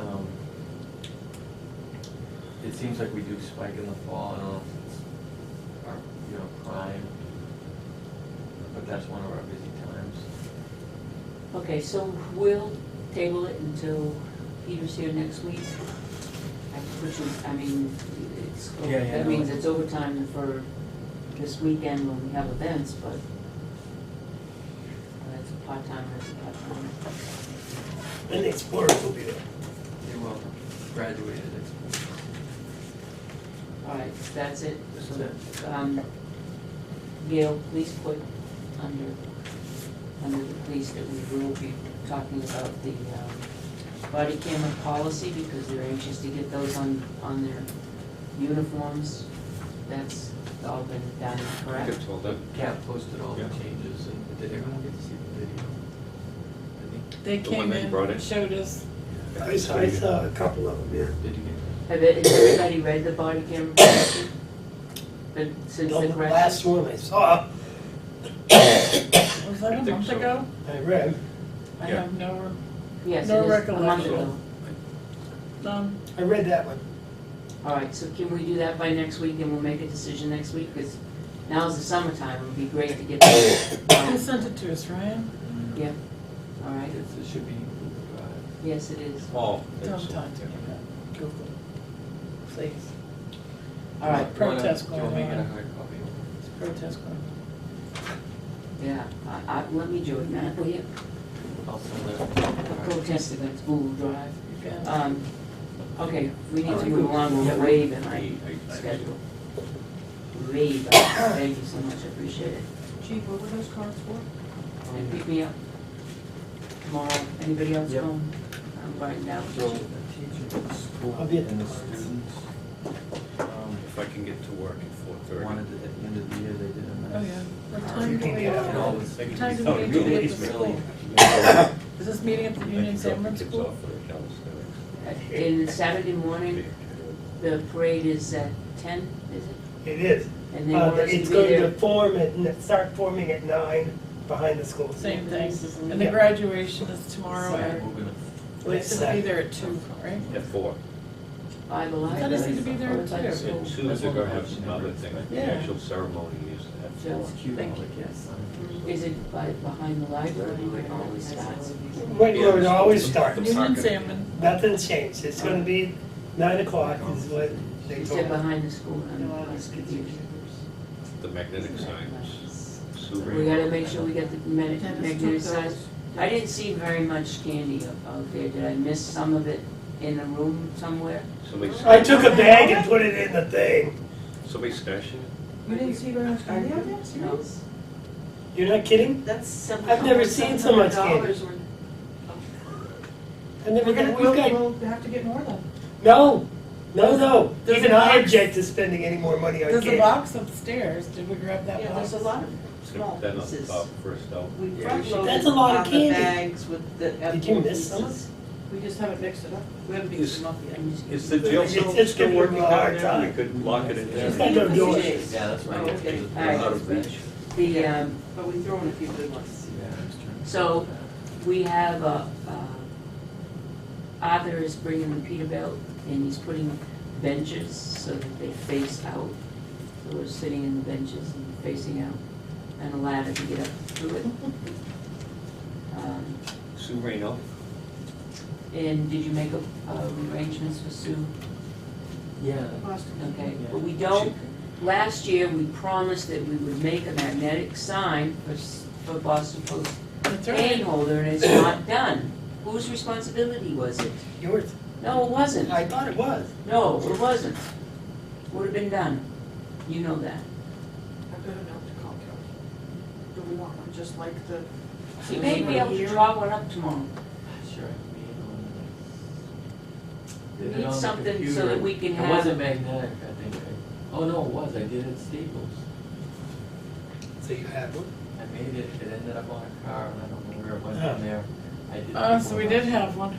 it seems like we do spike in the fall, I don't know if it's our, crime, but that's one of our busy times. Okay, so we'll table it until Peter's here next week. Which is, I mean, that means it's overtime for this weekend when we have events, but that's a part-time, that's a part-time. And the Explorers will be there. They will graduated next week. All right, that's it. So, That's Gail, please put under the police that we will be talking about the body camera policy because they're anxious to get those on their uniforms. That's all been done, I think correct? it's all done. Cat posted all the Yeah. changes, and did everyone get to see the video? They The one came that you in, brought in? showed us. I saw a couple of them, yeah. Did you get? Has everybody read the body camera policy? Since the The correction? last one I saw, Was that I a think month so. ago? I read, I Yeah. have no, Yes, no it is a month recollection. ago. I read that one. All right, so can we do that by next week and we'll make a decision next week? Because now's the summertime, it would be great to get that. Who sent it to us, Ryan? Yeah, all right, It should be, yes, it is. Oh, Don't it's- talk to me about Google, please. All right, Protest Do you want me to going get a on. hard copy? It's protest going yeah, let me join that, will you? I'll send it. A protest against Google Drive. on. You can. Okay, we need to move along, we're way behind schedule. Way behind, thank you so much, I appreciate it. Chief, what were those cards for? And pick me up tomorrow, anybody else Yep. going? I'm writing down. So the teacher at school I'll be at the and the conference. students, If I can get to work at 4:30. wanted to, at the end of the year, they did a Oh, nice. yeah. What time do we, And all what this- time do Oh, we need to really? be at It's the really- school? Is this meeting at the I Union can drop the Sandwich kids School? off for the calisthenics. In Saturday morning, the parade is at 10, is it? It is. And they want us to It's be going to there. form start forming at 9 behind the school. Same thing. And the Yeah. graduation is tomorrow Yeah, at, we're gonna, well, they said to be there at 2, right? At 4. By the I library. thought I said to be there Or at by the 2. school. And 2, they're gonna have some other thing, the Yeah. actual ceremony is at 4. it's cute, all the kids. Is it behind the library where it always starts? Right where it always starts. Union Salmon. Nothing's changed. It's gonna be 9 o'clock is what they You told said me. behind the school, I was confused. The magnetic signs. Sue We gotta make sure we get the Dennis took magnetic signs. those. I didn't see very much candy out there, did I miss some of it in a room somewhere? Somebody, I took a bag and put it in the thing. somebody stashing it? You didn't see very much candy out there? No. You're not kidding? That's seven. I've never seen so much candy. $700 worth. I never We're gonna, we've got, we'll have to get more then. no. Does Even the I box- object to spending any more money on There's a candy. box upstairs, did we grab that Yeah, box? there's a lot of small Then on the pieces. top, first out. We Yeah, front we should- loaded That's a lot of on the candy. bags with the. Did you miss some? pieces. We just haven't mixed it up. We haven't mixed them up yet. Is the jail still It's still giving working them a hard down there? We time. could lock it in It's there. got no doors. Yeah, that's right. Oh, okay. It's Alright. Out of reach. The, But we've thrown a few good ones. Yeah, I was trying to- so we have, Arthur is bringing the Peterbilt and he's putting benches so that they face out. So we're sitting in the benches and facing out, and a ladder to get up through it. Sue Reno? And did you make arrangements for Sue? Yeah. Boston. Okay, but we don't, last year, we promised that we would make a magnetic sign for Boston Post That's cane right. holder, and it's not done. Whose responsibility was it? Yours. No, it wasn't. I thought it was. No, it wasn't. Would have been done. You know that. I've got a note to call Kelly. Do we want one just like the? He may be able to draw one up tomorrow. Sure. We Did it need on the something so computer. that we can It have. wasn't magnetic, I think. Oh, no, it was. I did it at Staples. So you had one? I made it, it ended up on a car, and I don't know where it went Oh. from there. I did. Oh, so we did have one.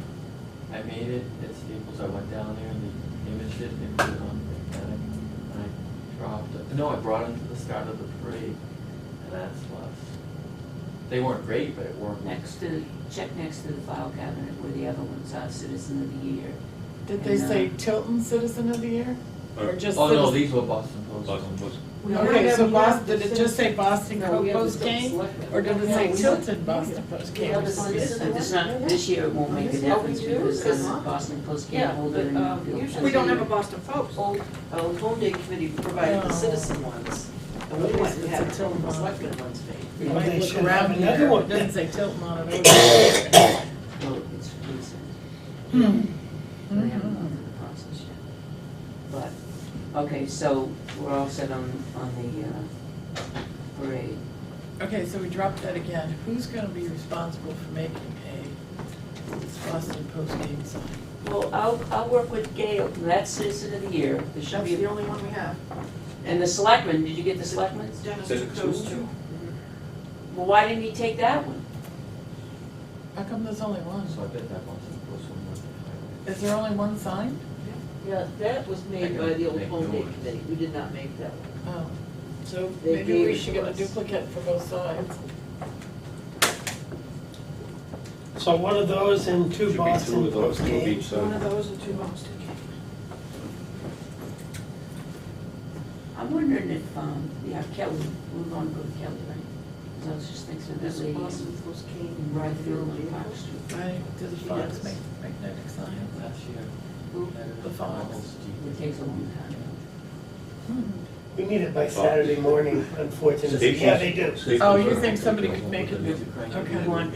I made it at Staples, I went down there and they imaged it, they put it on magnetic, and I dropped it. No, I brought it to the start of the parade, and that's was. They weren't great, but it worked. Check next to the file cabinet where the other ones are Citizen of the Year. Did they say Tilton Citizen of the Year? Or just Oh, no, Citizen? these were Boston Post. Boston Post. We Okay, already so have- Boston, did it just say Boston No, we have the Post Tilton cane? Selectmen. Or did it No, say we Tilton Boston Post cane? have the Citizen. If it's not, this year it won't make a Oh, we difference do? because Because- the Boston Post Yeah, can't hold but, it in the field. usually- We don't have a Boston Post. Old Home Day Committee provided the Oh. citizen ones, and we went and had It's a Tilton the one. selectmen ones made. You Well, might they look should have around another here, one. it doesn't say Tilton on it. No, it's recent. Hmm. They haven't gone through the process yet. But, okay, so we're all set on the parade. Okay, so we dropped that again. Who's gonna be responsible for making a Boston Post cane sign? Well, I'll work with Gail, that's Citizen of the Year, there should That's be, the only one we have. and the Selectmen, did you get the Selectmen? Dennis Said took it those too. two. Well, why didn't he take that one? How come there's only one? So I bet that Boston Post one was the highway. Is there only one sign? Yeah, that was made by the old Make Home new Day ones. Committee, we did not make that one. Oh, so They maybe gave we it should to get a us. duplicate for both sides. So one of those and two Should be two Boston of those, Post two of canes. each side. One of those and two Boston cake. I'm wondering if, yeah, Kelly, we're gonna go to Kelly, right? 'Cause I was just thinking of that There's a lady Boston in Post cane. Bradfield on Park Street. Did the Fox make magnetic signs? Last year. Who? The Fox. It takes a long time. We need it by Saturday morning, unfortunately. Yeah, they do. Oh, you think somebody could make it? Okay. You want,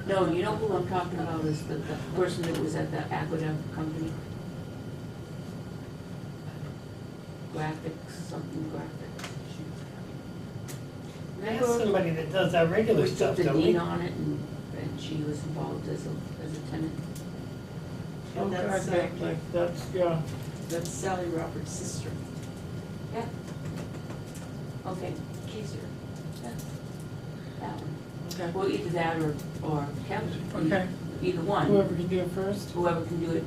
no, you know who I'm talking about is the person that was at the Aqueduct company? graphics, something graphics. We have somebody that does our regular We stuff, took the don't we? dean on it and she was involved as a tenant. Oh, And that's, God, that's, yeah. That's Sally Roberts' sister. Yeah. Okay, Kaiser. yeah. That one. Okay. Well, either that or Kelly. Okay. Either one. Whoever can do it first. Whoever can do it,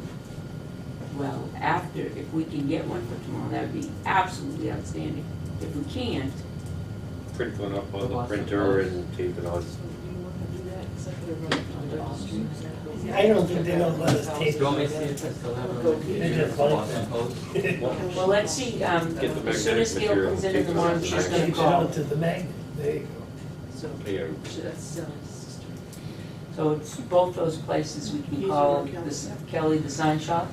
well, after, if we can get one for tomorrow, that would be absolutely outstanding. If we can't, Print one up on the printer and tape it on. So do you want to do that? Because I could have run it on the street. I don't think they don't let us tape Do you want me to see it. if I still have it on They the just like Boston that. Post? well, let's see, the as soon magnetic as Gail material, comes in the tape it morning, on. she's Tape gonna it call. onto the magnet, there you go. So, Yeah. so that's Sally's sister. So it's both those places we can Easy call work, Kelly. this Kelly, the sign shop,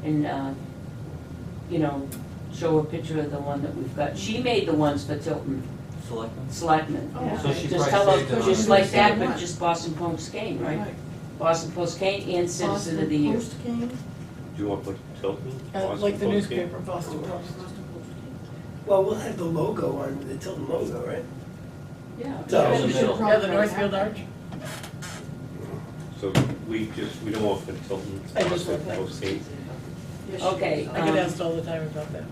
and, you know, show a picture of the one that we've got. She made the ones for Tilton Selectmen? Selectmen. Oh, So she Just probably tell saved it her, on just her- like that, Same but one. just Boston Post Kane, right? Boston Post Kane and Citizen of the Year. Boston Post came. Do you want to put Tilton? Like the Boston Post newspaper, Boston Post. Boston Post Well, we'll have the logo on, the Tilton logo, right? Yeah. So- came. in the We should middle. probably Yeah, the Northfield have Arch. So we don't want to put Tilton, I just Boston want that. Post Gate. that. Yes, Okay. I get asked all the time about that.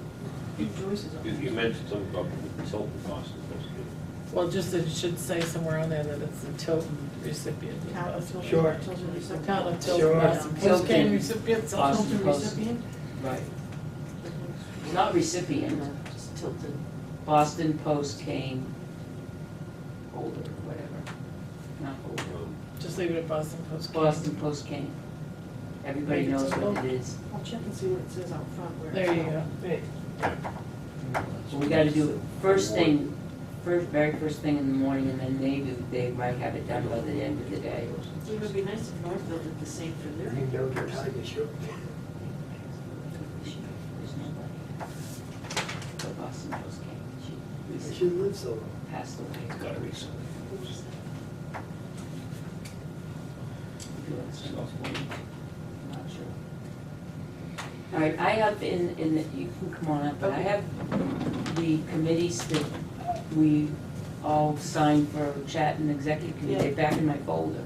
Joyce is on. You mentioned something about Tilton, Boston Post Gate. Well, just that it should say somewhere on there that it's the Tilton recipient of Town of Boston. Tilton. Sure. Tilton recipient. Town of Tilton, Sure. Boston Post Tilton. Kane recipients. Boston Tilton Post. recipient. Right. Not recipient, Just Tilton. Boston Post Kane holder, whatever. Not holder, Just leave it at Boston Post Kane. Boston Post Kane. Everybody Make it knows simple. what it is. I'll check and see what it says out front where. There you go. Hey, So we gotta do it first thing, very first thing in the morning, and then maybe they might have it done by the end of the day. It would be nice if Northfield did the same for their. you know your time is short. There's nobody. But Boston Post Kane, she You recently should live so long. passed away. It's gotta be something. Not sure. All right, I have in the, you can come on up, but I have the committees that we all signed for chat and executive committee back in my folder.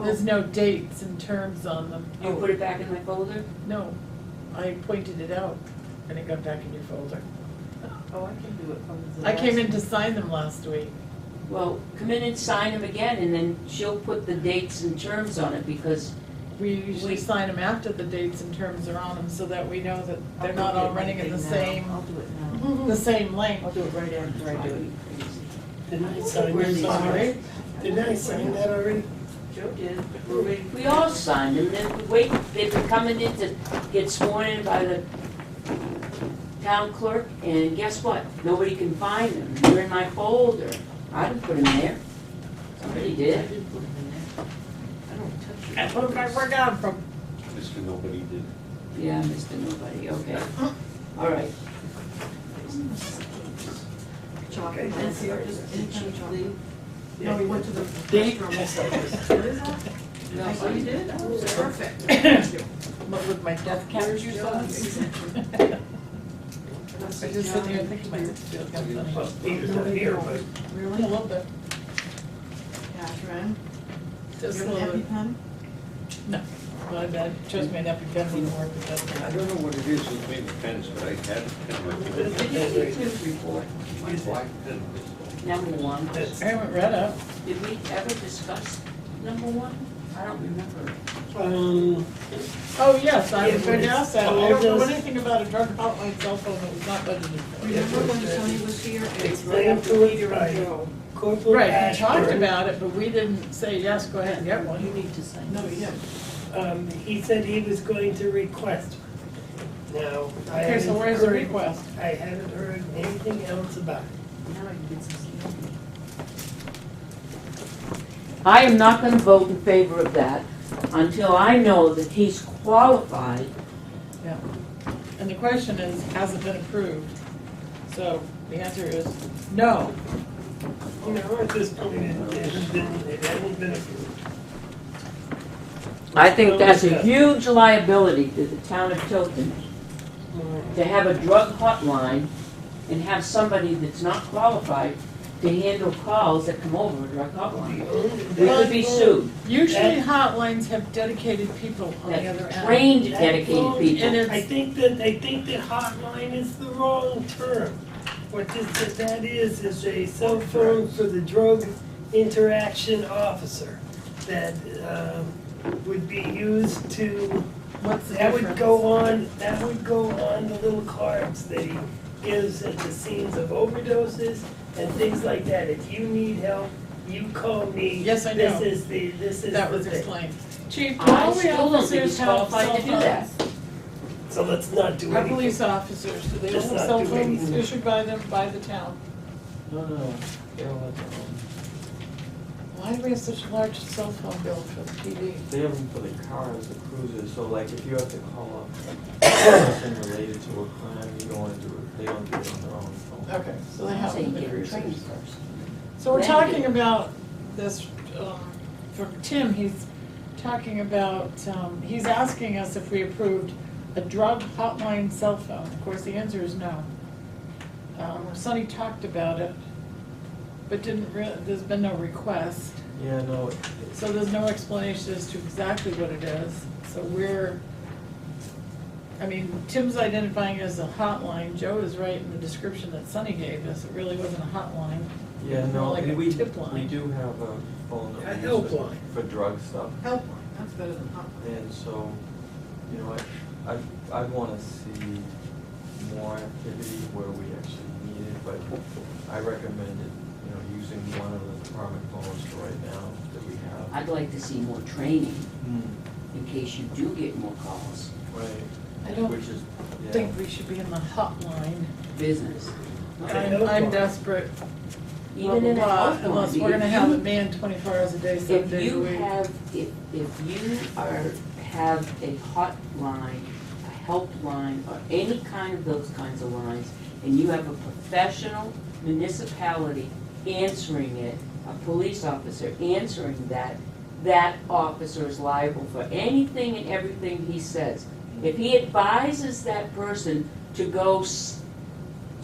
There's no dates and terms on them. You put it back in my folder? No, I pointed it out and it got back in your folder. Oh, I can do it from the. I came last- in to sign them last week. Well, come in and sign them again, and then she'll put the dates and terms on it, because, We usually sign them after the dates and terms are on them so that we know that I'll they're go not get all my running in the thing now. same, I'll do it now. the same I'll length. do it right after I do it. Didn't I sign Where this these already? are. Didn't I sign that already? Joe did, we're waiting. We all signed them, then we wait, they've been coming in to get sworn in by the town clerk, and guess what? Nobody can find them, they're in my folder. I didn't put them there. Somebody I did. did put them in there. I don't touch it. I put them back where I got 'em from. Mr. Nobody did. Yeah, Mr. Nobody, okay. All right. Chocolate, and here, just any kind of chocolate. Yeah. No, we went to the Date. restaurant. Oh, you did? Oh, Perfect. With my death count. I just sit here thinking my next feels kind of Well, funny. Peter's not here, but Really? A little bit, Catherine, just you a have an little epi bit. pen? No, my bad, trust me, an EpiPen wouldn't work with that. I don't know what it is with me with pens, but I had a pen with me. Did you news report, My black pen. number one? that's, I haven't read it. Did we ever discuss number one? I don't remember. Oh, yes, I was Yeah, going to but ask that. it's I don't know all just- anything about a drug hotline cell phone that was not budgeted for. Remember when Tony was here and it's right explained after to us Peter and by Joe? Corporal Right, we talked Ashburn. about it, but we didn't say, yes, go ahead and get You one. need to sign. No, yeah. He said he was going to request. Now, I Okay, so haven't where's the heard, request? I haven't heard anything else about it. Now I can get some sleep. I am not gonna vote in favor of that until I know that he's qualified. Yeah. And the question is, has it been approved? So the answer is no. You know, at this point, it hasn't been approved. I think that's a huge liability to the town of Tilton. to have a drug hotline and have somebody that's not qualified to handle calls that come over a drug hotline. We could be sued. Usually hotlines have dedicated people on the other That end. trained, That dedicated phone- And people. it's- I think that hotline is the wrong term. What that is a cell phone for the drug interaction officer that would be used to, What's the that would difference? go on the little cards that he gives at the scenes of overdoses and things like that. If you need help, you call me. Yes, I know. This is That the was thing. explained. Chief, do I all the still don't think officers he's have qualified cell to do that. phones? So let's not do Our anything. police officers, do they all Let's have not cell do phones anything. issued by them, by the town? No, they all have their own. Why do we have such a large cell phone bill for the PD? They have them for the cars, the cruisers, so like if you have to call up something related to a crime, you don't wanna do it, they don't do it on their own phone. Okay, so they have So you them get in her cruisers. trained first. So we're Then talking do- about this, for Tim, he's talking about, he's asking us if we approved a drug hotline cell phone. Of course, the answer is no. Sonny talked about it, but there's been no request. Yeah, no, So there's no explanation as to exactly what it is. So Tim's identifying it as a hotline. Joe is right in the description that Sonny gave us. It really wasn't a hotline. yeah, More no, like and a we tip line. do have a phone A that we use helpline. for drug stuff. Helpline, that's better than hotline. And so, you know, I'd wanna see more activity where we actually need it, but I recommended, you know, using one of the department phones for right now that we have. I'd like to see more training Hmm, in case you do get more calls. right. I don't Which is, yeah. think we should be in the hotline. Business. I'm desperate. Even in a Blah, health blah, Unless line, we're gonna if have you- a man 24 hours a day, 7 If days a you week. have, if you have a hotline, a helpline, or any kind of those kinds of lines, and you have a professional municipality answering it, a police officer answering that, that officer is liable for anything and everything he says. If he advises that person to go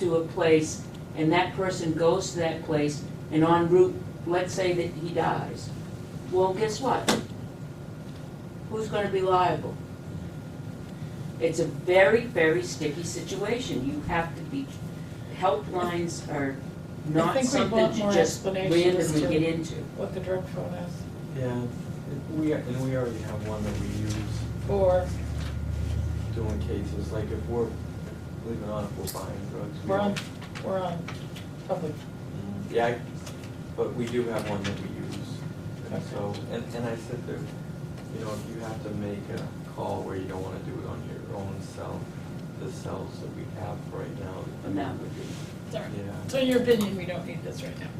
to a place, and that person goes to that place, and en route, let's say that he dies, well, guess what? Who's gonna be liable? It's a very, very sticky situation. You have to be, helplines are not think we something want to more just explanation as randomly to- get into. What the drug phone is. Yeah, and we already have one that we use Or, doing cases, like if we're, believe it or not, if we're buying drugs. we we're on, don't- we're on public. Yeah, but we do have one that we use. And Okay. so, and I said that, you know, if you have to make a call where you don't wanna do it on your own cell, the cells that we have right now. And that would be, Sorry. Yeah, So in your opinion, we don't need this right now?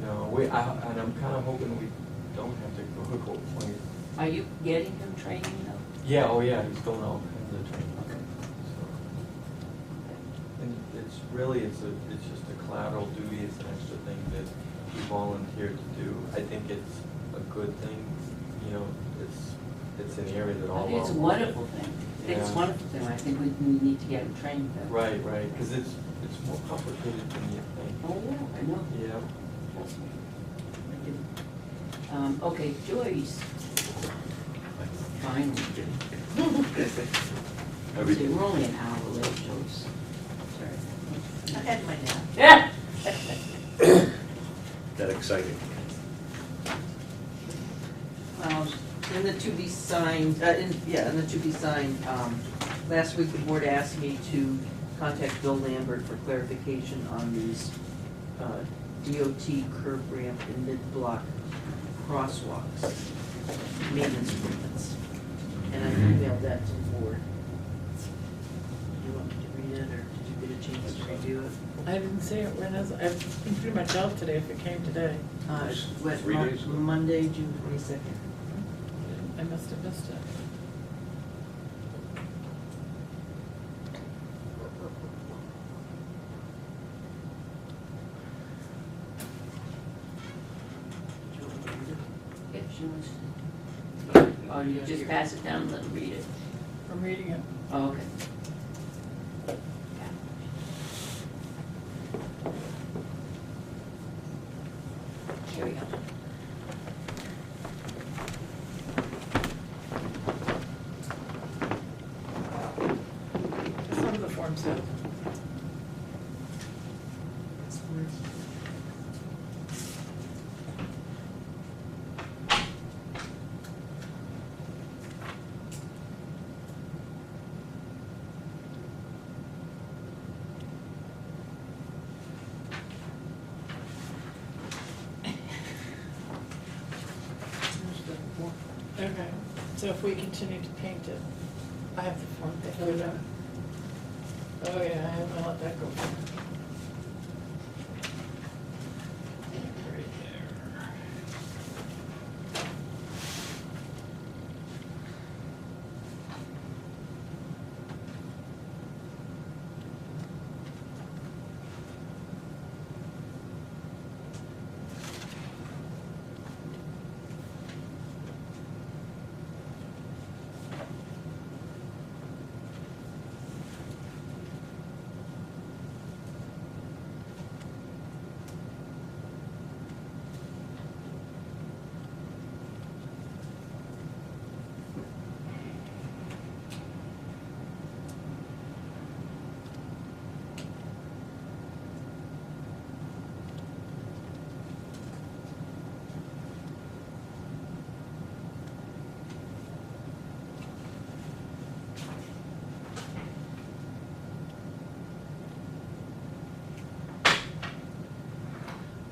no, and I'm kinda hoping we don't have to go point. are you getting him training though? Yeah, oh yeah, he's going all kinds of training. Okay. So, and it's really, it's just a collateral duty, it's an extra thing that we volunteered to do. I think it's a good thing, you know, it's an area that all I think it's a law- wonderful thing. I think it's a Yeah. wonderful thing. I think we need to get him trained though. Right, cause it's more complicated than you think. Oh, yeah, I know. Yeah. Trust me. I do. Okay, Joyce. Finally. See, we're only an hour late, Joyce. Sorry. I had my nap. Yeah. That exciting. In the to be signed, in the to be signed, last week the board asked me to contact Bill Lambert for clarification on these DOT curb ramp and mid-block crosswalks, maintenance agreements. And I emailed that to the board. Do you want me to read it, or did you get a chance to review it? I didn't see it. When is, I've been pretty much out today if it came today. Went 3 days ago. Monday, June 22nd. I must have missed it. Do you want me to read it? If she wants to. Or you just pass it down and let her read it. I'm reading it. Oh, okay. Here we go. Some of the forms have. Okay, so if we continue to paint it, I have the form. Oh, yeah. Oh, yeah, I haven't let that go. Right there.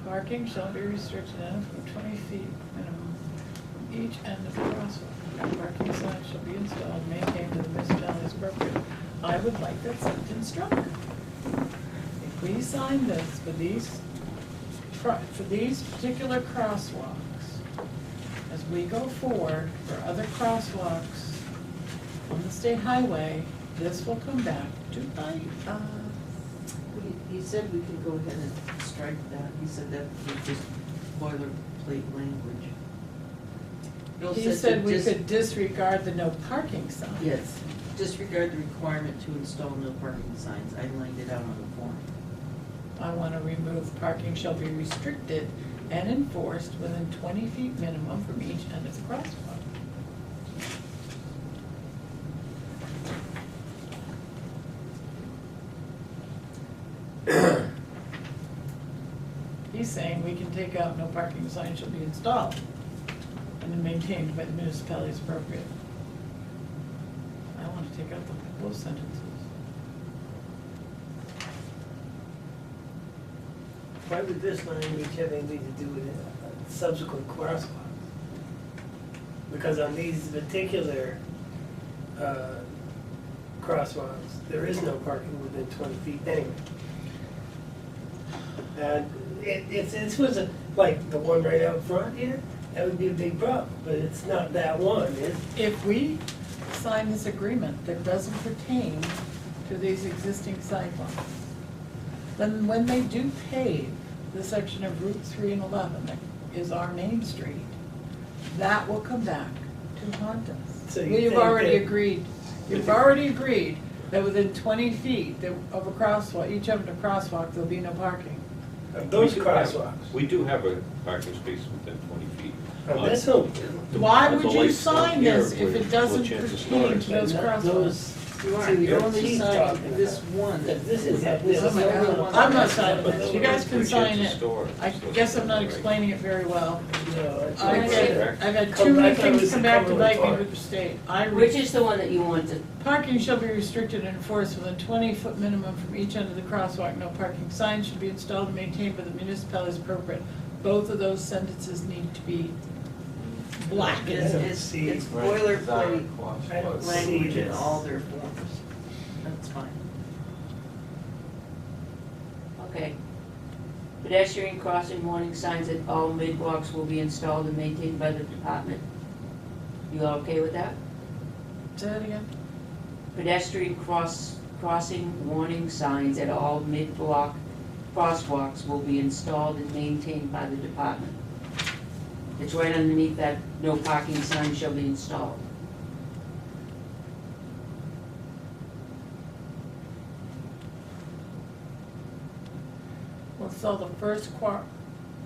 Parking shall be restricted from 20 feet minimum from each end of the crosswalk. No parking signs shall be installed and maintained to the municipality as appropriate. I would like that sentence struck. If we sign this for these particular crosswalks, as we go forward for other crosswalks on the state highway, this will come back to bite us. He said we could go ahead and strike that. He said that was just boilerplate language. Bill He to said we dis- could disregard the no parking sign. Yes, disregard the requirement to install no parking signs. I laid it out on the form. I want to remove parking shall be restricted and enforced within 20 feet minimum from each end of the crosswalk. He's saying we can take out no parking sign shall be installed and then maintained by the municipality as appropriate. I want to take out both sentences. Why would this language have anything to do with subsequent crosswalks? Because on these particular crosswalks, there is no parking within 20 feet anyway. And if this was like the one right out front here, that would be a big problem, but it's not that one, If we sign this agreement that doesn't pertain to these existing sidewalks, then when they do pave the section of Route 3 and 11 that is our main street, that will come back to haunt us. So you You've think already that- agreed, you've already agreed that within 20 feet of a crosswalk, each of the crosswalk, there'll be no parking. those We do have- crosswalks. We do have a parking space within 20 feet. That's no, Why The would you lights sign here this if were it doesn't legit pertain storage. to those crosswalks? those, You are, See, you're that's only he's signing talking this about. one. this is, this Oh is my the God. only one. I'm not signing this, you guys can Legit sign it. storage. I guess I'm not explaining it very well. No, it's I've not Okay. there. had Come too many back, I was things come the back to Cumberland bite me Park. with the state. Which is the one that you wanted? Parking shall be restricted and enforced within 20-foot minimum from each end of the crosswalk. No parking signs should be installed and maintained by the municipality as appropriate. Both of those sentences need to be blackened. It's see. boilerplate I don't see language in this. all their forms. That's fine. Okay. Pedestrian crossing warning signs at all mid-walks will be installed and maintained by the department. You all okay with that? Say that again? Pedestrian crossing warning signs at all mid-block crosswalks will be installed and maintained by the department. It's right underneath that, no parking sign shall be installed. Well, so the first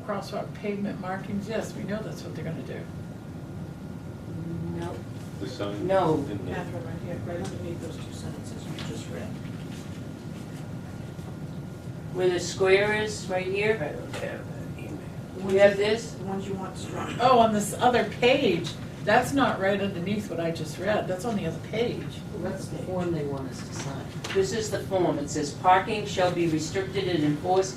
crosswalk pavement markings, yes, we know that's what they're gonna do. No, The sign? No. in the- Catherine, right here, right underneath those two sentences you just read. where the square is, right I here, don't have that email. you have this? The ones you want struck. Oh, on this other page, that's not right underneath what I just read, that's on the other page. That's the form they want us to sign. This is the form, it says parking shall be restricted and enforced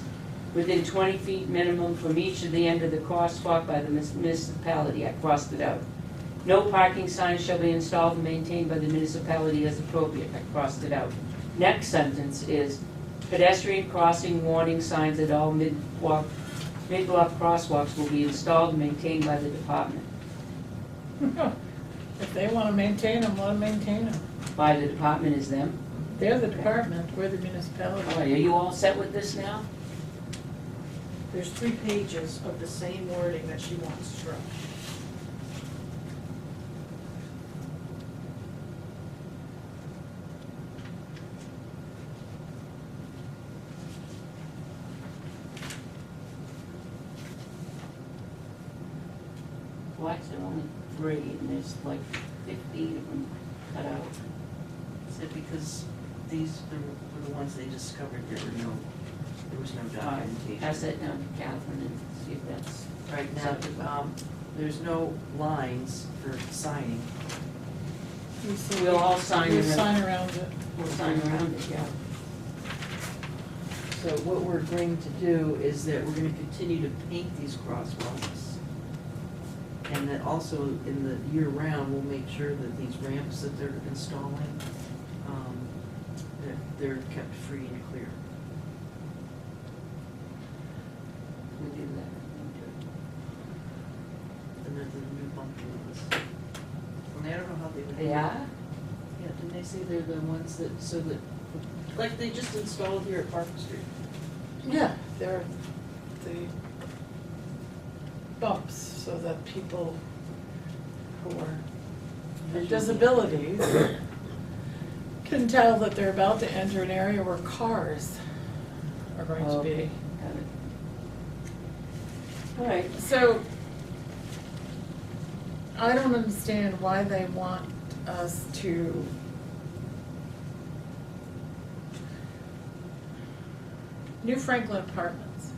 within 20 feet minimum from each of the end of the crosswalk by the municipality, I crossed it out. No parking signs shall be installed and maintained by the municipality as appropriate, I crossed it out. Next sentence is pedestrian crossing warning signs at all mid-block crosswalks will be installed and maintained by the department. If they wanna maintain them, let them maintain them. By the department is them. They're the department, we're the All municipality. right, are you all set with this now? There's 3 pages of the same wording that she wants struck. Why is there only 3 and there's like 50 of them cut out? Is it because these were the ones they discovered, there was no documentation? Pass that down to Catherine and see if that's, Right now, there's no lines for signing. we'll all sign We'll it. sign around it. We'll sign around it, yeah. So what we're going to do is that we're gonna continue to paint these crosswalks. And that also in the year-round, we'll make sure that these ramps that they're installing, that they're kept free and clear. We'll do that. And then the new bump ones. And I don't know how they would. They are? Yeah, didn't they say they're the ones that, so that, like they just installed here at Park Street? Yeah, they're the bumps so that people who are with disabilities can tell that they're about to enter an area where cars are going to be. Got it. All right, So, I don't understand why they want us to New Franklin Apartments.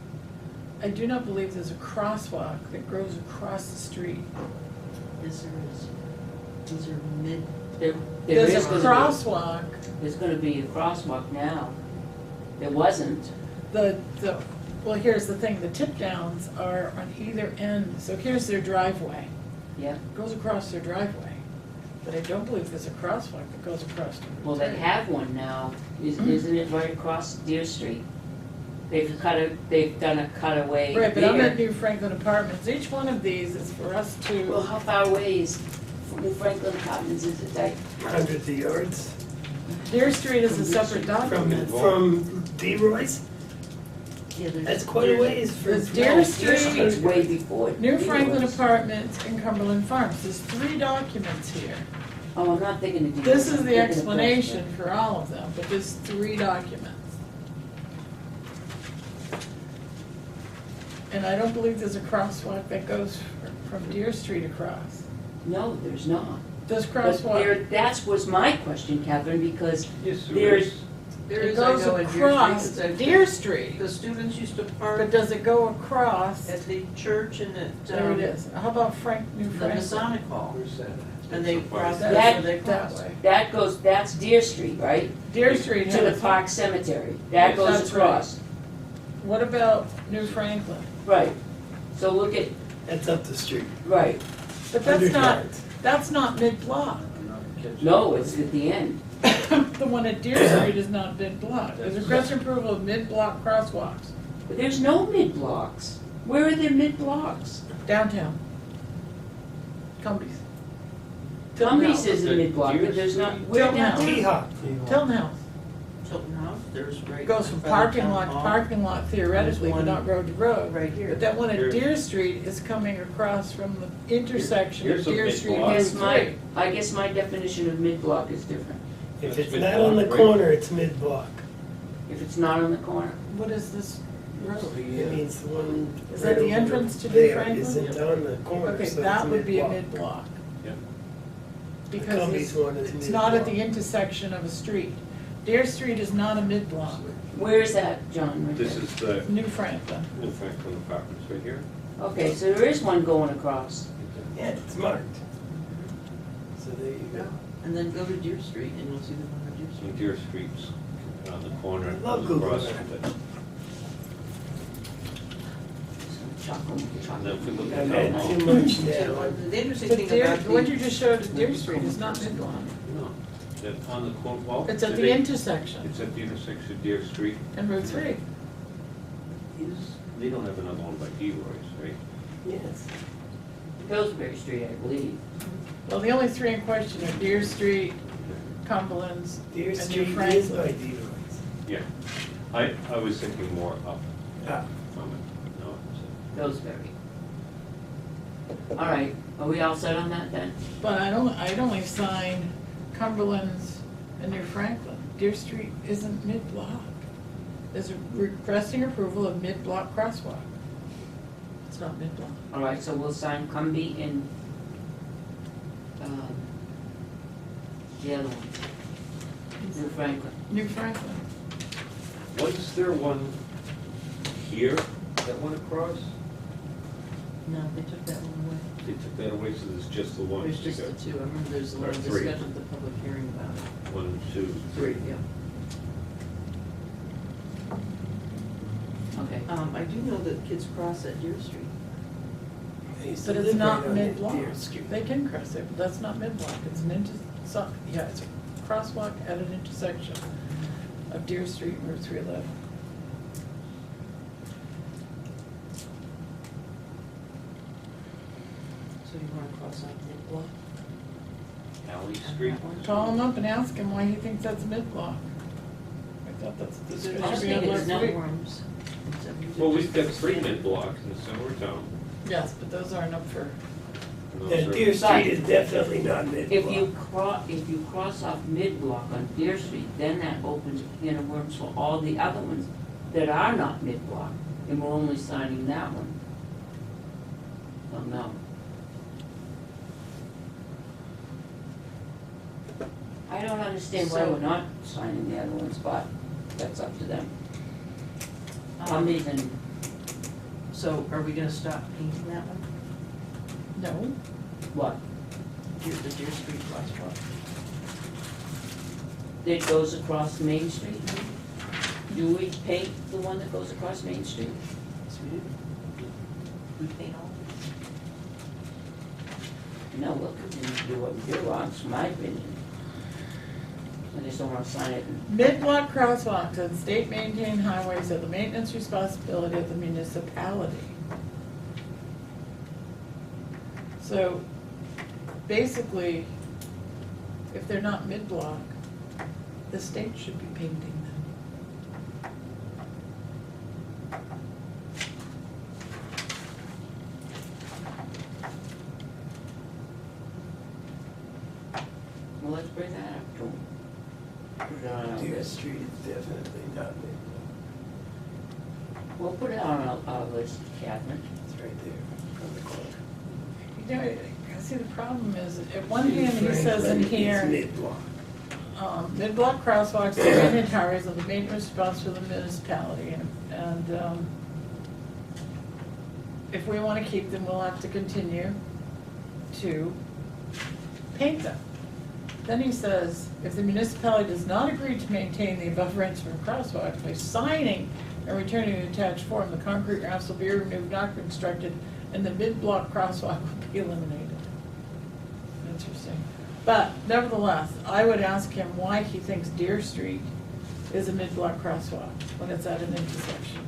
I do not believe there's a crosswalk that goes across the street. Yes, there is. These are mid, there There's is a gonna crosswalk, be, there's gonna be a crosswalk now. There wasn't. well, here's the thing, the tip downs are on either end, so here's their driveway. Yeah, Goes across their driveway, but I don't believe there's a crosswalk that goes across. well, they have one now, isn't it right across Deer Street? They've done a cutaway Right, but I'm at there. New Franklin Apartments, each one of these is for us Well, to, how far away is New Franklin Apartments, is it like, Hundreds of yards Deer Street is a separate document. from D-Roy's? yeah, there's. That's quite a ways for. There's Deer Deer Street, Street's way before. New Franklin Deer's. Apartments, and Cumberland Farms, there's 3 documents here. Oh, I'm not thinking of Deer. This is I'm the thinking of explanation Westwood. for all of them, but there's 3 documents. And I don't believe there's a crosswalk that goes from Deer Street across. No, there's not. This But there, crosswalk, that was my question, Catherine, because Yes, there there's, is. There it is, I goes know, in Deer Street, across it's actually- Deer Street, The students used to but park does it go across? at the church and at, There it is. How about New the Franklin? Masonic Hall, Where's that? and they So far. cross, That- that's where they that cross. way. that goes, that's Deer Street, right? Deer Street To the has, Park Cemetery. That goes That's right. across. what about New Franklin? Right. So look at, That's up the street. right. But 100 that's yards. not mid-block. No, it's at the end. The one at Deer Street is not mid-block. There's a request approval of mid-block crosswalks But there's no mid-blocks. Where are there mid-blocks? downtown. Cumbies. Tilton Cumbie's House. is a mid-block, but there's not, where Tilton House. downtown? T-Hop. Tilton House. Tilton House, there's right. It goes from in front of parking town lot to hall, parking lot theoretically, but There's not one road to road. Right here. But that one at Here. Deer Street is coming across from the intersection of Here's a Deer Street and mid-block. Route Yes, my, 3. I guess my definition of mid-block is different. If That's it's not on the mid-block, right? corner, it's mid-block. If it's not on the corner. What is this? Really, it means the one. Is that right the over entrance to New there Franklin? isn't on the corner, Okay, so that it's would be a mid-block. mid-block. Yeah. Because Cumbies one is it's not at the mid-block. intersection of a street. Dare Street is not a mid-block. Where is that, John? Right This there? is the New Franklin. New Franklin Apartments right here. Okay, so there is one going across. Yeah, it's marked. So there you go. And then go to Deer Street and you'll see the one on Deer Street. And Deer Street's on the corner. I love Google across Earth. from it. Chocolate. And then if we look I at meant town too hall, much So, now. the interesting But thing Deer, about what the, you just showed at Deer Street is not mid-block. no, that on the corner, well. It's at the they- intersection It's at the intersection of Deer Street. and Route 3. They don't have another one by D-Roy's, right? Yes. Pillsbury Street, I believe. Well, the only three in question are Deer Street, Cumberland's, Deer and New Street is Franklin. by D-Roy's. Yeah. I was thinking more up Ah, from it. No, it's Pillsbury. All right, are we all set on that then? But I'd only sign Cumberland's and New Franklin. Deer Street isn't mid-block. There's a requesting approval of mid-block crosswalk. It's not mid-block. All right, so we'll sign Cumby and, the other one, New Franklin. New Franklin. Was there one here that went across? no, they took that one away. They took that away, so there's just the one. There's just the two. I remember there's a lot of Or three. discussion at the public hearing about it. 1, 2, 3, yeah. Okay. I do know that kids cross at Deer Street. I used to But it's live not right on that mid-block. Deer Street. They can cross it, but that's not mid-block. It's an yeah, it's a crosswalk at an intersection of Deer Street and Route 311. So you wanna cross out mid-block? Alley Street. Call him up and ask him why he thinks that's mid-block. I thought that's, this There's should I was be on thinking last it's not week. Forms. Well, we've got 3 mid-blocks in the center of town. Yes, but those aren't up for, And those Yeah, are- Deer Street is definitely not mid-block. If you cross off mid-block on Deer Street, then that opens a can of worms for all the other ones that are not mid-block, and we're only signing that one. Oh, no. I don't understand why we're not signing the other ones, but that's up to them. Cumbies and, So are we gonna stop painting that one? no, what? The Deer Street crosswalk? That goes across Main Street? Do we paint the one that goes across Main Street? Yes, we do. We paint all of No, we'll continue to do what we do, that's my opinion. I just don't wanna sign it and mid-block crosswalks on state-maintained highways are the maintenance responsibility of the municipality. So, basically, if they're not mid-block, the state should be painting them. well, let's bring that up to them. Put it on our Deer list. Street is definitely not mid-block. We'll put it on our list, Catherine. It's right there on the corner. You know, see, the problem is, at one hand, he says in Franklin is here, mid-block. mid-block crosswalks, maintained highways are the maintenance responsibility of the municipality, and if we wanna keep them, we'll have to continue to paint them. Then he says, if the municipality does not agree to maintain the above range for crosswalks by signing and returning an attached form, the concrete ramps will be removed, not constructed, and the mid-block crosswalk will be eliminated. Interesting. But nevertheless, I would ask him why he thinks Deer Street is a mid-block crosswalk when it's at an intersection.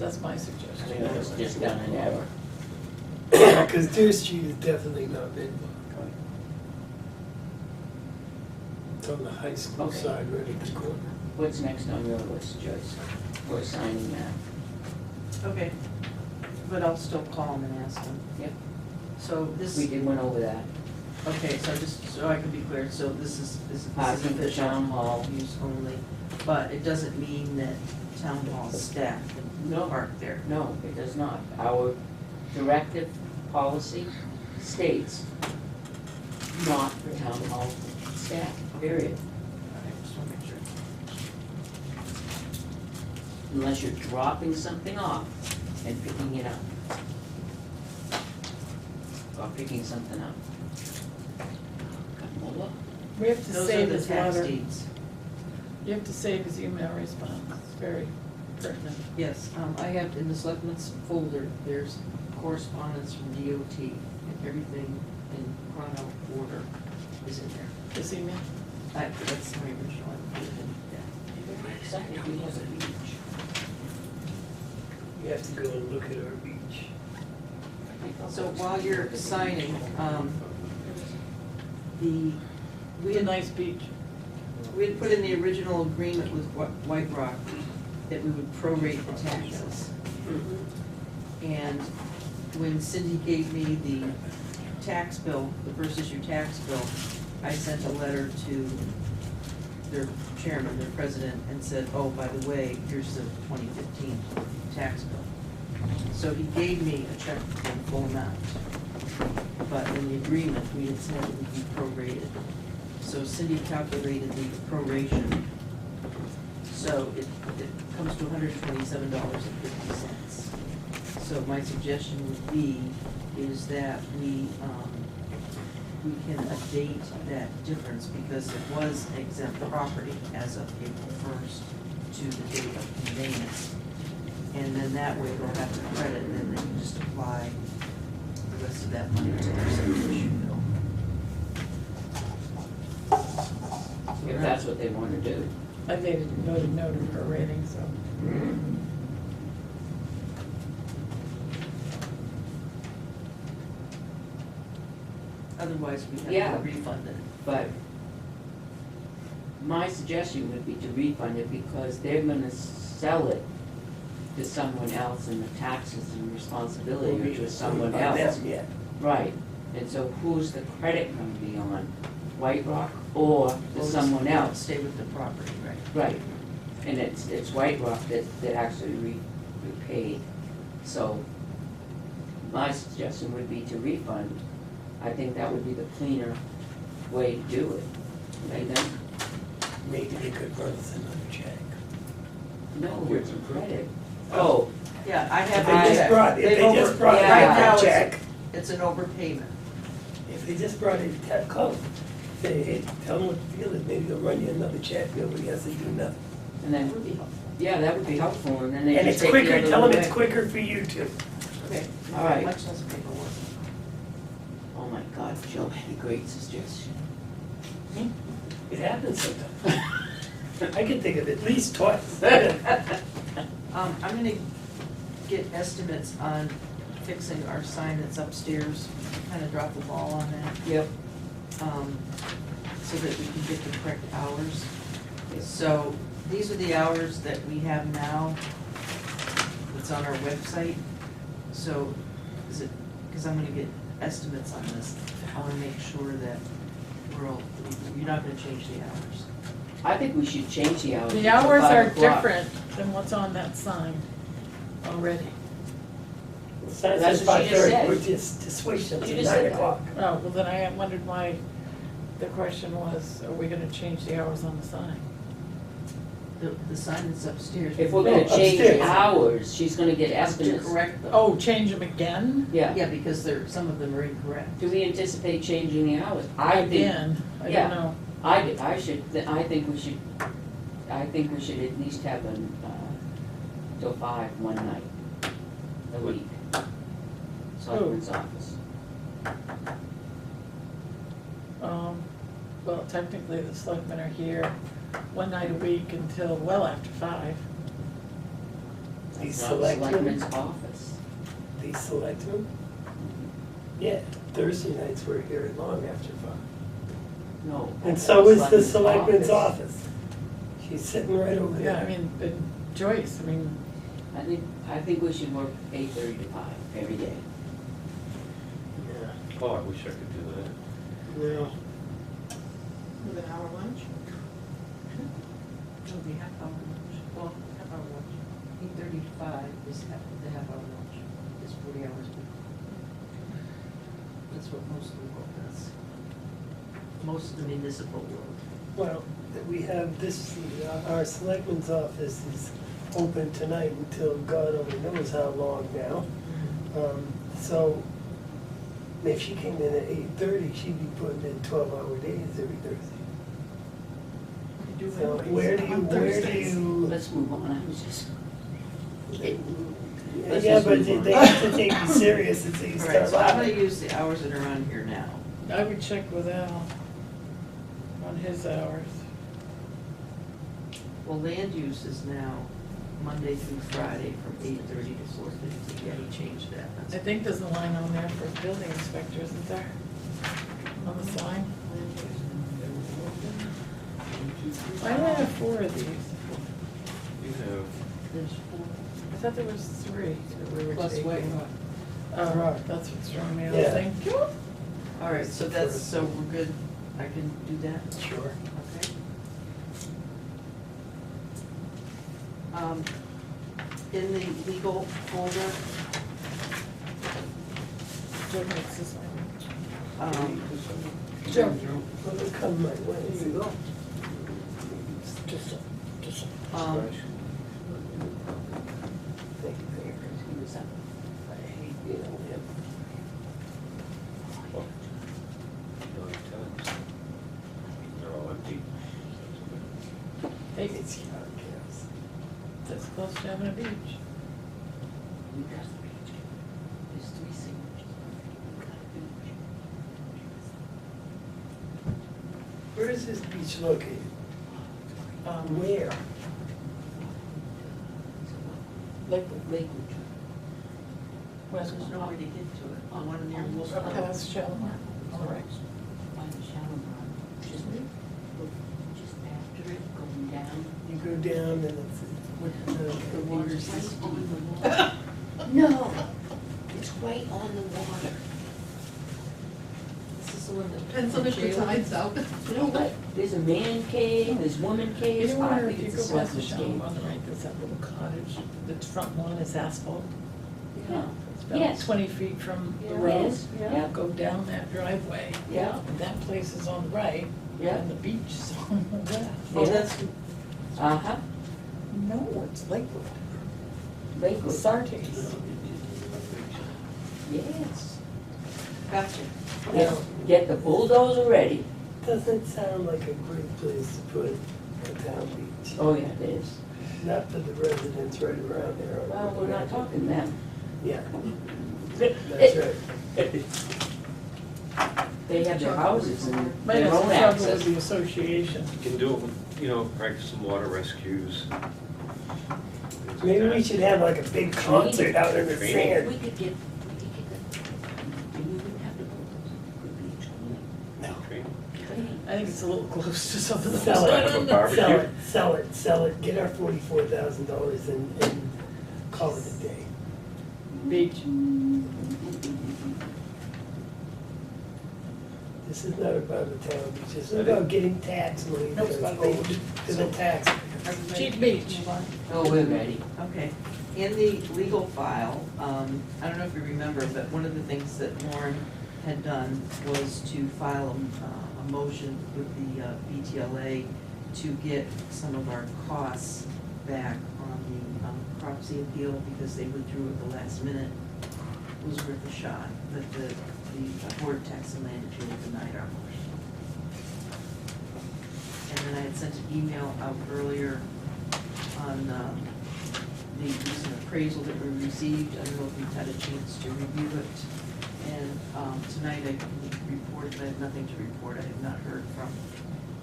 That's my suggestion. It's just done an error. Because Deer Street is definitely not mid-block. It's on the high school Okay. side, right at the corner. What's next on your list, Joyce? We're signing that. it. Okay, but I'll still call them and ask them. Yep. So this, We did went over that. Okay, so just, so I can be clear, so this is Parking for official town hall. use only, but it doesn't mean that town hall staff can No. park there. No, it does not. Our directive policy states not for town hall staff, period. Okay, just wanna make sure. Unless you're dropping something off and picking it up. Or picking something up. Got more look. We have to Those are save the his tax letter. deeds. You have to save his email response, it's very pertinent. Yes, I have in the selectmen's folder, there's correspondence from DOT, and everything in chrono order is in there. This email? That's my original, I put it in, yeah. Very excited we have a beach. You have to go and look at our beach. So while you're signing, we It's a had, nice beach. we had put in the original agreement with White Rock that we would prorate the taxes. And when Cindy gave me the tax bill, the first issue tax bill, I sent a letter to their chairman, their president, and said, oh, by the way, here's the 2015 tax bill. So he gave me a check for the full amount. But in the agreement, we had said it would be prorated. So Cindy calculated the proration. So it comes to $127.50. So my suggestion would be, is that we can abate that difference because it was exempt property as of April 1st to the date of conveyance. And then that way they'll have the credit, and then they can just apply the rest of that money to their subdivision bill. If that's what they want to do. I made a note of her rating, so. Otherwise, we Yeah. have to refund it. But my suggestion would be to refund it because they're gonna sell it to someone else and the taxes and responsibility are to someone else. Yeah. Right, and so who's the credit gonna be on? White Rock or to Well, someone else? Stay with the property, right? Right, and it's White Rock that actually repaid. So my suggestion would be to refund. I think that would be the cleaner way to do it. And then, Maybe they could run us another check. no, it's a credit. Oh, Yeah, I have If the they just check. brought, if They've they just over- brought yeah. Right back now, a check, it's an overpayment. if they just brought it, call, say, hey, tell them what the deal is, maybe they'll run you another check, nobody has to do nothing. and then, yeah, that would be helpful, and then they And just it's take the quicker, other tell them way. it's quicker for you too. Okay. All right. Much less paperwork. Oh my God, Joe had a great suggestion. It happens sometimes. I can think of it at least twice. I'm gonna get estimates on fixing our sign that's upstairs, kinda dropped the ball on that, Yep. so that we can get the correct hours. So, these are the hours that we have now, that's on our website. So, because I'm gonna get estimates on this, I wanna make sure that you're not gonna change the hours. I think we should change the hours. The to hours 5 are o'clock. different than what's on that sign already. Sign That's says what she just 5:30, said. we're just switch them She to just said 9 that. o'clock. Oh, well, then I wondered why, the question was, are we gonna change the hours on the sign? The sign that's upstairs. If we're gonna change Upstairs. hours, she's gonna get To estimates. correct them. Oh, change them again? Yeah. Yeah, because some of them are incorrect. Do we anticipate changing the hours? I think, Again, I yeah. don't know. I think we should at least have them, till 5 one night a week. Selectman's office. Well, technically, the selectmen are here one night a week until well after 5. These Not selectmen, Selectman's office. these selectmen? Yeah, Thursday nights we're here long after 5. No. And so is the Selectman's selectman's office. She's sitting right over Yeah, I there. mean, and Joyce, I mean, I think we should work 8:30 to 5 every day. Yeah. Oh, I wish I could do that. Well, With an hour lunch? It'll be half hour lunch, well, half hour lunch. 8:30 to 5 is the half hour lunch, is 40 hours. That's what most of the world does. Most of the municipal world. well, we have this, our selectman's office is open tonight until God only knows how long now. So if she came in at 8:30, she'd be putting in 12-hour days every Thursday. You do So it where do on Thursdays. you? Let's move on, I was just. Let's Yeah, just but move on. they have to take you serious until you All right, start so I'm gonna laughing. use the hours that are on here now. I would check with Al on his hours. Well, land use is now Monday through Friday from 8:30 to 4:50. Yeah, he changed that. I That's think there's a line on there for building inspector, isn't there? On the sign? Why do I have 4 of these? You have, There's 4. I thought there was 3 that we were Plus taking. White Rock. Oh, Rock. that's what's throwing me off. Yeah. Thank you. All right, so that's, so we're good. I can do that? Sure. Okay. In the legal folder, Joe makes this one. Joe, well, they come my way. Here you go. Just um, Thank you, thank you. I hate being on him. well, no, you tell them. They're all empty. Hey, It's chaos. that's close to having a beach. We got the beach. There's 3 signatures. We got a beach. Where is this beach located? Where? Lakewood. Lakewood. West, there's no way to get to it. The one near Wolf up Pond. past Shalimar, on the right. On the Shalimar, just after it, going down. You go down and it's, The what, water's right on the water. No, it's right on the water. This is the one that. Depends on if the tide's out. You know what, there's a man cave, there's woman caves, I Anywhere think if you it's a go past the selectman's Shalimar cave. on the right, there's that little cottage. The front lawn is asphalt. Yeah, It's about Yes. 20 feet from the Yeah. road. Yes, yeah. Go down that driveway. Yeah. And that place is on the right. Yeah. And the beach is on the left. Oh, that's, uh-huh, No, it's Lakewood. Lakewood, Sartes. yes. gotcha. Now, Get the bulldozer ready. doesn't sound like a great place to put a town beach. Oh, yeah, it is. Not for the residents right around there. I Well, would we're not imagine. talking them. Yeah, that's right. They have their houses and Might their have some own trouble with access. the association. You can do it, you know, practice some water rescues. things like Maybe we that. should have like a big concert out in the Training. sand. We could get and we wouldn't have to bulldoze it. Good beach clean. Training. Clean. I think it's a little close to something else. Sell Kind of a it, barbecue. sell it, get our $44,000 and call it a day. Beach. This is not about the town, it's just about getting tax money No, it's that's about owed to the tax. Cheap beach. Oh, we're ready. Okay, in the legal file, I don't know if you remember, but one of the things that Lauren had done was to file a motion with the BTLA to get some of our costs back on the Cropsey appeal because they withdrew at the last minute. It was worth a shot, but the Board of Tax and Land Appeal denied our motion. And then I had sent an email out earlier on the recent appraisal that we received. I don't know if you've had a chance to review it. And tonight I can report, but I have nothing to report. I have not heard from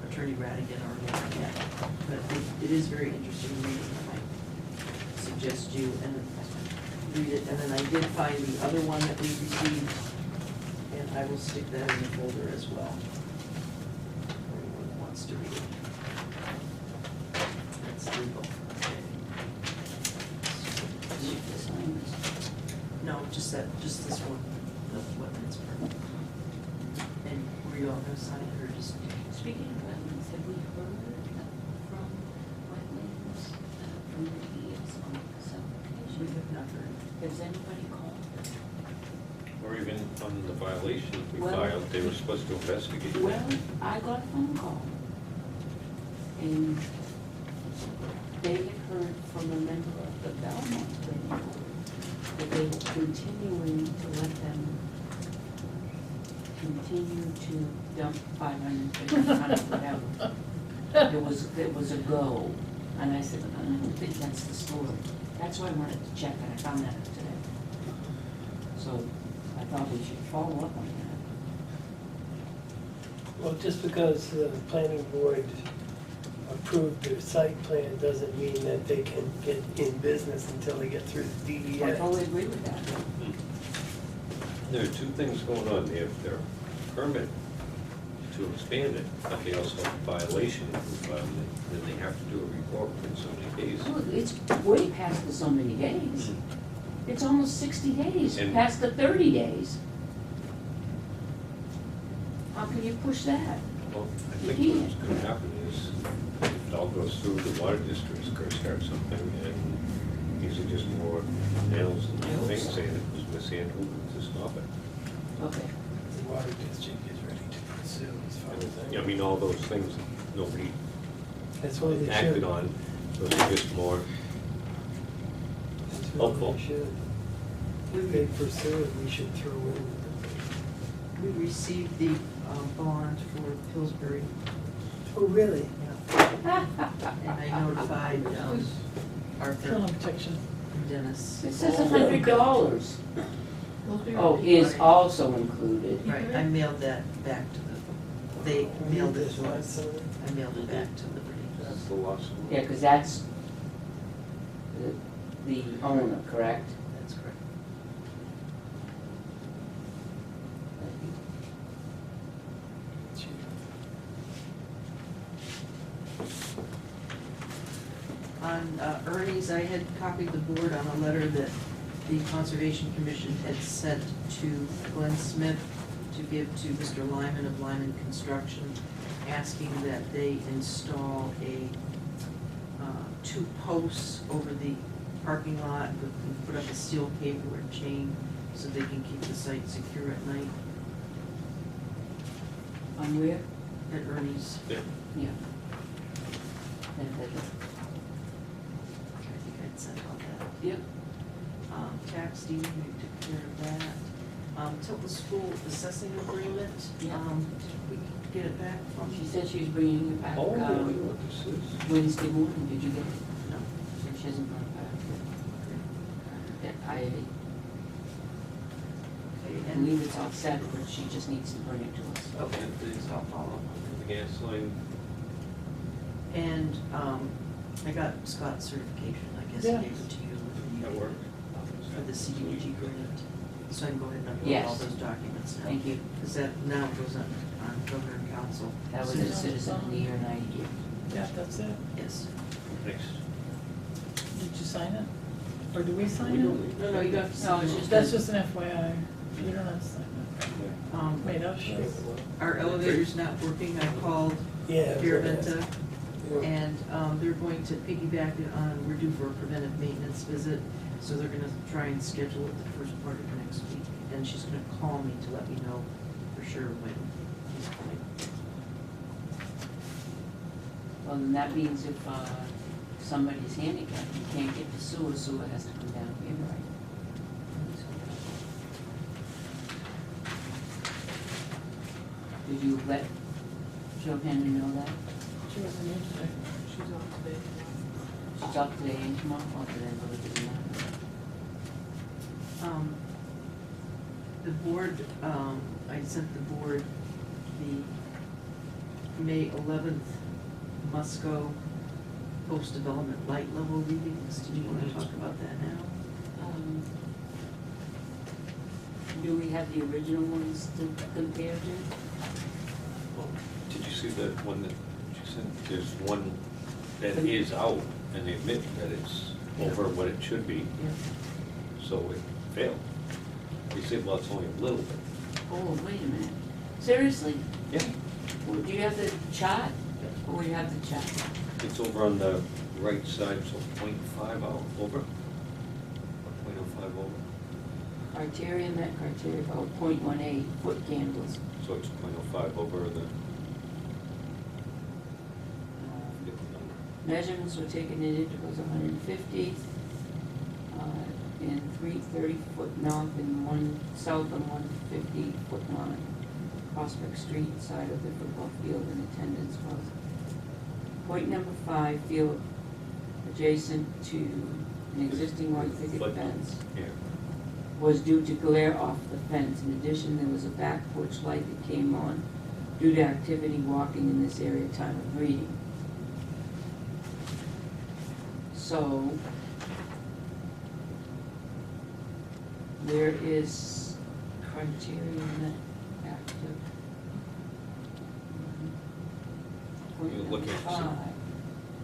Attorney Radigan or Lauren yet. But it is very interesting reading. I might suggest you and read it. And then I did find the other one that we received, and I will stick that in the folder as well. For anyone that wants to read it. That's legal. No, just this one, the wetlands permit. And were you all gonna sign it or just? Speaking of wetlands, have we heard from wetlands, from the ES on this We application? have not heard. Has anybody called? Or even on the violation we Well- filed, they were supposed to investigate that. Well, I got a phone call. And they had heard from a member of the Belmont planning board that they were continuing to let them continue to dump 550, 100, whatever. It was a go. And I said, I don't think that's the story. That's why I wanted to check, and I found that out today. So I thought we should follow up on that. Well, just because the planning board approved their site plan doesn't mean that they can get in business until they get through the DES. I totally agree with that. There are two things going on. They have their permit to expand it, but they also have a violation of then they have to do a report within so many days. Well, it's way past the so many days. It's almost 60 days, And- past the 30 days. How can you push that? Well, I think what's gonna happen is, it all goes through the water district's gonna start something, and these are just more nails in the thing saying it was mishandled to stop it. Okay. The water district is ready to pursue as far as I mean, all those things that nobody That's what they should. acted on, those are just more, That's what helpful. they should. If they pursue it, we should throw in. We received the bond for Pillsbury, Oh, really? and I notified Arthur Criminal protection. and Dennis. It says $100. Oh, is also included. Right, I mailed that back to they mailed it This to one, us. so- I mailed it back to Liberty. that's the lawsuit. Yeah, because that's the owner, correct? That's correct. On Ernie's, I had copied the board on a letter that the Conservation Commission had sent to Glenn Smith to give to Mr. Lyman of Lyman Construction, asking that they install two posts over the parking lot, and put up a steel cable or chain so they can keep the site secure at night On where? at Ernie's. Yeah. Yeah. I think I'd sent all that. Yep. Tax deed, we took care of that. Tilton School assessing agreement, Yeah. did we get it back from? She said she was bringing it back Oh, I know what this is. Wednesday morning. Did you get it? No. She hasn't brought it back. Yeah, I Okay, I believe it's all set, but she just needs to bring it to us. Okay, so I'll follow up. The gas line, And, I got Scott's certification, I guess I Yeah. gave it to you. that worked. For the CDBG grant, so I can go ahead and upload all Yes. those documents now. Thank you. Because that now goes on Governor and Council. That was a citizen of the year 90. Yeah, that's it. Yes. Next. Did you sign it? Or do we sign We it? don't need- No, you don't have to No, sign it's it. just- That's just an FYI. You don't have to sign it. Wait, I'll show you. Our elevator's not working, I called Yeah. Venta, Yeah. and they're going to piggyback it on, we're due for a preventive maintenance visit, so they're gonna try and schedule it the first part of next week. And she's gonna call me to let me know for sure when he's coming. Well, then that means if somebody's handicapped, you can't get to sewer, sewer has to come down here, right? Did you let Joe Henry know that? She wasn't here today. She's off today. She's up today and tomorrow, or did I really do that? The board, I sent the board the May 11th Musco post-development light level readings. Did you want to talk about that now? Do we have the original ones to compare to? Well, did you see that one that she sent? There's one that is out, and they admit that it's over what it should be, Yeah. so it failed. They said, well, it's only a little bit. Oh, wait a minute. Seriously? Yeah. Well, do you have the chart? Or we have the chart? It's over on the right side, so 0.5 out over. 0.05 over. Criteria met criteria about 0.18 foot candles. So it's 0.05 over the. Measurements were taken in intervals 150, and 330-foot north and 1 south on 150-foot line. Prospect Street, side of the football field, in attendance was. Point number 5, field adjacent to an existing white picket Flood- fence, Yeah. was due to glare off the fence. In addition, there was a back porch light that came on due to activity walking in this area time of reading. So, there is criteria met active. Point You're number looking at 5.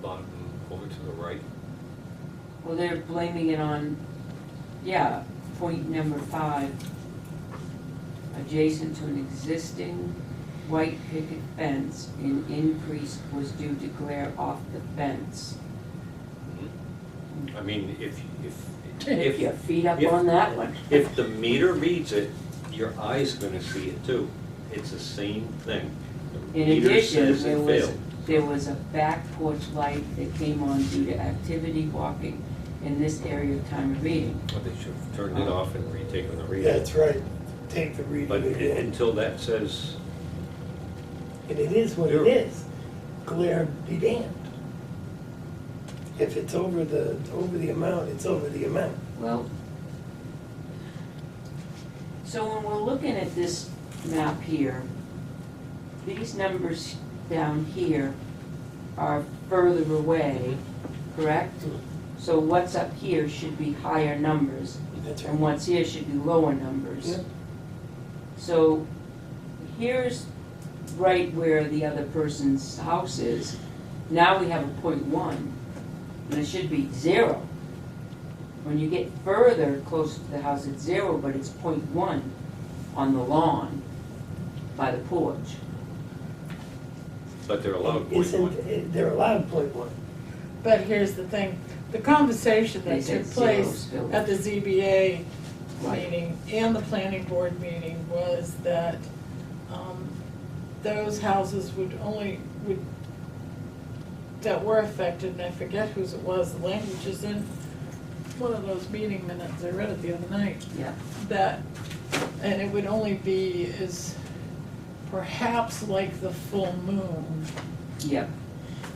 Bottom over to the right. Well, they're blaming it on, yeah, point number 5, adjacent to an existing white picket fence, an increase was due to glare off the fence. I mean, if If your feet up if- on that one. If the meter reads it, your eye's gonna see it too. It's the same thing. The In meter addition, says it failed. there was a back porch light that came on due to activity walking in this area of time of reading. Well, they should have turned it off and retaken the reading. That's right, take the But reading again. until that says, And it is what it Yeah. is. Glare be damned. If it's over the amount, it's over the amount. Well, so when we're looking at this map here, these numbers down here are further away, correct? So what's up here should be higher numbers, That's and right. what's here should be lower numbers. Yep. So here's right where the other person's house is. Now we have a 0.1, and it should be 0. When you get further closer to the house, it's 0, but it's 0.1 on the lawn by the porch. but they're allowed 0.1. They're allowed .1. But here's the thing, the conversation They that said took 0 place still. at the ZBA Right. meeting and the planning board meeting was that those houses that were affected, and I forget whose it was, the language is in one of those meeting minutes, I read it the other night, Yeah. that, and it would only be as perhaps like the full moon. Yep.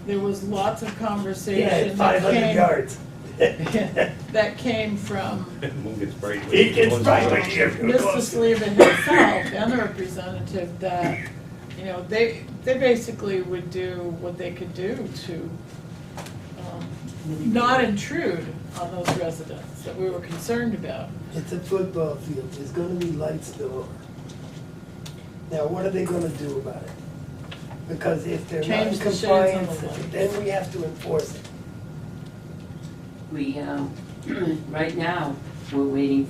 There was lots of Yeah, conversation that 500 came, yards. that came from Moon gets bright. when It gets goes bright on. when you get Mr. close. Sleva himself and the representative that, you know, they basically would do what they could do to not intrude on those residents that we were concerned about. It's a football field, there's gonna be lights galore. Now, what are they gonna do about it? Because if they're not in Change the shades on the compliance, light. then we have to enforce it. We, right now, we're waiting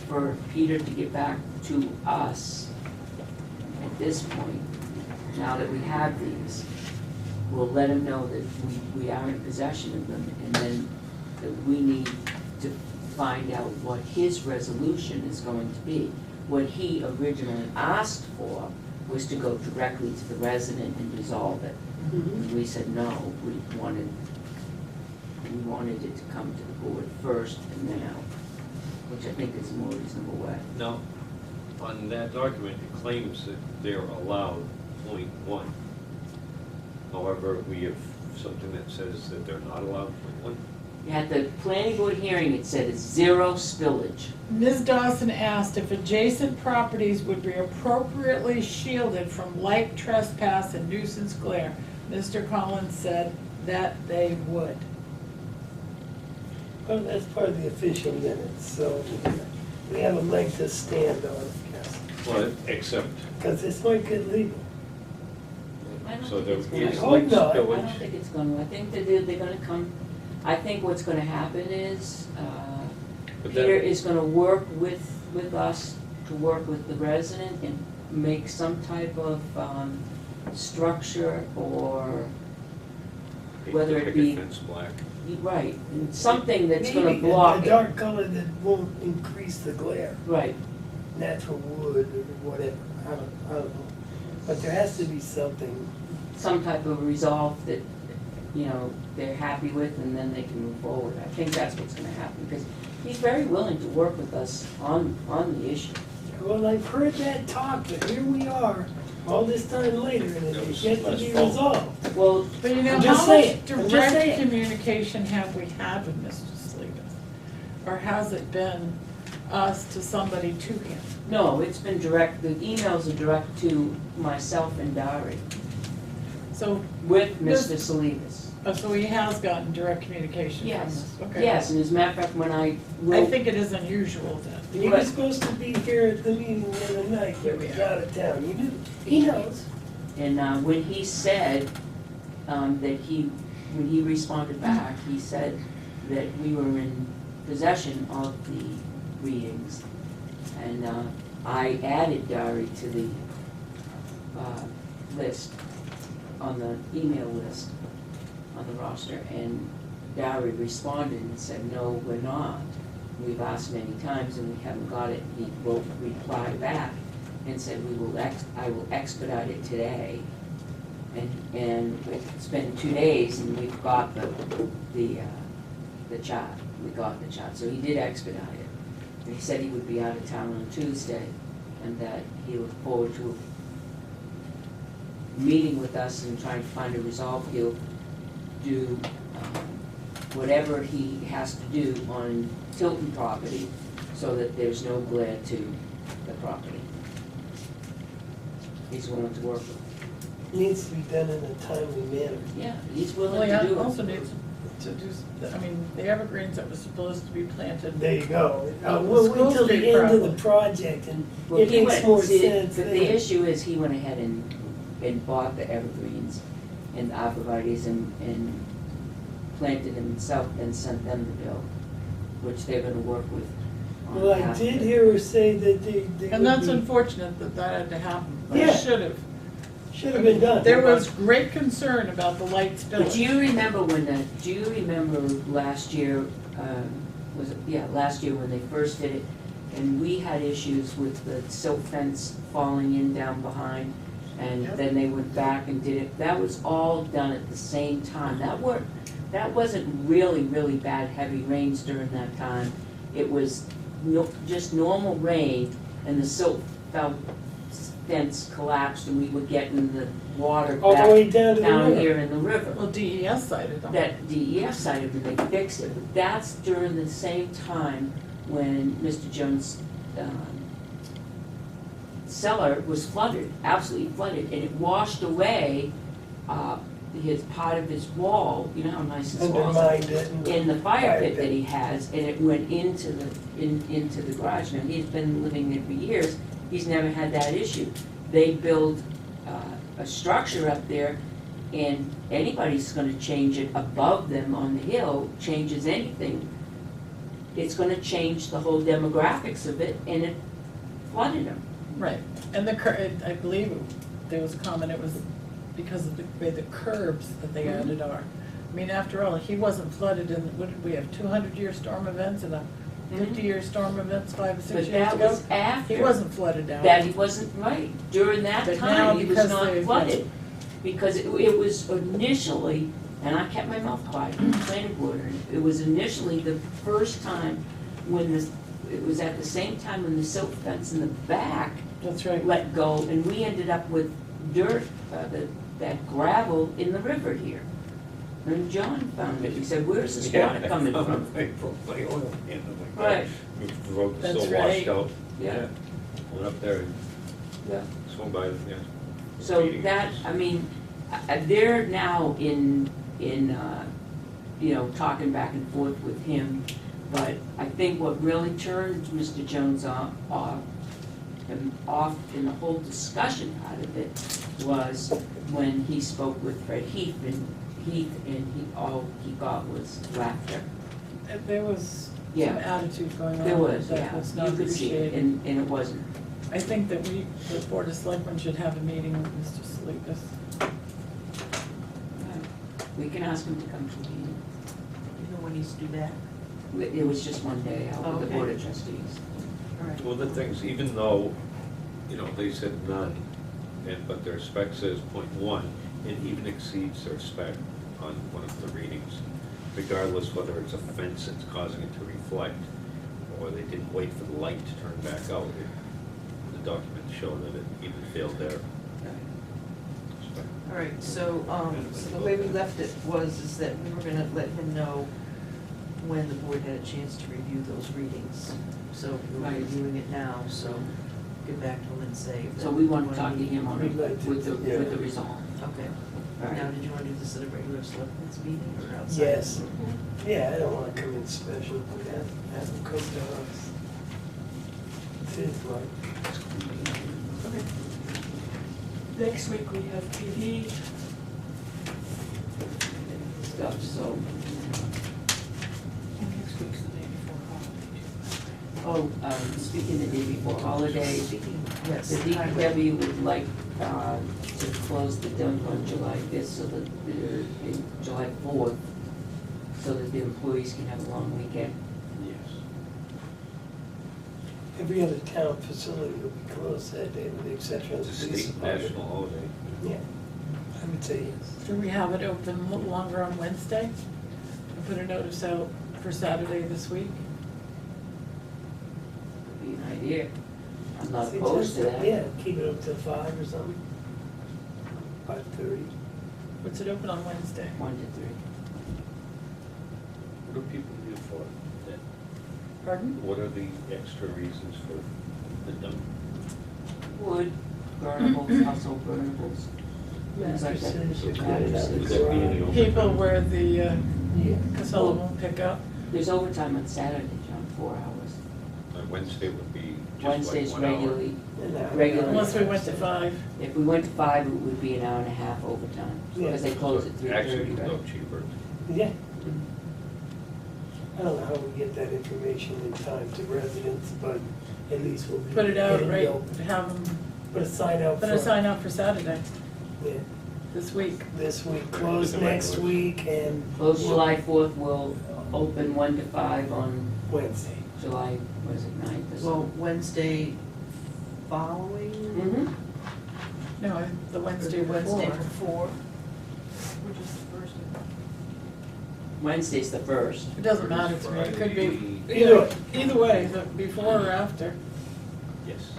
for Peter to get back to us at this point. Now that we have these, we'll let him know that we are in possession of them, and then that we need to find out what his resolution is going to be. What he originally asked for was to go directly to the resident and resolve it. And we said, no, we wanted it to come to the board first and then out, which I think is a more reasonable way. Now, on that document, it claims that they're allowed 0.1. However, we have something that says that they're not allowed 0.1. At the planning board hearing, it said it's 0 spillage. Ms. Dawson asked if adjacent properties would be appropriately shielded from light trespass and nuisance glare. Mr. Collins said that they would. Well, that's part of the official minutes, so we have a leg to stand on, yes. Well, except, Because this might get legal. I don't so think there it's is gonna, light hope not. I don't spillage. think it's gonna, I think that they're gonna come, I think what's gonna happen is, But Peter that- is gonna work with us to work with the resident and make some type of, structure or whether it Picket be, fence black. right, something that's gonna Maybe block a it. dark color that won't increase the glare, Right, natural wood or whatever, I don't know. But there has to be something. some type of resolve that, you know, they're happy with, and then they can move forward. I think that's what's gonna happen, because he's very willing to work with us on the issue. Well, I've heard that talk, but here we are, all this time later, and it's yet to be resolved. Well, But you know, I'm just how much saying, I'm just direct saying. communication have we had with Mr. Salinas? Or has it been us to somebody to him? no, it's been direct, the emails are direct to myself and Dari So, with This- Mr. Salinas. so he has gotten direct communication from Yes, us? Okay. yes, and as a matter of fact, when I I will, think it is unusual then. He was supposed to be here at the meeting the other night, but he was out of town, he knew, he knows. and when he said, that when he responded back, he said that we were in possession of the readings. And, I added Dari to the, list, on the email list, on the roster, and Dari responded and said, no, we're not. We've asked many times and we haven't got it. He wrote, reply back and said, I will expedite it today. And it's been 2 days and we've got the chart, we got the chart, so he did expedite it. And he said he would be out of town on Tuesday, and that he looked forward to meeting with us and trying to find a resolve. He'll do whatever he has to do on Tilton property so that there's no glare to the property. He's willing to work with it. Needs to be done in a timely manner. Yeah, he's Well, willing he to do it. also needs to do, I mean, the evergreens that were supposed to be planted. There you go. Oh, We'll School wait till the Street end of the problem. project and Well, it he makes went- more see, sense But then. the issue is, he went ahead and bought the evergreens and the arborvitaes and planted them himself and sent them the bill, which they're gonna work with on Well, I behalf of did it. hear her say that they And that's would be, unfortunate that that had to happen, but Yeah. it should have. should have been done. There was great concern about the lights bill. But do you remember do you remember last year, last year when they first did it, and we had issues with the silt fence falling in down behind, and Yep. then they went back and did it, that was all done at the same time. That wasn't really, really bad heavy rains during that time. It was just normal rain, and the silt fence collapsed, and we were getting the water All the back way down to the down river. here in the river. Well, DES cited them. That DES cited and they fixed it, but that's during the same time when Mr. Jones' cellar was flooded, absolutely flooded, and it washed away his part of his wall, you know how nice his walls are, Undermined it. and- in the fire pit that he has, and it went into the garage. Now, he's been living there for years, he's never had that issue. They build a structure up there, and anybody's gonna change it above them on the hill, changes anything, it's gonna change the whole demographics of it, and it flooded them. Right, and I believe there was a comment, it was because of the way the curbs that they Mhm. added are. I mean, after all, he wasn't flooded in, what did we have, 200-year storm events and a 50-year storm events 5 or 6 But years that ago? was after. He wasn't flooded down. That he wasn't, right, during that But now time, he was because not they- flooded. Because it was initially, and I kept my mouth quiet, in the planning board, and it was initially the first time when it was at the same time when the silt fence in the back That's right. let go, and we ended up with dirt, that gravel in the river here. And John found it, he said, where's this water coming from? My oil in, oh my God. Right. The road was That's still washed right. out. Yeah. Went up there and Yeah. swung by, yeah. So Meeting. that, I mean, they're now in, talking back and forth with him, but I think what really turned Mr. Jones off in the whole discussion out of it was when he spoke with Fred Heath, and all he got was laughter. There was some Yeah. attitude going on. There was, that yeah, was not you could see it, appreciated. and it wasn't. I think that the Board of Selectmen should have a meeting with Mr. Salinas. We can ask him to come to the meeting. You know when he's due back? It was just one day out with the Okay. Board of Trustees. All right. Well, the things, even though, they said none, but their spec says 0.1, it even exceeds their spec on one of the readings, regardless whether it's a fence that's causing it to reflect, or they didn't wait for the light to turn back out. The documents show that it even failed their spec. All right, so the way we left it is that we were gonna let him know when the board had a chance to review those readings. So we're Right. reviewing it now, so get back to him and say. if So that- we want to talk to him on We'd like to, with the yeah. resolve. Okay. All Now, right. did you wanna do this at a regular selectmen's meeting or outside? Yes. Yeah, I don't wanna come in special, have them come to us. It's his life. Okay. Next week we have PD. Stuff, so, Next week's the day before holiday. speaking the day before holiday, Speaking, yes. the DPW would like to close the dump on July 5th, so that July 4th, so that the employees can have a long weekend. Yes. Every other town facility will be closed that day with the exception of It's the a police state department. national holiday. Yeah, I would say yes. Do we have it open longer on Wednesday? And put a notice out for Saturday this week? Would be an idea. I'm not Say opposed to that. Yeah, keep it up till 5 or something. 5:30. What's it open on Wednesday? 1 to 3. What do people do for that? Pardon? What are the extra reasons for the dump? Wood, burnables, household burnables, things like that. Mattresses, you cut it out Mattresses. of Would the that be any garage. overtime? People where the Yeah. Casella won't pick up. There's overtime on Saturday, John, 4 hours. Wednesday would be just Wednesday's like 1 hour. regularly, An hour. Regular. Unless we went to 5. if we went to 5, it would be an hour and a half overtime, because they close at 3:30, Actually, right? no cheaper. Yeah. I don't know how we get that information in time to residents, but at least we'll be. Put it out, in the right, open. have them, Put a sign out put a front. sign out for Saturday, Yeah. this week. This week, close With the next regulars. week and. Close July 4th, we'll open 1 to 5 on Wednesday. July, what is it, 9th or Well, something? Wednesday following? Mhm. No, the Wednesday Wednesday before. before. Which is the first. Wednesday's the 1st. It doesn't matter to me, it could be, Either either way, the before or after. Yes.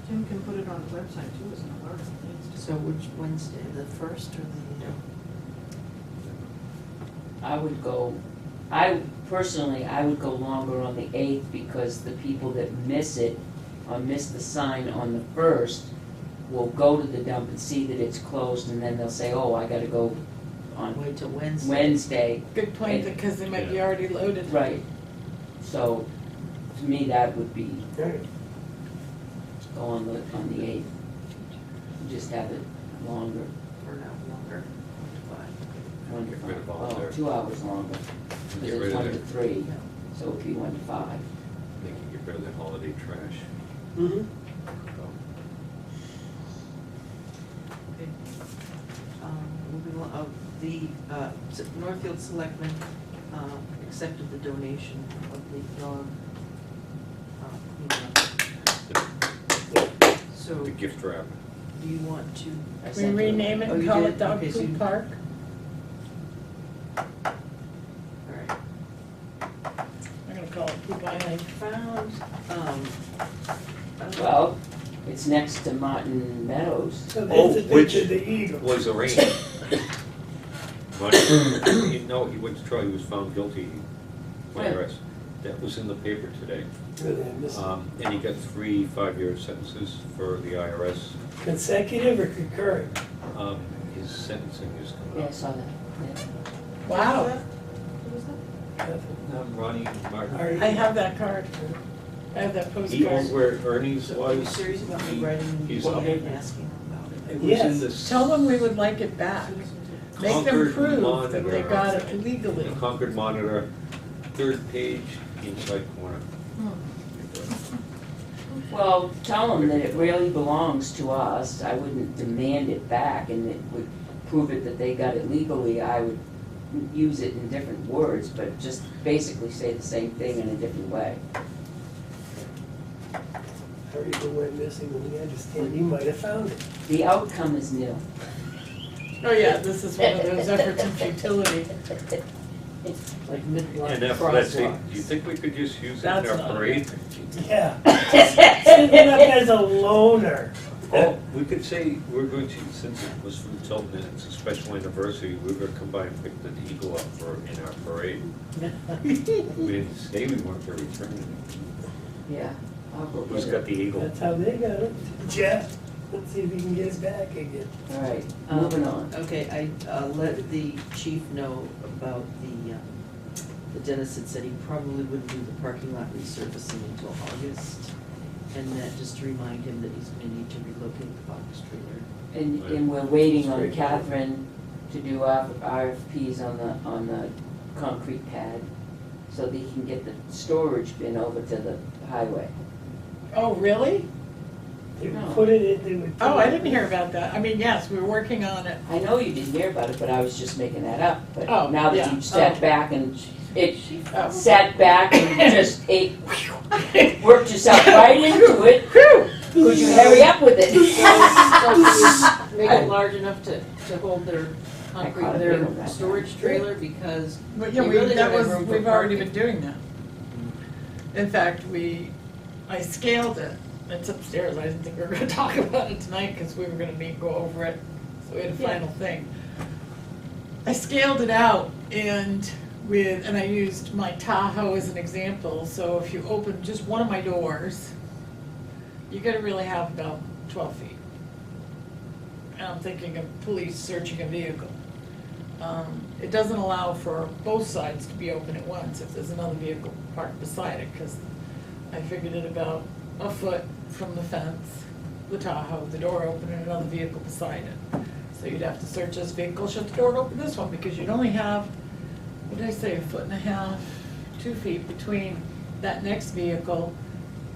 Tim can put it on the website too as an alert if he needs to. So which Wednesday, the first or the? I would go, personally, I would go longer on the 8th, because the people that miss it, or miss the sign on the 1st, will go to the dump and see that it's closed, and then they'll say, oh, I gotta go on Wait till Wednesday. Wednesday. Good point, because they might be Yeah. already loaded. Right. So, to me, that would be, Right. go on the 8th. Just have it longer, Or no, longer, 1 to 5. 1 to Get rid of 5, all well, their- 2 hours longer, Get because rid it's of 1 to their- 3, so it'd be 1 to 5. They can get rid of the holiday trash. Mm-hmm. Okay. Moving on, the Northfield Selectmen accepted the donation of the dog. So, The gift wrap. do you want to? I We sent it. rename it Oh, and you call did? it Dog Okay, so Poop you- Park. All right. I'm gonna call it Poop I Island. found, I don't know. Well, it's next to Martin Meadows. So Oh, there's a which picture of the eagle. Was arraigned. But, no, he went to trial, he was found guilty by When? arrest. That was in the paper today. Really, I missed it. And he got 3 5-year sentences for the IRS. Consecutive or concurrent? His sentencing is Yeah, coming I up. saw that, yeah. Wow, Ronnie Martin. Are you- I have that card. I have that He owned postcard. where Ernie's So are you was. serious about me writing He's one up. and asking about it? It was Yes. in the Tell them we would like it back. Make them Concord prove that Monitor. they got it legally. The Concord Monitor, 3rd page, inside corner. Well, tell them that it really belongs to us. I wouldn't demand it back, and it would prove it that they got it legally. I would use it in different words, but just basically say the same thing in a different way. Or even went missing, and we understand you might have found it. The outcome is nil. Oh, yeah, this is one of those efforts in futility. Like midlife And after that, see, crosswalks. do you think we could just use it That's in not our a parade? Yeah. Set it up as a loner. Oh, we could say, we're going to, since it was from Tilton, and it's a special anniversary, we're gonna come by and pick the eagle up for, in our parade. We didn't say we weren't gonna return it. Yeah, I'll go Who's get got it. the eagle? That's how they got it. Jeff, let's see if he can get it back again. All right, moving on. Okay, I let the chief know about the dentist had said he probably wouldn't do the parking lot resurfacing until August. And that, just to remind him that he's gonna need to relocate the box trailer. And we're waiting on Catherine to do RFPs on the concrete pad, so that he can get the storage bin over to the highway. Oh, really? They would No. put it in, they would. put Oh, I it- didn't hear about that. I mean, yes, we were working on it. I know you didn't hear about it, but I was just making that up. But Oh, now that yeah. you've sat Oh. back and it Oh. sat back and just worked yourself right into it, could you hurry up with it? So make it large enough to hold their I caught concrete, a their big one that storage trailer, because But yeah, You really that don't have was, room for we've already been parking. doing that. In fact, I scaled it. It's upstairs. I didn't think we were gonna talk about it tonight because we were gonna go over it. So we had a Yeah. final thing. I scaled it out and I used my Tahoe as an example. So if you open just one of my doors, you're gonna really have about 12 feet. And I'm thinking of police searching a vehicle. It doesn't allow for both sides to be open at once if there's another vehicle parked beside it, because I figured it about a foot from the fence, the Tahoe, the door open, and another vehicle beside it. So you'd have to search this vehicle, shut the door, and open this one, because you'd only have, what did I say, 1.5 feet, 2 feet between that next vehicle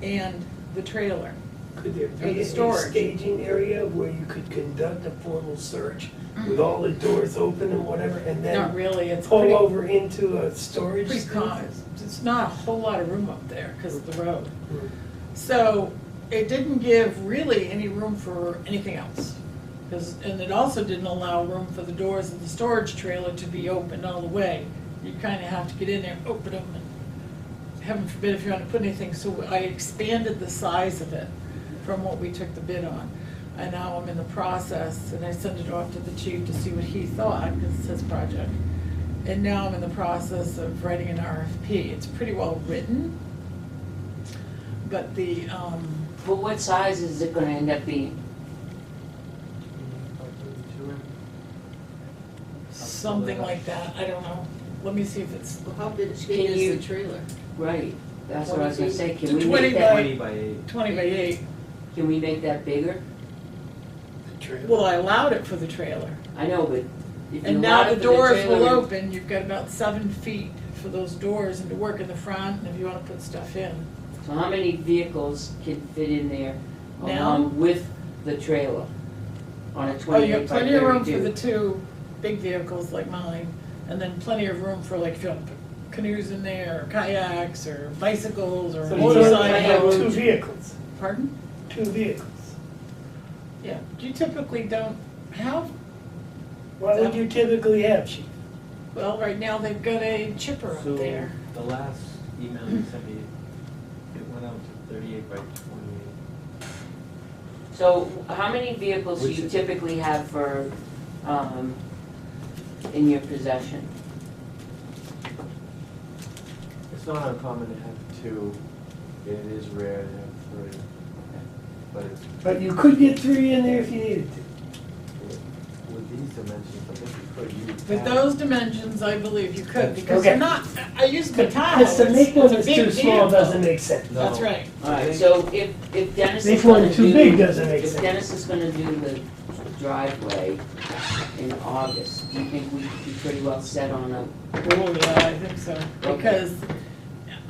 and the trailer. Could there Or be the a storage. staging area where you could conduct a formal search with all the doors open and whatever, and Not then really, it's pull pretty, over into a storage pretty space? it's not a whole lot of room up there because of the road. Hmm. So it didn't give really any room for anything else. And it also didn't allow room for the doors of the storage trailer to be opened all the way. You kind of have to get in there and open them, and heaven forbid if you want to put anything. So I expanded the size of it from what we took the bid on. And now I'm in the process, and I sent it off to the chief to see what he thought, because it's his project. And now I'm in the process of writing an RFP. It's pretty well written, but But what size is it gonna end up being? something like that, I don't know. Let me see if it's well, how big Can you- is the trailer? Right, that's what I was gonna say, can we 20 make that, 20 by 8. 20 by 8. can we make that bigger? The trailer. Well, I allowed it for the trailer. I know, but if you And now allowed the it for doors trailer- will open, you've got about 7 feet for those doors and to work in the front, and if you wanna put stuff in. So how many vehicles can fit in there Now? along with the trailer on a Oh, you 28 have by plenty of room for 32? the 2 big vehicles like mine, and then plenty of room for like if you want to put canoes in there, or kayaks, or bicycles, or So you only have motorcycles. 2 vehicles, Pardon? 2 vehicles. Yeah, you typically don't have, Why would you typically have, chief? well, right now they've got a chipper up So there. the last email you sent me, it went out to 38 by 28. So how many vehicles do Which you is- typically have for, in your possession? It's not uncommon to have 2. It is rare to have 3. But it's, But you could get 3 in there if you needed to. with these dimensions, I think you could use. With that. those dimensions, I believe you could, because Okay. they're not, I used the Tahoe. Because to make one It's a that's big too small vehicle. doesn't make sense. No. That's right. Alright, so if Dennis Make is gonna one too do, big doesn't make if sense. Dennis is gonna do the driveway in August, do you think we'd be pretty well set on a, Oh, yeah, I think so, because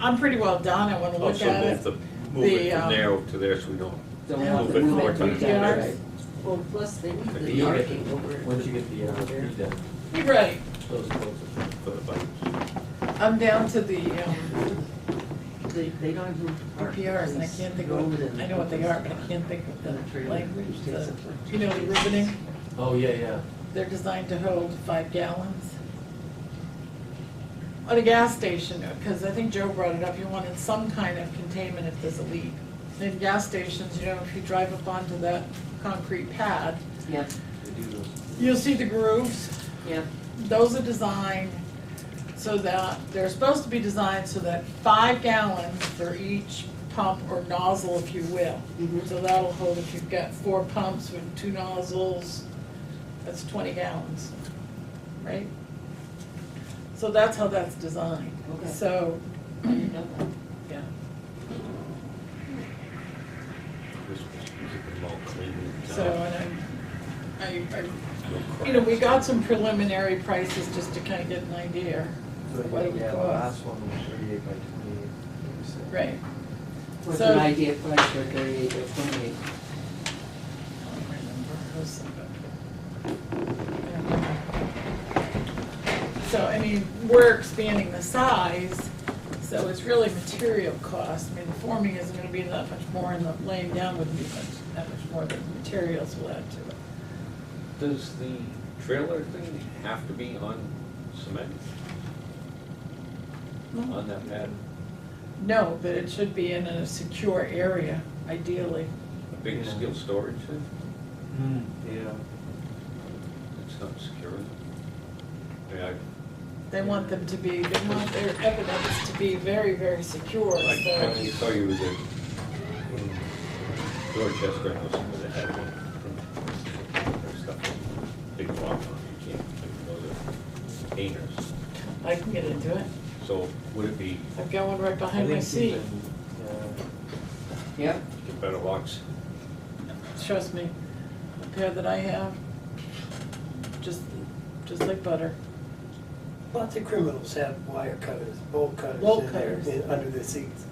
I'm pretty well done, I wanna look Also at move it. the move it The, from there over to there so we don't. Don't Yeah, have move to it move four it times. three times. PRs. Well, plus they need But the you get parking over. Once you get the fee done, Right, those folks For the bikes. I'm down to the, They don't have room to park. PRs, and I can't think of, I know what they are, but I can't think of the language, you know, the riveting. Oh, yeah. They're designed to hold 5 gallons. At a gas station, because I think Joe brought it up, you wanted some kind of containment if there's a leak. In gas stations, you know, if you drive up onto that concrete pad, Yeah, They do those. you'll see the grooves. yeah, Those are designed so that, they're supposed to be designed so that 5 gallons for each pump or nozzle, if you will. Mhm. So that'll hold, if you've got 4 pumps with 2 nozzles, that's 20 gallons, right? So that's how that's designed. Okay. So, I didn't know that. yeah. This was keep them all clean and, So, and you know, we got some preliminary prices just to kind of get an idea So, of what it would yeah, the cost. last one was 38 by 28, like you said. Right. What's So- an idea price for 38 or 28? I don't remember. It was something. So, I mean, we're expanding the size, so it's really material cost. I mean, the forming isn't gonna be that much more, and the laying down wouldn't be that much more, the materials will add to it. Does the trailer thing have to be on cement? On that pad? No, but it should be in a secure area, ideally. A big Yeah. steel storage thing? Yeah. It's not secure. Yeah, They want them to be, they want their evidence to be very, very secure, I so. saw you was in Dorchester, and somewhere that had one. There's stuff, big block on it, you can't, those are painters. I can get into it. So would it be, I've got one right I behind my think seat. even, Yep. get better locks? Trust me, the pair that I have, just like butter. Lots of criminals have wire cutters, bolt cutters. Bolt in their- cutters. under their seats.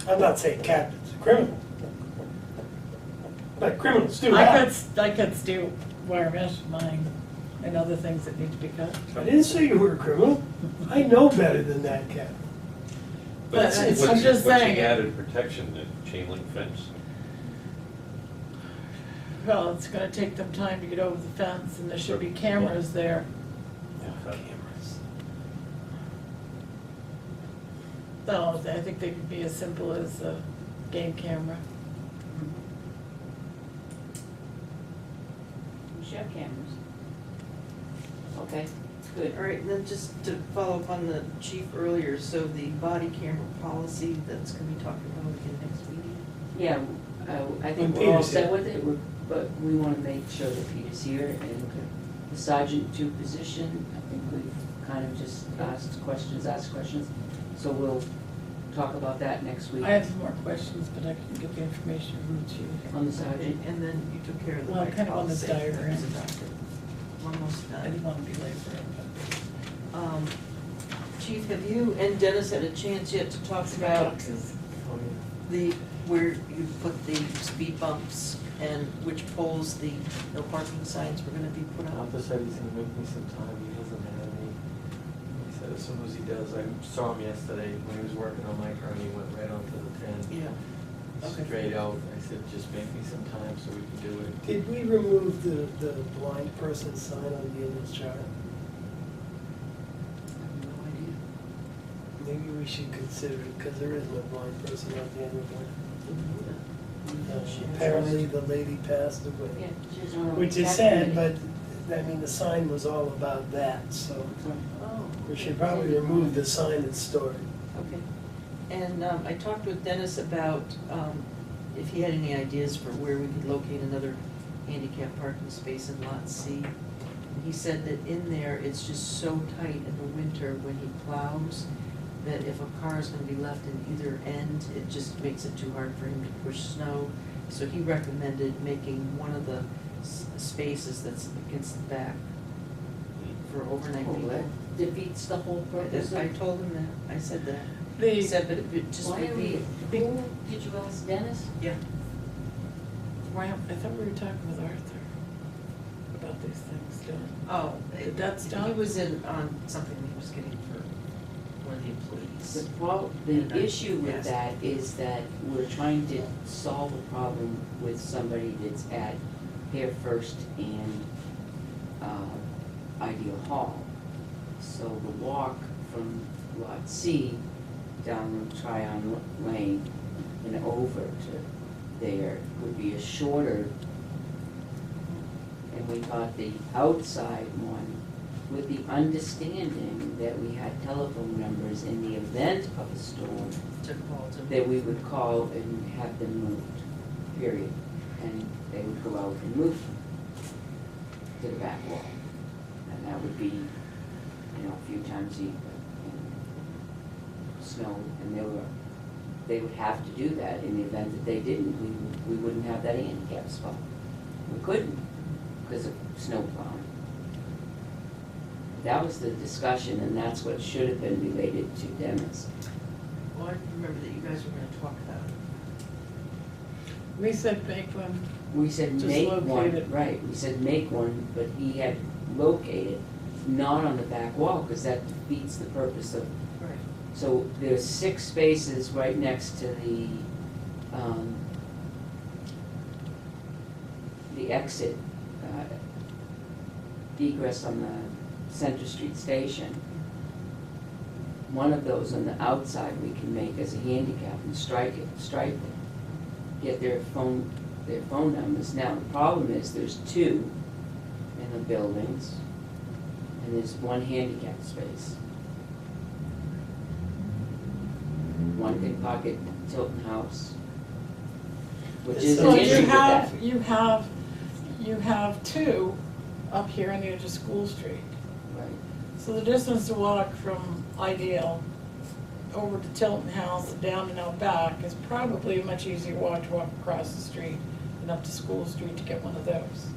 I'm not saying captain's a criminal. But criminals do have. I cut steel wire mesh in mine and other things that need to be cut. I didn't say you were a criminal. I know better than that, Captain. But What's- I'm what's- just saying- What's the added protection, the chain link fence? Well, it's gonna take them time to get over the fence, and there should be cameras there. Cameras. No, I think they could be as simple as a game camera. We should have cameras. Okay, good. All right, and then just to follow up on the chief earlier, so the body camera policy that's gonna be talked about again next meeting? Yeah, I think When we're all Peter's set here. with it, but we wanna make sure that Peter's here, and the sergeant 2 position, I think we've kind of just asked questions, so we'll talk about that next week I have some more questions, but I can get the information from you. on the sergeant. And then you took care of the Well, bike kind of on this policy. diagram. It's adopted. Almost I done. didn't want to be late for it, Chief, have you and Dennis had a chance yet to talk about Oh, the, where you put the speed bumps and which poles the no parking signs were gonna be put up? Arthur said he's gonna make me some time, he hasn't had any. He said as soon as he does, I saw him yesterday when he was working on my car, and he went right onto the 10. Yeah. Okay. Straight out, I said, just make me some time so we can do it. Did we remove the blind person sign on the ambulance charter? I have no idea. Maybe we should consider it, because there is no blind person on the ambulance. Apparently, the lady passed away. Yeah, she was on a Which is tax sad, committee. but, I mean, the sign was all about that, so Oh. we should probably remove the sign that's stored. Okay. And I talked with Dennis about if he had any ideas for where we could locate another handicap parking space in Lot C. And he said that in there, it's just so tight in the winter when he plows, that if a car is gonna be left in either end, it just makes it too hard for him to push snow. So he recommended making one of the spaces that's against the back for overnight Oh, people. that defeats the whole purpose I of. told him that, I said that. The, said that it just Why would are be. we, who did you ask, Dennis? why, I thought we were talking with Arthur about these things, Dylan. Oh, That's he done? was in on something he was getting for one of the employees. The issue with Yes. that is that we're trying to solve a problem with somebody that's at Here First and Ideal Hall. So the walk from Lot C down Tryon Lane and over to there would be a shorter, and we thought the outside one, with the understanding that we had telephone numbers in the event of a storm, To call to. that we would call and have them moved, period. And they would go out and move them to the back wall. And that would be, a few times a year, snow, and they would have to do that. In the event that they didn't, we wouldn't have that handicap spot. We couldn't, because of snow plowing. That was the discussion, and that's what should have been related to Dennis. Well, I remember that you guys were gonna talk about it. We said make one, We said Just make locate one, it. right, we said make one, but he had located, not on the back wall, because that defeats the purpose of. Right. So there's 6 spaces right next to the exit, egress on the Center Street station. One of those on the outside we can make as a handicap and stripe it, get their phone numbers. Now, the problem is there's 2 in the buildings, and there's 1 handicap space. One can park at Tilton House, which is So an so issue with that. you have 2 up here on the edge of School Street. Right. So the distance to walk from Ideal over to Tilton House and down and out back is probably a much easier walk to walk across the street than up to School Street to get one of those.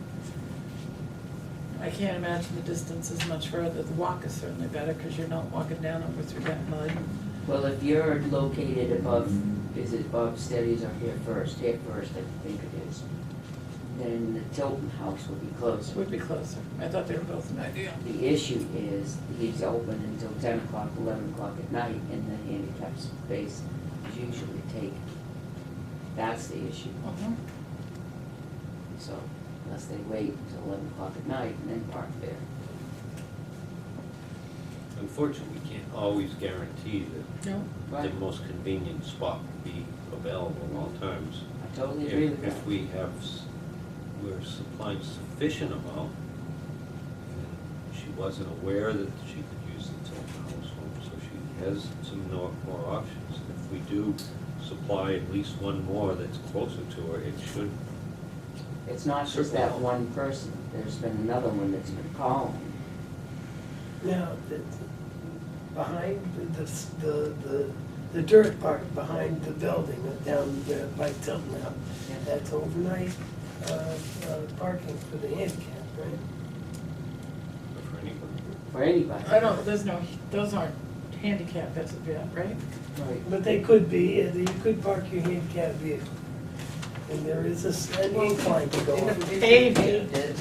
I can't imagine the distance is much further. The walk is certainly better because you're not walking down over through that mud. Well, if you're located above, is it above Steady's or Here First? Here First, I think it is. Then the Tilton House would be It closer. would be closer. I thought they were both an idea. The issue is he's open until 10 o'clock, 11 o'clock at night, and the handicap space is usually taken. That's the issue. So unless they wait until 11 o'clock at night and then park there. Unfortunately, we can't always guarantee that No, the Right. most convenient spot will be available at all times. I totally agree with that. If we have, we're supplying sufficient amount, and she wasn't aware that she could use the Tilton House home, so she has some more options. If we do supply at least one more that's closer to her, it should. It's not just that one person. There's been another one that's been calling. Now, behind the dirt park behind the building down there by Tilton House, Yeah. that's overnight parking for the handicap, right? For anybody. For anybody. I don't, those aren't handicap as of yet, right? Right. But they could be, you could park your handicap vehicle. And there is an incline to go They up. never did Paved paved it.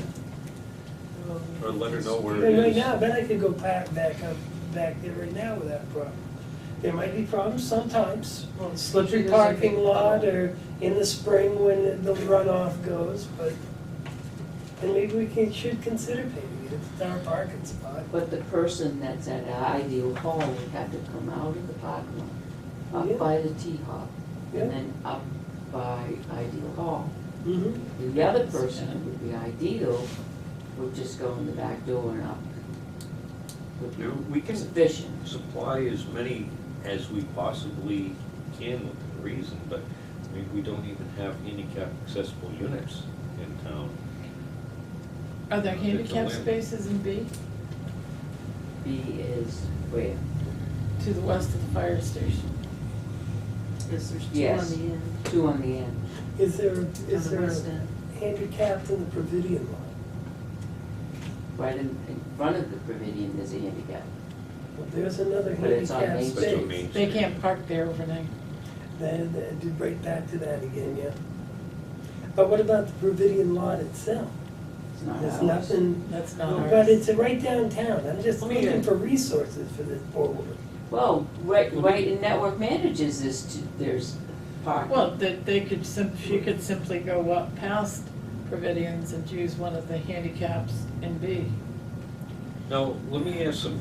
Or let her know where And it right is. now, I bet I could go back there right now without a problem. There might be problems sometimes, Well, slippery there's a big parking lot puddle. or in the spring when the runoff goes, but, and maybe we should consider paving it if it's our parking spot. But the person that's at Ideal Hall would have to come out of the parking lot, Yeah. up by the T-Hop, Yeah. and then up by Ideal Hall. Mm-hmm. The other person would be Ideal, would just go in the back door and up. Would No, be we can sufficient. supply as many as we possibly can within reason, but I mean, we don't even have handicap accessible units in town. Are there It's handicap a limb. spaces in B B is where? to the west of the fire station? Yes, there's 2 on Yes. the end, 2 on the end. Is there on the west end. handicapped in the Providian lot? Right in front of the Providian, there's a handicap. Well, there's another But it's on handicap Main But to space. Main They Street. can't park there overnight. Then, to break back to that again, yeah. But what about the Providian lot itself? It's not There's ours. nothing, That's not ours. but it's right downtown. I'm just Let me looking get- for resources for this poor woman. Well, right in network manages there's parking. Well, they could she could simply go up past Providians and use one of the handicaps in B. Now, let me ask some,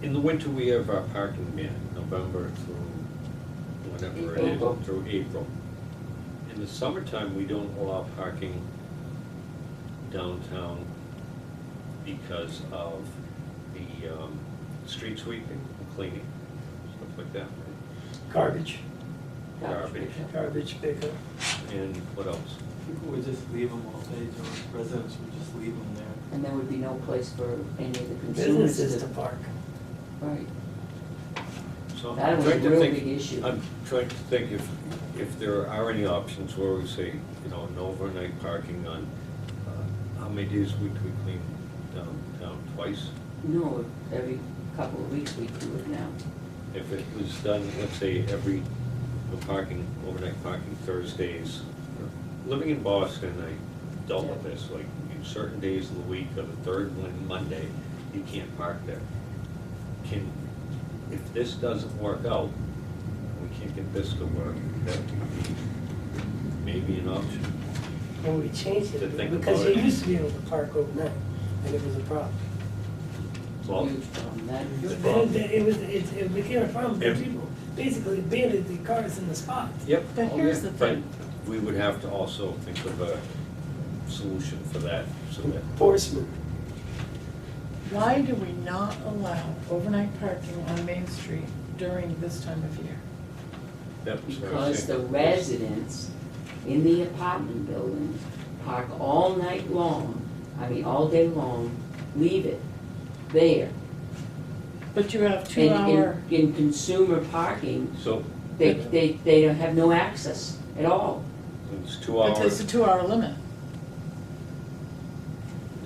in the winter, we have our parking ban, November through whenever it April. is, through April. In the summertime, we don't allow parking downtown because of the street sweeping and cleaning, stuff like that, right? Garbage, Garbage. garbage pickup. And what else? People would just leave them all day, so residents would just leave them there. And there would be no place for any of the consumers Businesses to to. park. Right, So that I'm was a trying to real think- big issue. I'm trying to think if there are any options where we say, no overnight parking on, how many days a week do we clean downtown? Twice? No, every couple of weeks we do it now. If it was done, let's say every, overnight parking Thursdays. Living in Boston, I dealt with this, like, certain days of the week, or the third Monday, you can't park there. If this doesn't work out, we can't get this to work, that would be maybe an option. Well, we changed To it, think because about you it. used to be able to park overnight, and it was a problem. Well, Huge problem. That is a Then problem. it became a problem, because If- people basically abandoned the cars in the spots. Yep. But here's the But thing. we would have to also think of a solution for that, so that, Enforcement. Why do we not allow overnight parking on Main Street during this time of year? that was what I was Because the saying. residents in the apartment buildings park all night long, all day long, leave it there. But you have In- 2-hour, In consumer parking, So they don't have no access at all. it's 2 but there's hours a 2-hour limit.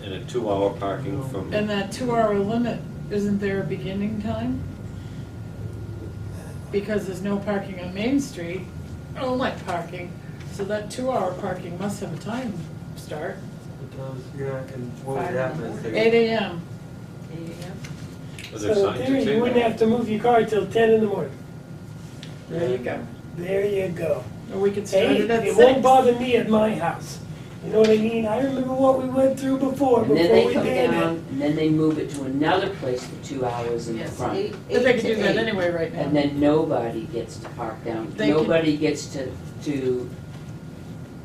and a 2-hour parking from. And that 2-hour limit, isn't there a beginning time? Because there's no parking on Main Street, only parking, so that 2-hour parking must have a time start. It does, yeah, and what would 5 in the happen is morning. they. 8 AM. 8 AM? Are there So signs there, that say you wouldn't that? have to move your car till 10 in the morning. There you go. There you go. Or we could start Hey, it at it won't 6. bother me at my house. You know what I mean? I remember what we went through before And then we they come did down, it. and then they move it to another place for 2 hours in the Yes, front. 8 But they could to do that 8. anyway right now. And then nobody gets to park down, They can- nobody gets to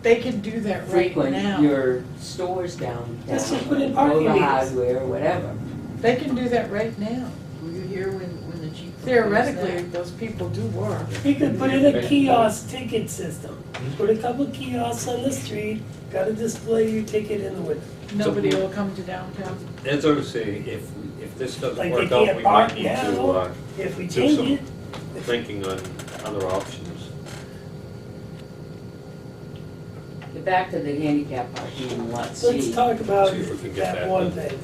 They can do that right frequent now. your stores down, Let's just put in or parking the meters. hardware, or whatever. They can do that right now. Were you here when the chief? proposed Theoretically, that? those people do work. We could put in a kiosk ticket system. Put a couple kiosks on the street, gotta display your ticket in the window. Nobody will come to downtown. As I was saying, if this doesn't Like they work out, can't we park might need to, now, if we do change some it. thinking on other options. Get back to the handicap parking in Lot C. Let's talk about See if we can get that that one done. thing.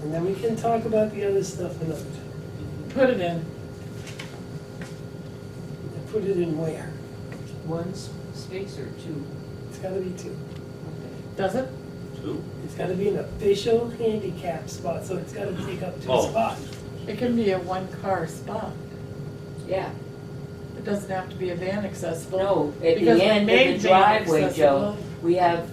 And then we can talk about the other stuff another time. Put it in. And put it in where? One space or two? It's gotta be two. Does it? Two? It's gotta be an official handicap spot, so it's gotta take up two Oh. spots. It can be a 1-car spot. Yeah. It doesn't have to be a van accessible. No, at Because the we end made of the van driveway, Joe, accessible. we have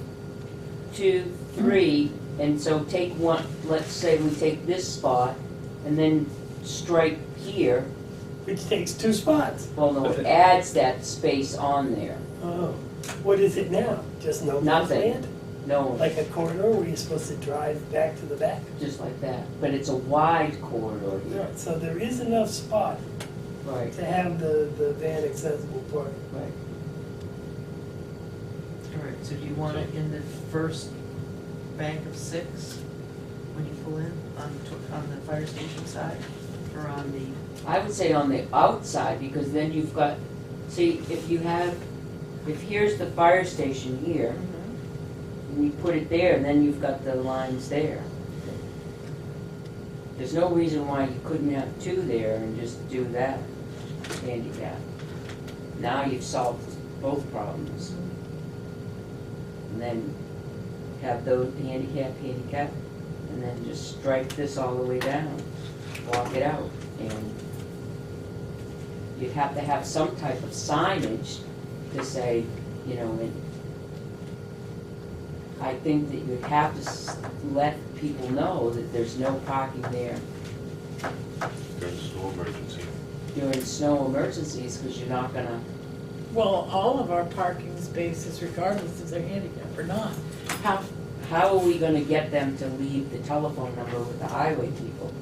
2, 3, and so take one, let's say we take this spot, and then stripe here, Which takes two spots. well, no, it adds that space on there. Oh, what is it now? Just no man's Nothing. land? No, Like a corridor where you're supposed to drive back to the back? just like that, but it's a wide corridor here. Right, so there is enough spot Right, to have the van accessible parking. right. All right, so do you want it in the first bank of 6 when you pull in on the fire station side? Or on the, I would say on the outside, because then you've got, see, if here's the fire station here, and you put it there, and then you've got the lines there. there's no reason why you couldn't have two there and just do that handicap. Now you've solved both problems. And then have those handicap, and then just stripe this all the way down, walk it out. And you'd have to have some type of signage to say, you know, I think that you'd have to let people know that there's no parking there During snow emergency. during snow emergencies, because you're not gonna, Well, all of our parking spaces, regardless if they're handicapped or not, have, how are we gonna get them to leave the telephone number with the highway people?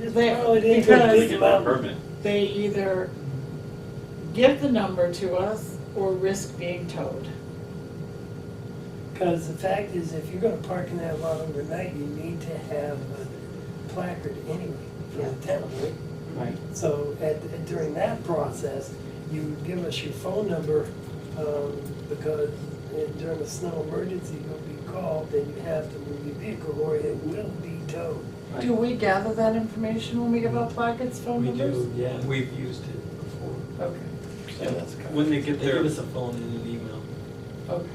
Just They- throw it into a because- They big get that mountain. permit. they either give the number to us or risk being towed. Because the fact is, if you're gonna park in that lot overnight, you need to have a placard anyway for the town, right? Right. So during that process, you give us your phone number, because during a snow emergency, you'll be called and you have to move your vehicle or it will be towed. Do we gather that information when we give out placards, phone We numbers? do, yeah, we've used it before. Okay, so that's covered. When they get They their, give us a phone and an email. Okay,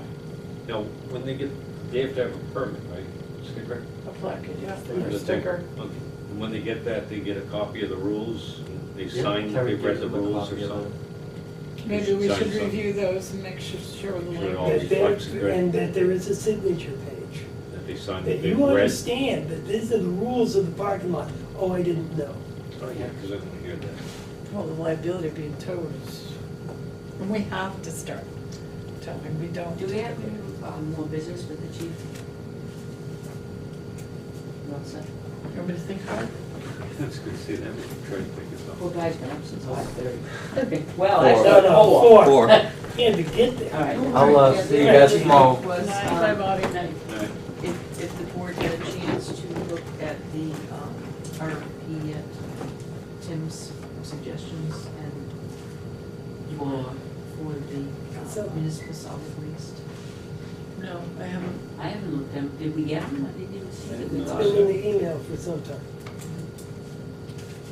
now, when they get, they have to have a permit, right? Sticker? a placard, yes, Or there's a the- sticker. Okay. And when they get that, they get a copy of the rules, and they Yeah, sign, Terry they've read gives the them a rules or copy of something? Maybe we Sign should something. review those and make sure the Sure it language. all That reflects it, right? And that there is a signature page. That they sign, That they've you read. understand that these are the rules of the parking lot. Oh, I didn't know. Oh, yeah, because I want to hear that. Well, the liability of being towed is, and we have to start telling, we don't. Do we have more business with the chief? You all set? You want me to think hard? That's good to see them, trying to think of Poor something. guy's been up since 5:30. Well, Four. actually, No, four. Four. He had to get there. All right. I'll, see you guys tomorrow. Was, Bye, Bobby. Right. if the board had a chance to look at the RFP yet, Tim's suggestions and for So- the municipal solid waste. No, I haven't. I haven't looked at, did we get them? I didn't even see that we It's got been in them. the email for some time.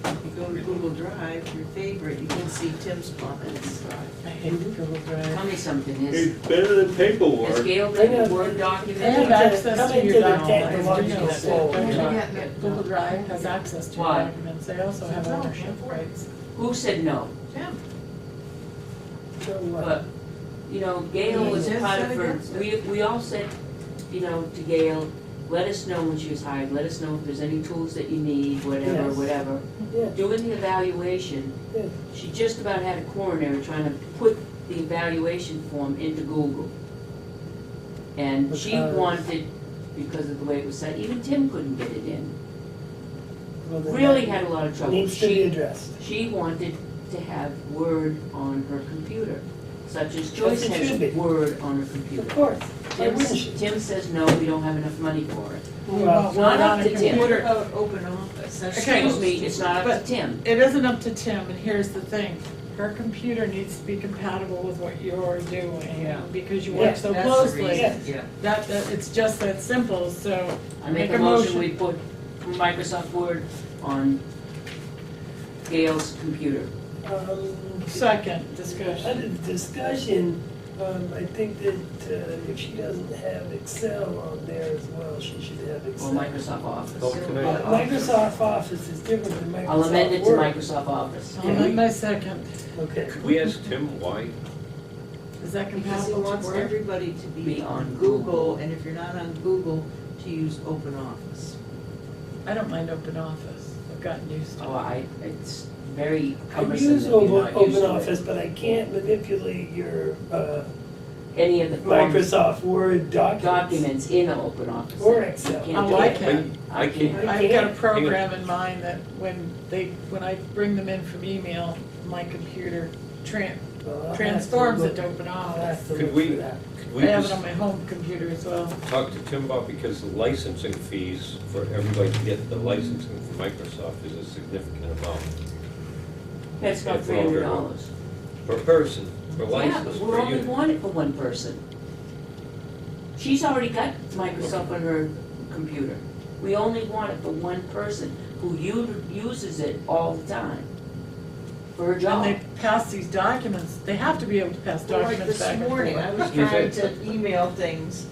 If you go to Google Drive, your favorite, you can see Tim's comments. I hate Google Tell Drive. me something, is, better than has paperwork. Gail got a Word I have document? access Come to into your the documents. technological You know fold. that, don't you? Yeah. Google Drive has access to your Why? documents. They also have ownership rights. Who said no? Tim, So what? But, you know, Gail was He just part said of her, against it. we all said, you know, to Gail, let us know when she was hired, let us know if there's any tools that you need, whatever, Yes. whatever. Yeah, Doing the evaluation, yeah. she just about had a coronary trying to put the evaluation form into Google. And she Because- wanted, because of the way it was set, even Tim couldn't get it in. Well, then Really that had a lot of trouble. Needs to be addressed. She wanted to have Word on her computer, such as Joyce it should has be. Word on her computer. Of course. Why Tim, wouldn't she? Tim says, no, we don't have enough money for it. We Well, want not Word up on a to Tim. What computer. about open office? That's Okay. Excuse me, it's not up But- to Tim. It isn't up to Tim, and here's the thing. Her computer needs to be compatible with what you're doing, Yeah. because you Yeah, work so That's the closely. reason, yeah. That, it's just that simple, so I make a motion, we put Microsoft Word on Gail's computer. Second Under discussion. the discussion, I think that if she doesn't have Excel on there as well, she should have Or Excel. Microsoft Oh, Office. can I- Microsoft Office is different than Microsoft Word. I'll amend it to Microsoft Office. I'll amend my second. Okay. Could we ask Tim why? Is that Because he compatible wants to Word? everybody to Be be on on Google. Google, and if you're not on Google, to use open office. I don't mind open office. I've gotten used to Oh, it. it's very I cumbersome use if you're not Open used to Office, it. but I can't manipulate your Any of the forms, Microsoft Word documents in Open Office. Or Excel. You can't Oh, do I it. can. I can't. I've got a program in mind that when I bring them in from email, my computer transforms it to open I'll have office. to Could look we- for that. Could I we have it just on my home computer as well. talk to Tim about, because the licensing fees for everybody to get the licensing from Microsoft is a significant amount That's about $300. per person, per Yeah, license, but we're per only unit. wanting it for one person. She's already got Microsoft on her computer. We only want it for one person who uses it all the time for her When job. they pass these documents, they have to be able to pass Well, like documents back and this morning, I forth. was trying to email things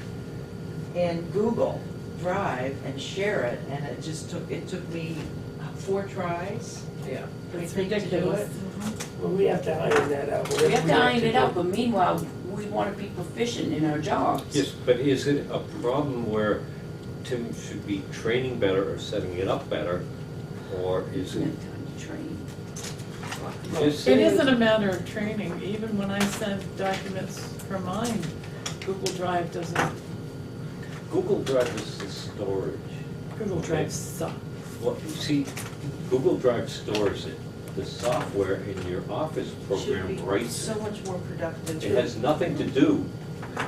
in Google Drive and share it, and it took me 4 tries. Yeah, I it's think, to do ridiculous. it. Well, we have to iron that out. We have to iron it out, do. but meanwhile, we wanna be proficient in our jobs. Yes, but is it a problem where Tim should be training better or setting it up better? Or is We it? have time to train. Just It saying- isn't a matter of training, even when I send documents from mine, Google Drive doesn't, Google Drive is the storage. Google Okay. Drive sucks. Well, you see, Google Drive stores it. The software in your Office Should program be writes so it. much more productive. It has nothing to do.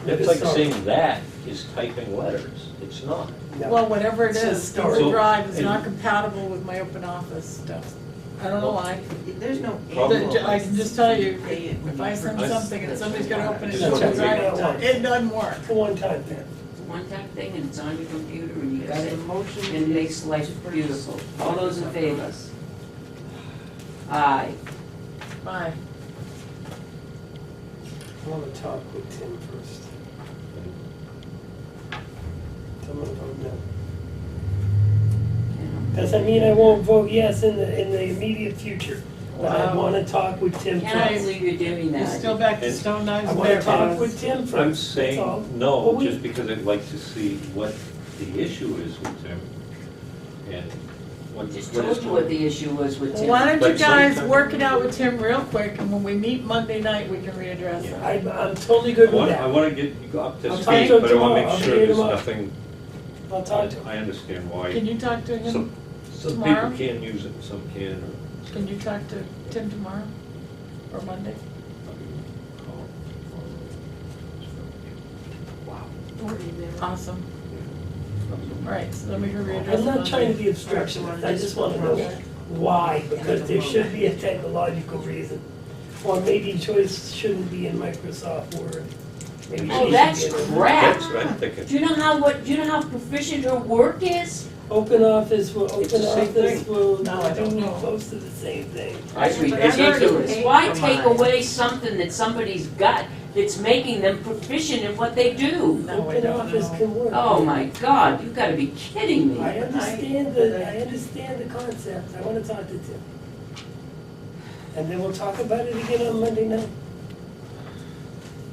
It's like saying that is typing letters. It's not. No. Well, whatever it It's is, just storage. Google Drive is And- not compatible with my open office stuff. I don't know why. There's no. Problem. I can just tell you, Pay it when if I you send purchase something and the somebody's gonna open it, Just in one Google time. Drive, it doesn't work. It's a one-time thing. It's a one-time thing and it's on your computer and you got Yes, it, the motion and it makes is life to purchase- beautiful. All those in favor? Aye. Bye. I want to talk with Tim first. Tell him to vote no. Doesn't mean I won't vote yes in the immediate future, but I Wow. want to talk with Tim Can't first. believe you're doing You're that. still back to And- stone knives I and want to bear talk paws. with Tim first. I'm that's all. saying Well, no, we- just because I'd like to see what the issue is with Tim and what Just what is told you what going. the issue was with Well, Tim. why don't you But guys sometimes- work it out with Tim real quick, and when we meet Monday night, we can readdress it. I'm totally good with I that. want to get you up to I'll talk speed, to him but I want tomorrow. to make I'll sure be here there's tomorrow. nothing. I'll talk to him. I understand why. Can you talk to him Some tomorrow? people can use it, some can. or- Can you talk to Tim tomorrow or Monday? Wow. Or email. Awesome. All right, so then we can readdress it I'm not Monday. trying to be obstructionist, I just want to know why, because there should be a technological reason. Or maybe choice shouldn't be in Microsoft Word. Maybe she Oh, should that's get it. crap. That's what I'm thinking. Do you know how proficient her work is? Open Office will, It's the Open same Office thing. will No, I don't do know. close to the same thing. That's But I've already ridiculous. paid Why for take mine. away something that somebody's got that's making them proficient in what they do? No, I Open don't Office know. can work. Oh my God, you gotta be kidding me. I understand the concept, I wanna talk to Tim. And then we'll talk about it again on Monday night.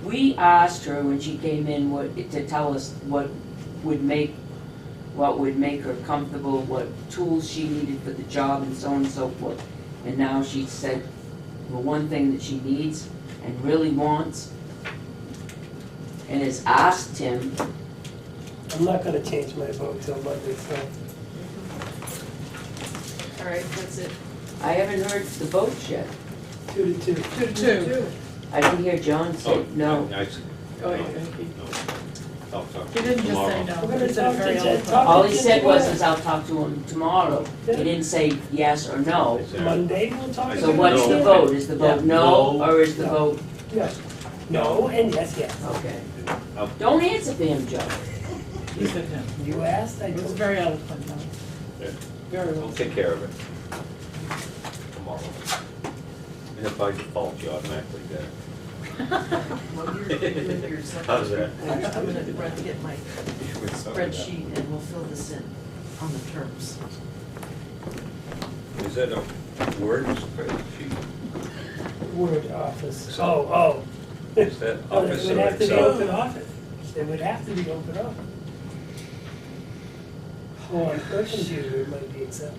We asked her when she came in to tell us what would make her comfortable, what tools she needed for the job and so on and so forth. And now she said the one thing that she needs and really wants and has asked him, I'm not gonna change my vote till Monday, so. All right, that's it. I haven't heard the votes yet. 2-2. 2-2. I didn't hear John say no. I- Oh, yeah, no, he- no. I'll talk He didn't just tomorrow. say no. We're gonna He said talk it very to Jen. eloquently. Talk- All he said was, I'll talk to him tomorrow. He Yeah. didn't say yes or no. Is there- Monday, we'll talk about it. So what's the again. vote? Is the vote no No. or is the No. vote? Yeah. No, and yes, yes. Okay. I'll- Don't answer for him, Joe. He said no. You asked, I It was told you. very eloquent, no. Yeah. Very I'll well. take care of it tomorrow. And if by default, you automatically get it. Well, you're doing your second. How's that? I'm gonna get my spreadsheet and we'll fill this in on the terms. Is that a Word spreadsheet? Word Office. Oh. Is that Oh, it Office would or have to be Excel? Open Office. It would have to be Open Office. Oh, on her computer, it might be Excel.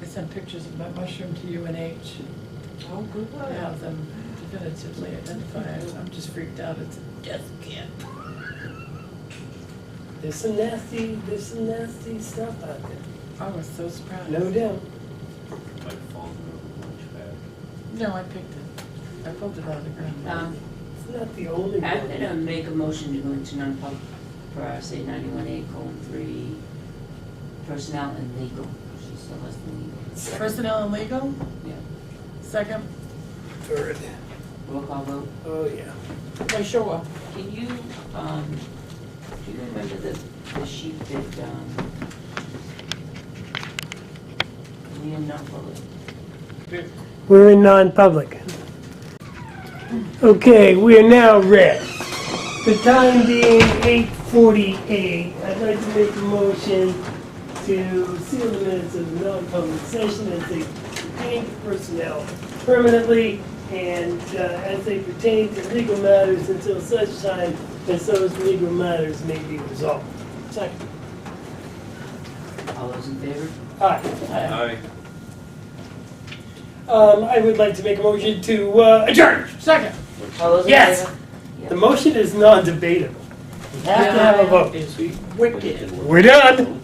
I sent pictures of my mushroom to UNH. Oh, good. I have them definitively identified. I'm just freaked out. It's a death kit. There's some nasty stuff out there. I was so surprised. No doubt. My phone, lunch bag. No, I picked it. I pulled it out of the ground. It's not the only I'm one. gonna make a motion to go into non-public for RSA 91A:3, personnel and legal. She still has the legal. Personnel and legal? Yeah. Second, Third. Roll call vote. Oh, yeah. by show up. Can you, Do you remember the sheet that, Leon Knuckles? We're in non-public. Okay, we are now ready. The time being 8:48, I'd like to make a motion to seal the minutes of the non-public session as they pertain to personnel permanently and as they pertain to legal matters until such time as those legal matters may be resolved. Second. All those in favor? Aye. Aye. I would like to make a motion to adjourn. Second. All those in Yes. favor? Yep. The motion is non-debatable. We have to have a vote. Is wicked. We're done.